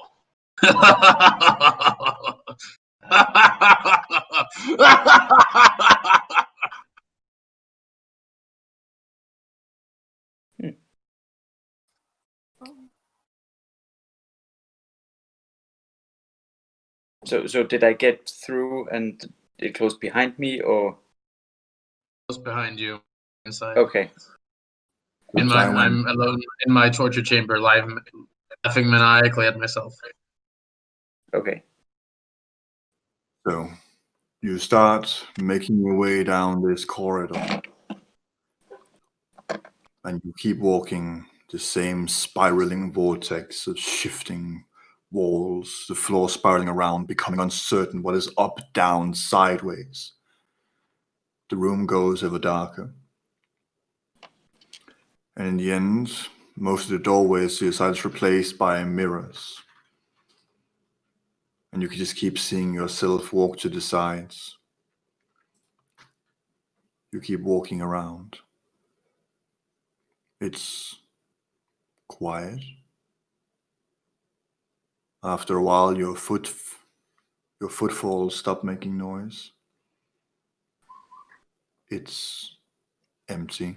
B: So did I get through and it closed behind me, or?
C: Close behind you, inside.
B: Okay.
C: I'm alone in my torture chamber, laughing maniacally at myself.
B: Okay.
A: So you start making your way down this corridor. And you keep walking the same spiraling vortex of shifting walls, the floor spiraling around, becoming uncertain what is up, down, sideways. The room goes ever darker. And in the end, most of the doorways to your side is replaced by mirrors. And you can just keep seeing yourself walk to the sides. You keep walking around. It's quiet. After a while, your footfalls stop making noise. It's empty.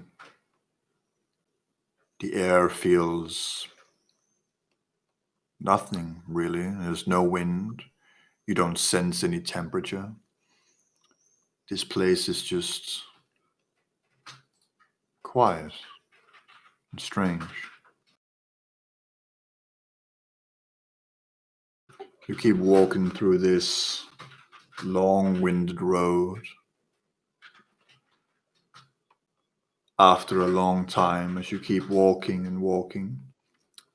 A: The air feels nothing, really. There's no wind. You don't sense any temperature. This place is just quiet and strange. You keep walking through this long-winded road. After a long time, as you keep walking and walking,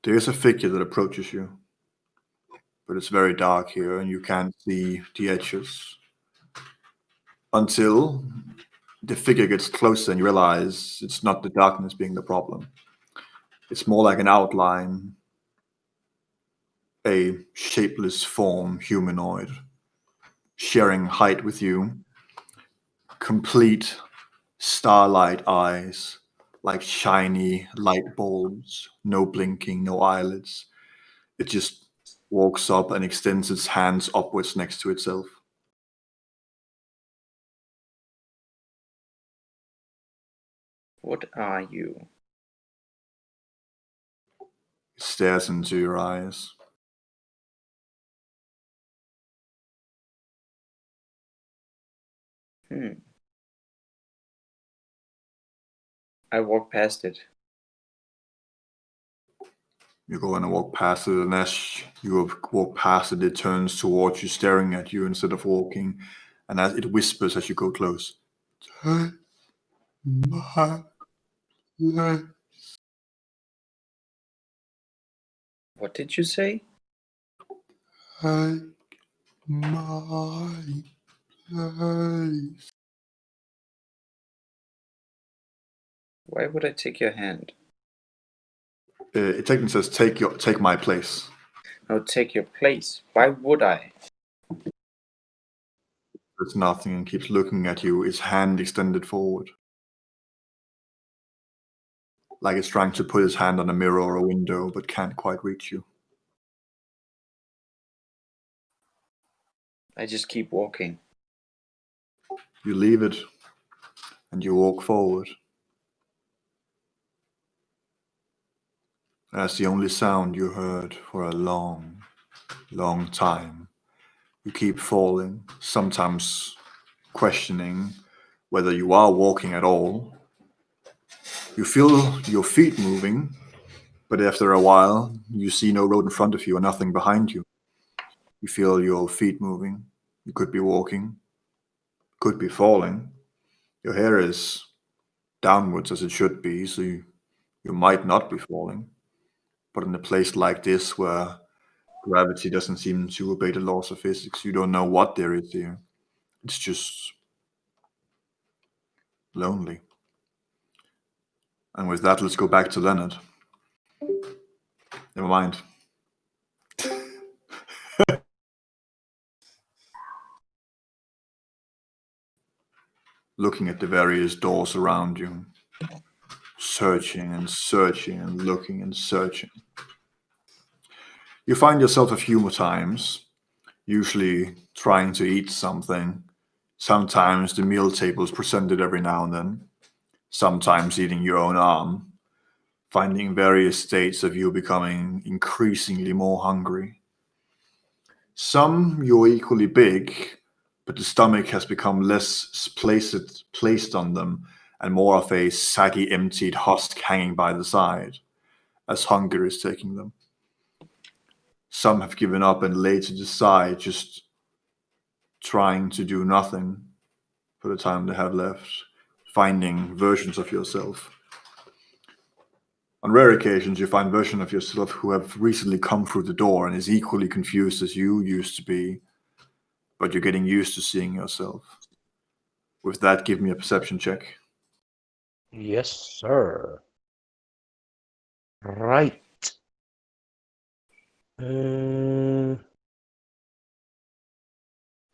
A: there is a figure that approaches you. But it's very dark here and you can't see the edges. Until the figure gets closer and you realize it's not the darkness being the problem. It's more like an outline, a shapeless form, humanoid, sharing height with you, complete starlight eyes, like shiny light bulbs, no blinking, no eyelids. It just walks up and extends its hands upwards next to itself.
B: What are you?
A: It stares into your eyes.
B: I walk past it.
A: You go and walk past it, and as you walk past it, it turns towards you, staring at you instead of walking. And as it whispers as you go close, "Take my place."
B: What did you say?
A: Take my place.
B: Why would I take your hand?
A: It technically says, take my place.
B: No, take your place. Why would I?
A: There's nothing and keeps looking at you, its hand extended forward. Like it's trying to put its hand on a mirror or a window, but can't quite reach you.
B: I just keep walking.
A: You leave it, and you walk forward. That's the only sound you heard for a long, long time. You keep falling, sometimes questioning whether you are walking at all. You feel your feet moving, but after a while, you see no road in front of you and nothing behind you. You feel your feet moving. You could be walking, could be falling. Your hair is downwards as it should be, so you might not be falling. But in a place like this where gravity doesn't seem to obey the laws of physics, you don't know what there is here. It's just lonely. And with that, let's go back to Leonard. Never mind. Looking at the various doors around you, searching and searching and looking and searching. You find yourself a few more times, usually trying to eat something. Sometimes the meal table is presented every now and then. Sometimes eating your own arm. Finding various states of you becoming increasingly more hungry. Some you're equally big, but the stomach has become less placed on them and more of a saggy, emptied husk hanging by the side, as hunger is taking them. Some have given up and laid to the side, just trying to do nothing for the time they have left, finding versions of yourself. On rare occasions, you find versions of yourself who have recently come through the door and is equally confused as you used to be, but you're getting used to seeing yourself. With that, give me a perception check.
D: Yes, sir. Right.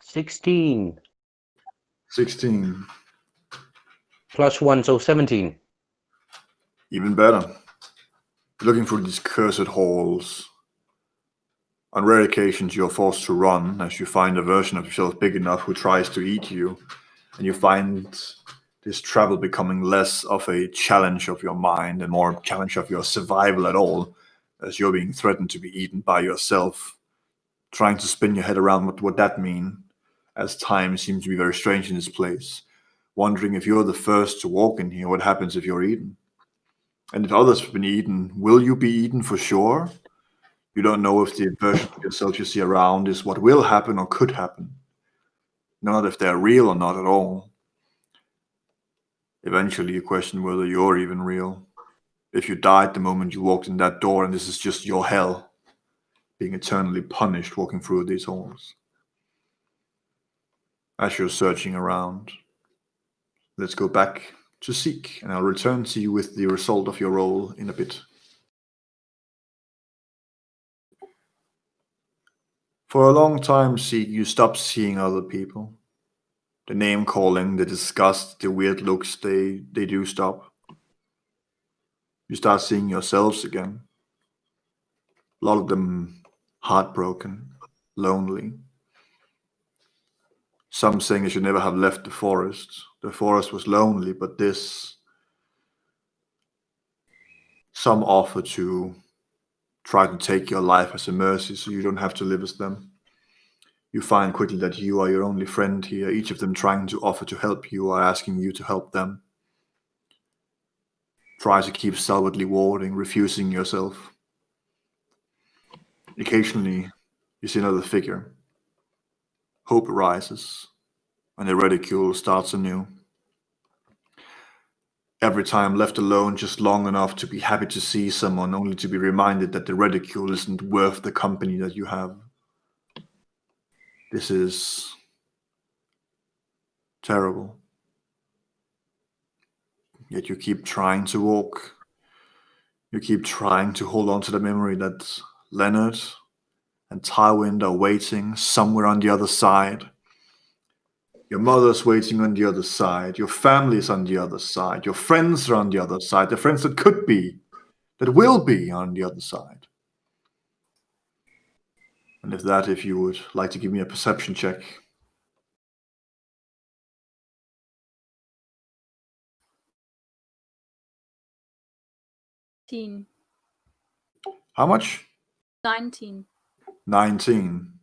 D: 16
A: 16.
D: plus 1, so 17.
A: Even better. Looking through these cursed halls. On rare occasions, you're forced to run as you find a version of yourself big enough who tries to eat you, and you find this travel becoming less of a challenge of your mind and more a challenge of your survival at all, as you're being threatened to be eaten by yourself, trying to spin your head around what would that mean, as time seems to be very strange in this place, wondering if you're the first to walk in here, what happens if you're eaten? And if others have been eaten, will you be eaten for sure? You don't know if the version of yourself you see around is what will happen or could happen. Not if they're real or not at all. Eventually you question whether you're even real. If you died the moment you walked in that door and this is just your hell, being eternally punished walking through these halls. As you're searching around, let's go back to Seek, and I'll return to you with the result of your roll in a bit. For a long time, Seek, you stopped seeing other people. The name calling, the disgust, the weird looks, they do stop. You start seeing yourselves again. A lot of them heartbroken, lonely. Some saying you should never have left the forest. The forest was lonely, but this... Some offer to try to take your life as a mercy so you don't have to live as them. You find quickly that you are your only friend here, each of them trying to offer to help you or asking you to help them. Try to keep stubbornly warding, refusing yourself. Occasionally, you see another figure. Hope arises, and the ridicule starts anew. Every time left alone just long enough to be happy to see someone, only to be reminded that the ridicule isn't worth the company that you have. This is terrible. Yet you keep trying to walk. You keep trying to hold on to the memory that Leonard and Tywin are waiting somewhere on the other side. Your mother's waiting on the other side. Your family's on the other side. Your friends are on the other side. The friends that could be, that will be on the other side. And if you would like to give me a perception check. How much?
F: 19.
A: 19.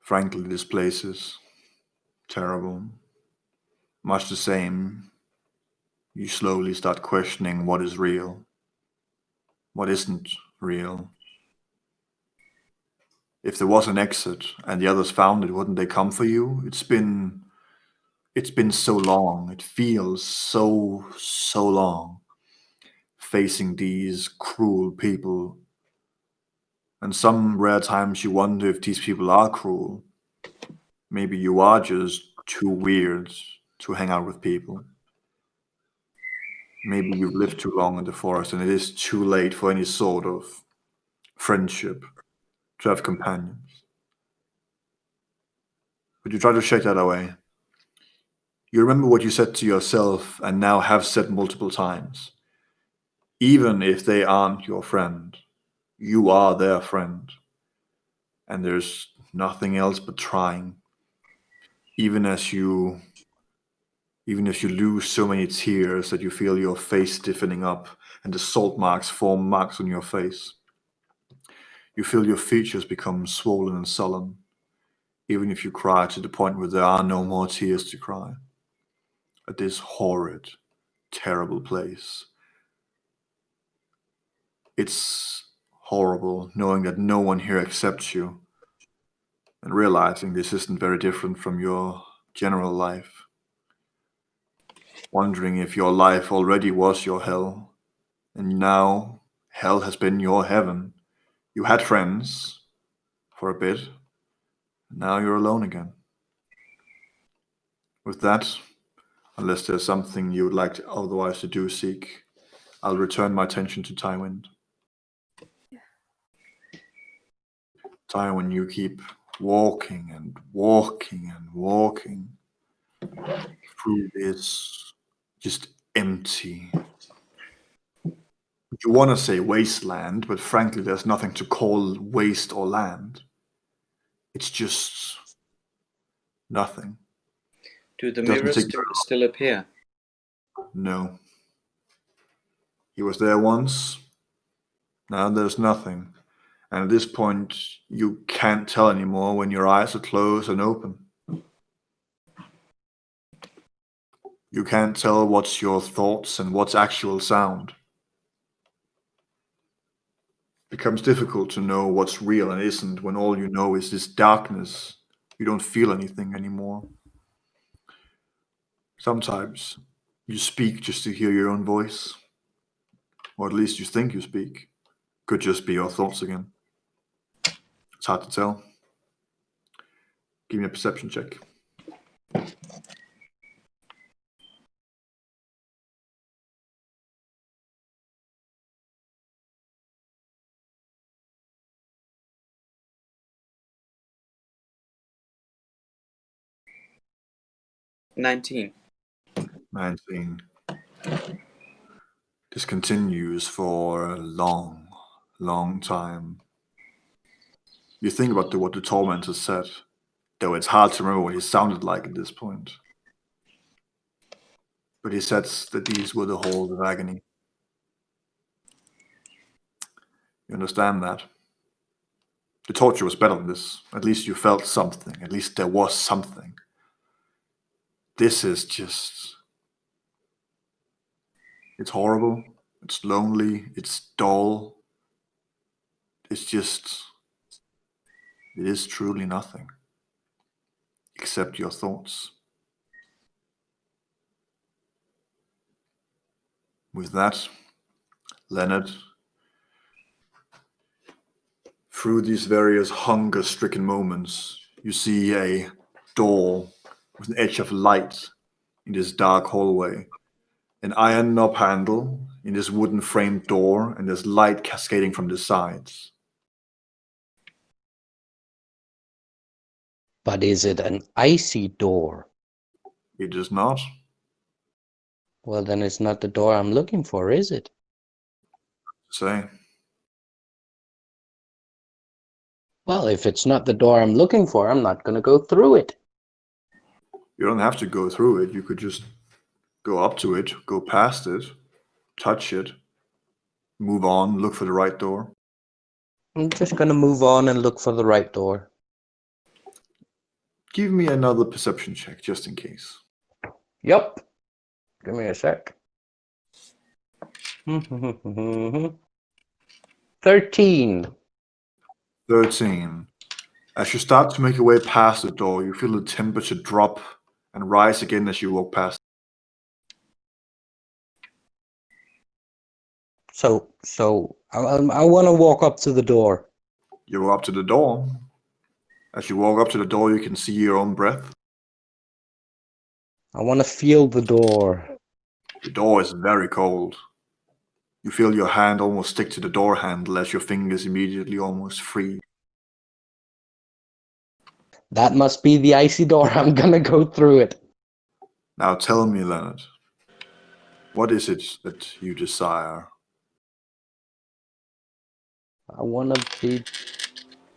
A: Frankly, this place is terrible. Much the same, you slowly start questioning what is real, what isn't real. If there was an exit and the others found it, wouldn't they come for you? It's been so long. It feels so long facing these cruel people. And some rare times you wonder if these people are cruel. Maybe you are just too weird to hang out with people. Maybe you've lived too long in the forest and it is too late for any sort of friendship, to have companions. But you try to shake that away. You remember what you said to yourself and now have said multiple times. Even if they aren't your friend, you are their friend. And there's nothing else but trying. Even if you lose so many tears that you feel your face stiffening up and the salt marks form marks on your face. You feel your features become swollen and sullen, even if you cry to the point where there are no more tears to cry. At this horrid, terrible place. It's horrible knowing that no one here accepts you and realizing this isn't very different from your general life. Wondering if your life already was your hell and now hell has been your heaven. You had friends for a bit, and now you're alone again. With that, unless there's something you would like to otherwise to do, Seek, I'll return my attention to Tywin. Tywin, you keep walking and walking and walking through this just empty. You want to say wasteland, but frankly, there's nothing to call waste or land. It's just nothing.
B: Do the
A: Doesn't
B: mirrors
A: take-
B: still appear?
A: No. He was there once. Now there's nothing. And at this point, you can't tell anymore when your eyes are closed and open. You can't tell what's your thoughts and what's actual sound. becomes difficult to know what's real and isn't when all you know is this darkness. You don't feel anything anymore. Sometimes you speak just to hear your own voice, or at least you think you speak. Could just be your thoughts again. It's hard to tell. Give me a perception check.
B: $19.
A: 19. This continues for a long, long time. You think about what the tormentor said, though it's hard to remember what he sounded like at this point. But he said that these were the halls of agony. You understand that? The torture was better than this. At least you felt something. At least there was something. This is just... It's horrible. It's lonely. It's dull. It's just... It is truly nothing. Except your thoughts. With that, Leonard, through these various hunger-stricken moments, you see a door with an edge of light in this dark hallway. An iron knob handle in this wooden framed door, and there's light cascading from the sides.
D: But is it an icy door?
A: It is not.
D: Well, then it's not the door I'm looking for, is it?
A: Say,
D: Well, if it's not the door I'm looking for, I'm not going to go through it.
A: you don't have to go through it. You could just go up to it, go past it, touch it, move on, look for the right door.
D: I'm just going to move on and look for the right door.
A: Give me another perception check, just in case.
D: Yup. Give me a sec. 13.
A: 13. As you start to make your way past the door, you feel the temperature drop and rise again as you walk past.
D: So I want to walk up to the door.
A: You go up to the door. As you walk up to the door, you can see your own breath.
D: I want to feel the door.
A: The door is very cold. You feel your hand almost stick to the door handle as your fingers immediately almost freeze.
D: That must be the icy door. I'm going to go through it.
A: Now tell me, Leonard, what is it that you desire?
D: I want to be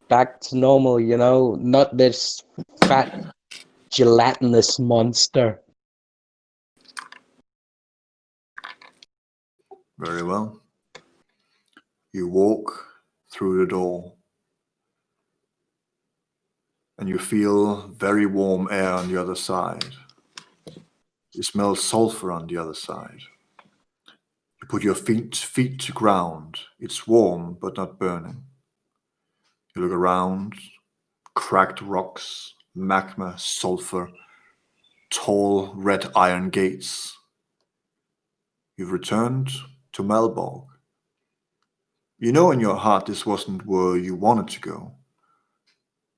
D: back to normal, you know, not this fat, gelatinous monster.
A: Very well. You walk through the door and you feel very warm air on the other side. You smell sulfur on the other side. You put your feet to ground. It's warm but not burning. You look around, cracked rocks, magma, sulfur, tall red iron gates. You've returned to Malborg. You know in your heart this wasn't where you wanted to go,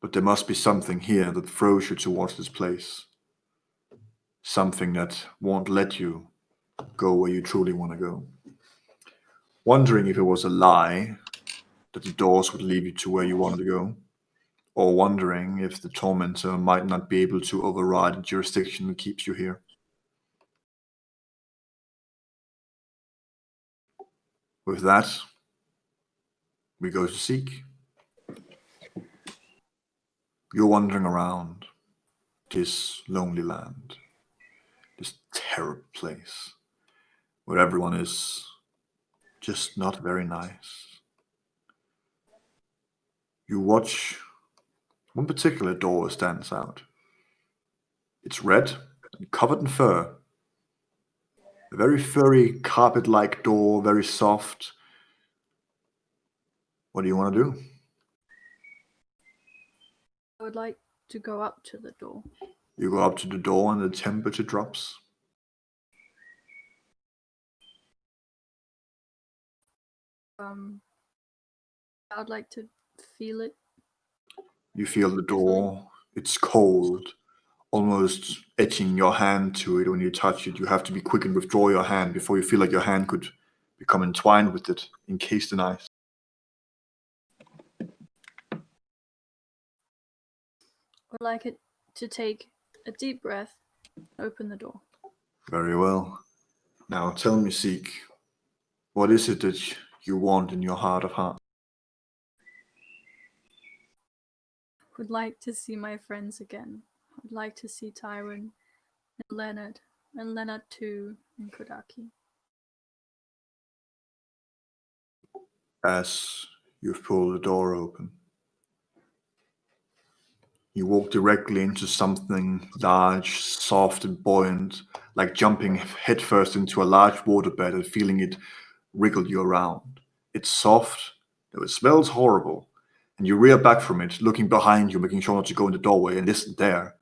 A: but there must be something here that throws you towards this place. Something that won't let you go where you truly want to go. Wondering if it was a lie that the doors would lead you to where you wanted to go, or wondering if the tormentor might not be able to override the jurisdiction that keeps you here. With that, we go to seek. You're wandering around this lonely land, this terrible place, where everyone is just not very nice. You watch one particular door stands out. It's red and covered in fur. A very furry carpet-like door, very soft. What do you want to do?
F: I would like to go up to the door.
A: You go up to the door and the temperature drops.
F: I would like to feel it.
A: You feel the door. It's cold, almost etching your hand to it when you touch it. You have to be quick and withdraw your hand before you feel like your hand could become entwined with it, encased in ice.
F: I would like it to take a deep breath, open the door.
A: Very well. Now tell me, Seek, what is it that you want in your heart of hearts?
F: Would like to see my friends again. Would like to see Tywin and Leonard too, and Kodaki.
A: As you've pulled the door open, you walk directly into something large, soft, and buoyant, like jumping headfirst into a large waterbed and feeling it wriggle you around. It's soft, though it smells horrible, and you rear back from it, looking behind you, making sure not to go in the doorway, and listen there,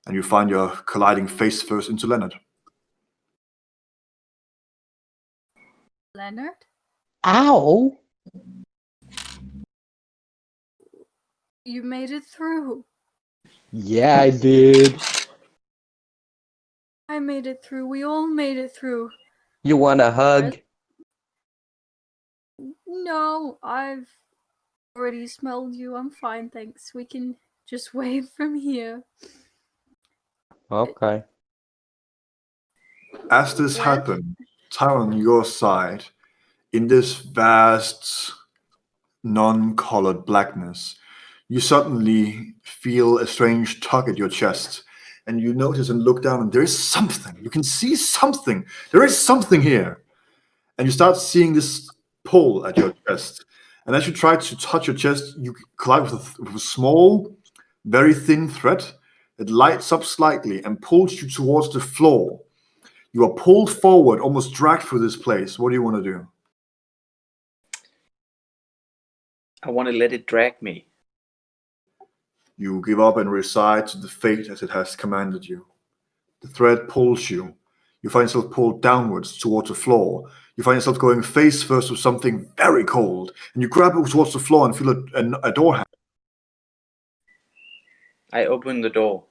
A: and you find you're colliding face first into Leonard.
F: Leonard?
D: Ow!
F: You made it through.
D: Yeah, I did.
F: I made it through. We all made it through.
D: You want a hug?
F: No, I've already smelled you. I'm fine, thanks. We can just wave from here.
D: Okay.
A: As this
F: Where-
A: happened, Tyron, on your side, in this vast, non-colored blackness, you suddenly feel a strange tug at your chest, and you notice and look down, and there is something. You can see something. There is something here. And you start seeing this pull at your chest. And as you try to touch your chest, you collide with a small, very thin thread. It lights up slightly and pulls you towards the floor. You are pulled forward, almost dragged through this place. What do you want to do?
B: I want to let it drag me.
A: You give up and reside to the fate as it has commanded you. The thread pulls you. You find yourself pulled downwards towards the floor. You find yourself going face first with something very cold, and you grab it towards the floor and feel a door handle.
B: I open the door.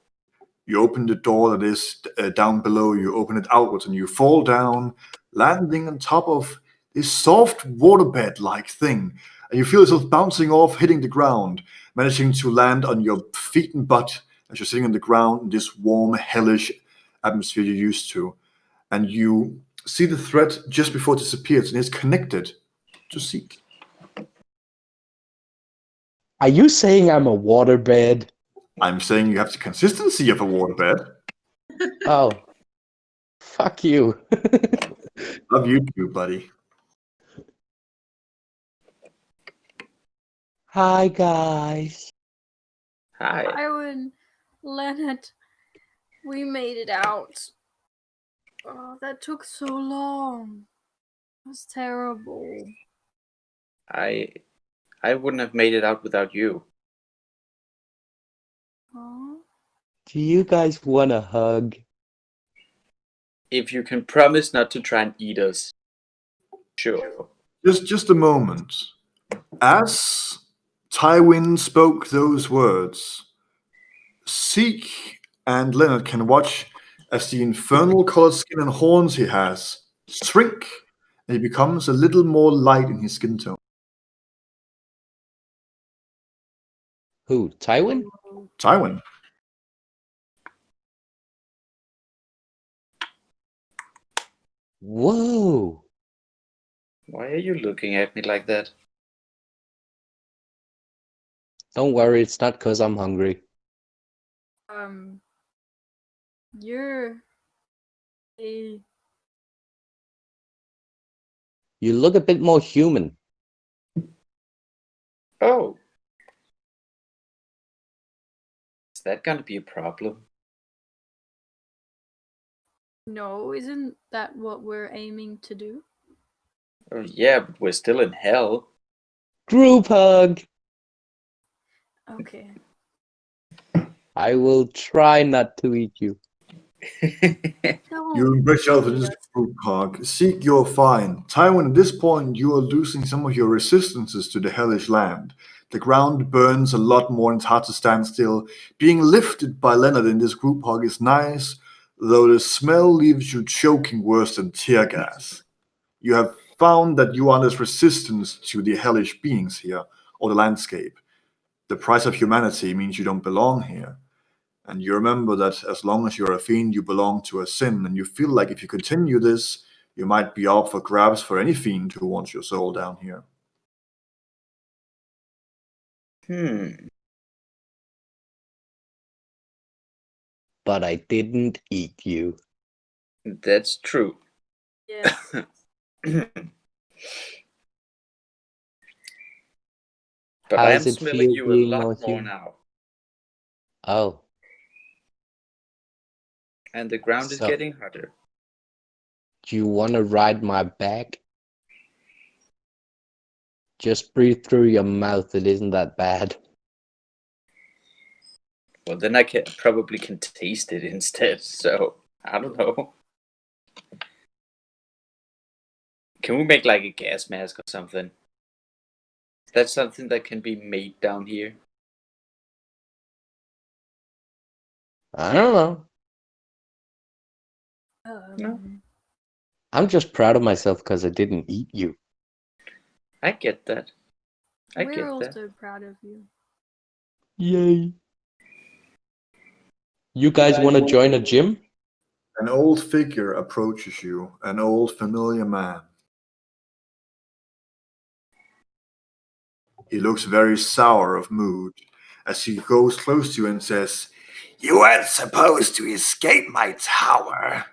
A: You open the door that is down below. You open it outwards, and you fall down, landing on top of this soft waterbed-like thing. And you feel yourself bouncing off, hitting the ground, managing to land on your feet and butt as you're sitting on the ground in this warm, hellish atmosphere you're used to. And you see the thread just before it disappears, and it's connected to Seek.
D: Are you saying I'm a waterbed?
A: I'm saying you have the consistency of a waterbed.
D: Oh. Fuck you.
A: Love you too, buddy.
D: Hi, guys.
B: Hi.
F: Tywin, Leonard, we made it out. Oh, that took so long. It was terrible.
B: I wouldn't have made it out without you.
F: Oh,
D: Do you guys want a hug?
B: If you can promise not to try and eat us. Sure.
A: Just a moment. As Tywin spoke those words, Seek and Leonard can watch as the infernal colored skin and horns he has shrink, and he becomes a little more light in his skin tone.
D: Who? Tywin?
A: Tywin.
D: Whoa.
B: Why are you looking at me like that?
D: Don't worry, it's not because I'm hungry.
F: You're a
D: You look a bit more human.
B: Oh. Is that gonna be a problem?
F: no, isn't that what we're aiming to do?
B: Oh, yeah, but we're still in hell.
D: Group hug.
F: Okay.
D: I will try not to eat you.
F: Don't
A: You embrace yourself in
F: eat
A: this
F: us.
A: group hug. Seek your find. Tywin, at this point, you are losing some of your resistances to the hellish land. The ground burns a lot more and it's hard to stand still. Being lifted by Leonard in this group hug is nice, though the smell leaves you choking worse than tear gas. You have found that you are less resistant to the hellish beings here, or the landscape. The price of humanity means you don't belong here. And you remember that as long as you're a fiend, you belong to a sin, and you feel like if you continue this, you might be up for grabs for any fiend who wants your soul down here.
D: But I didn't eat you.
B: That's true.
F: Yes.
B: But
D: How
B: I am
D: does it
B: smelling
D: feel
B: you a
D: being
B: lot
D: more
B: more
D: human?
B: now.
D: Oh,
B: And the ground is
D: so
B: getting hotter.
D: do you want to ride my back? Just breathe through your mouth. It isn't that bad.
B: Well, then I probably can taste it instead, so I don't know. Can we make like a gas mask or something? That's something that can be made down here.
D: I don't know.
B: No.
D: I'm just proud of myself because I didn't eat you.
B: I get that. I
F: We're
B: get
F: also
B: that.
F: proud of you.
D: Yay. You guys want to join a gym?
A: An old figure approaches you, an old familiar man. He looks very sour of mood as he goes close to you and says, "You weren't supposed to escape my tower."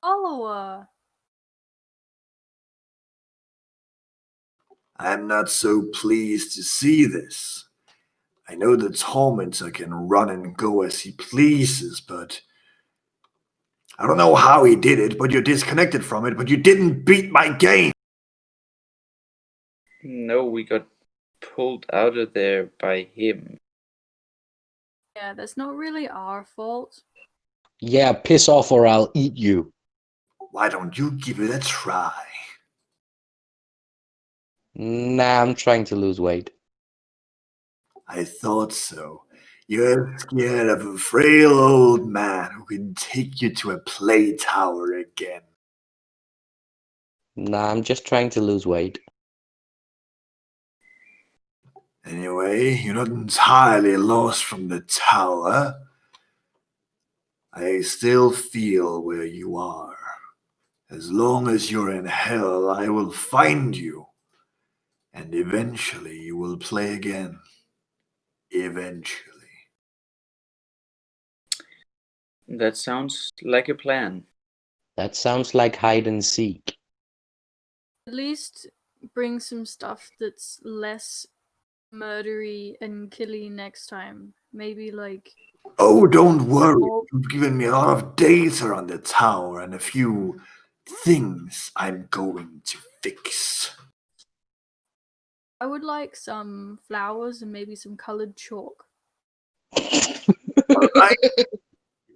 F: Follower.
A: I'm not so pleased to see this. I know the Tormentor can run and go as he pleases, but I don't know how he did it, but you're disconnected from it, but you didn't beat my game.
B: No, we got pulled out of there by him.
F: Yeah, that's not really our fault.
D: Yeah, piss off or I'll eat you.
A: Why don't you give it a try?
D: Nah, I'm trying to lose weight.
A: I thought so. You're scared of a frail old man who can take you to a play tower again.
D: Nah, I'm just trying to lose weight.
A: Anyway, you're not entirely lost from the tower. I still feel where you are. As long as you're in hell, I will find you. And eventually you will play again. Eventually.
B: That sounds like a plan.
D: That sounds like hide and seek.
F: At least bring some stuff that's less murdery and killy next time. Maybe like
A: Oh, don't worry.
F: Oh.
A: You've given me a lot of data on the tower and a few things I'm going to fix.
F: I would like some flowers and maybe some colored chalk.
A: All right. He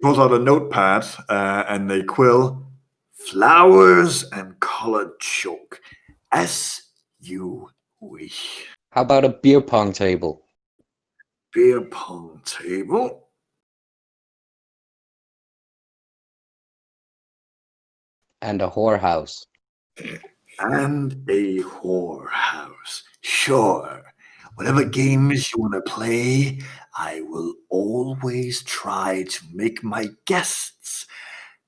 A: pulls out a notepad and a quill. Flowers and colored chalk. As you wish.
D: How about a beer pong table?
A: Beer pong table.
D: And a whorehouse.
A: And a whorehouse. Sure. Whatever games you want to play, I will always try to make my guests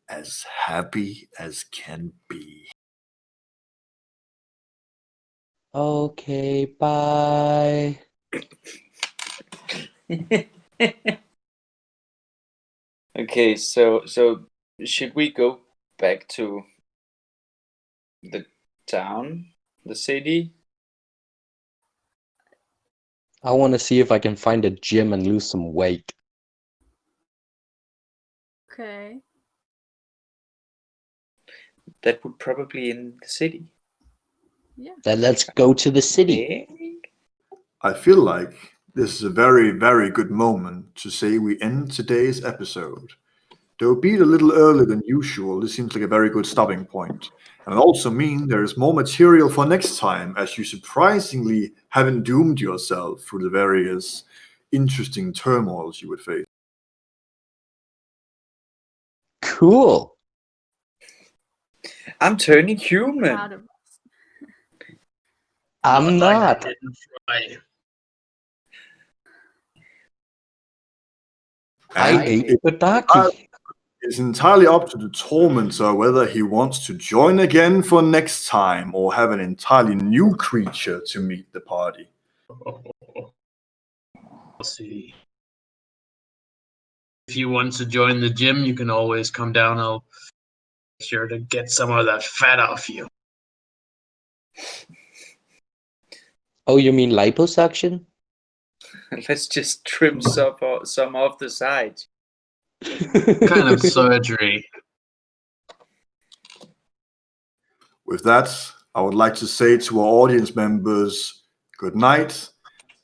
A: as happy as can be.
D: Okay, bye.
B: Okay, so should we go back to the town, the city?
D: I want to see if I can find a gym and lose some weight.
F: Okay.
B: That would probably in the city.
F: Yeah.
D: Then let's go to the city.
A: I feel like this is a very, very good moment to say we end today's episode. Though be it a little earlier than usual, this seems like a very good stopping point. And it also means there is more material for next time, as you surprisingly haven't doomed yourself through the various interesting turmoils you would face.
D: Cool.
B: I'm turning human.
F: Proud of us.
D: I'm
C: Like I
D: not.
C: didn't try.
D: I
A: And
D: ate
A: it-
D: the darky.
A: it's entirely up to the tormentor whether he wants to join again for next time or have an entirely new creature to meet the party.
C: We'll see. If you want to join the gym, you can always come down. I'll make sure to get some of that fat off you.
D: Oh, you mean liposuction?
B: Let's just trim some off the sides.
C: Kind of surgery.
A: With that, I would like to say to our audience members, good night.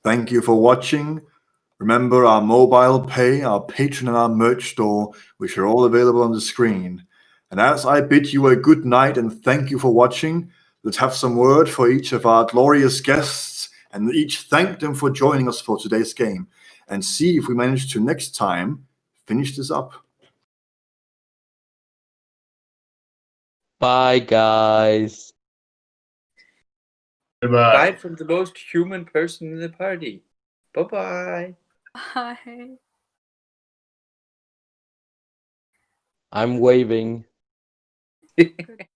A: Thank you for watching. Remember our mobile pay, our Patreon, and our merch store, which are all available on the screen. And as I bid you a good night and thank you for watching, let's have some word for each of our glorious guests and each thank them for joining us for today's game and see if we manage to next time finish this up.
D: Bye, guys.
C: Goodbye.
B: Bye from the most human person in the party. Bye-bye.
F: Bye.
D: I'm waving.
F: Good.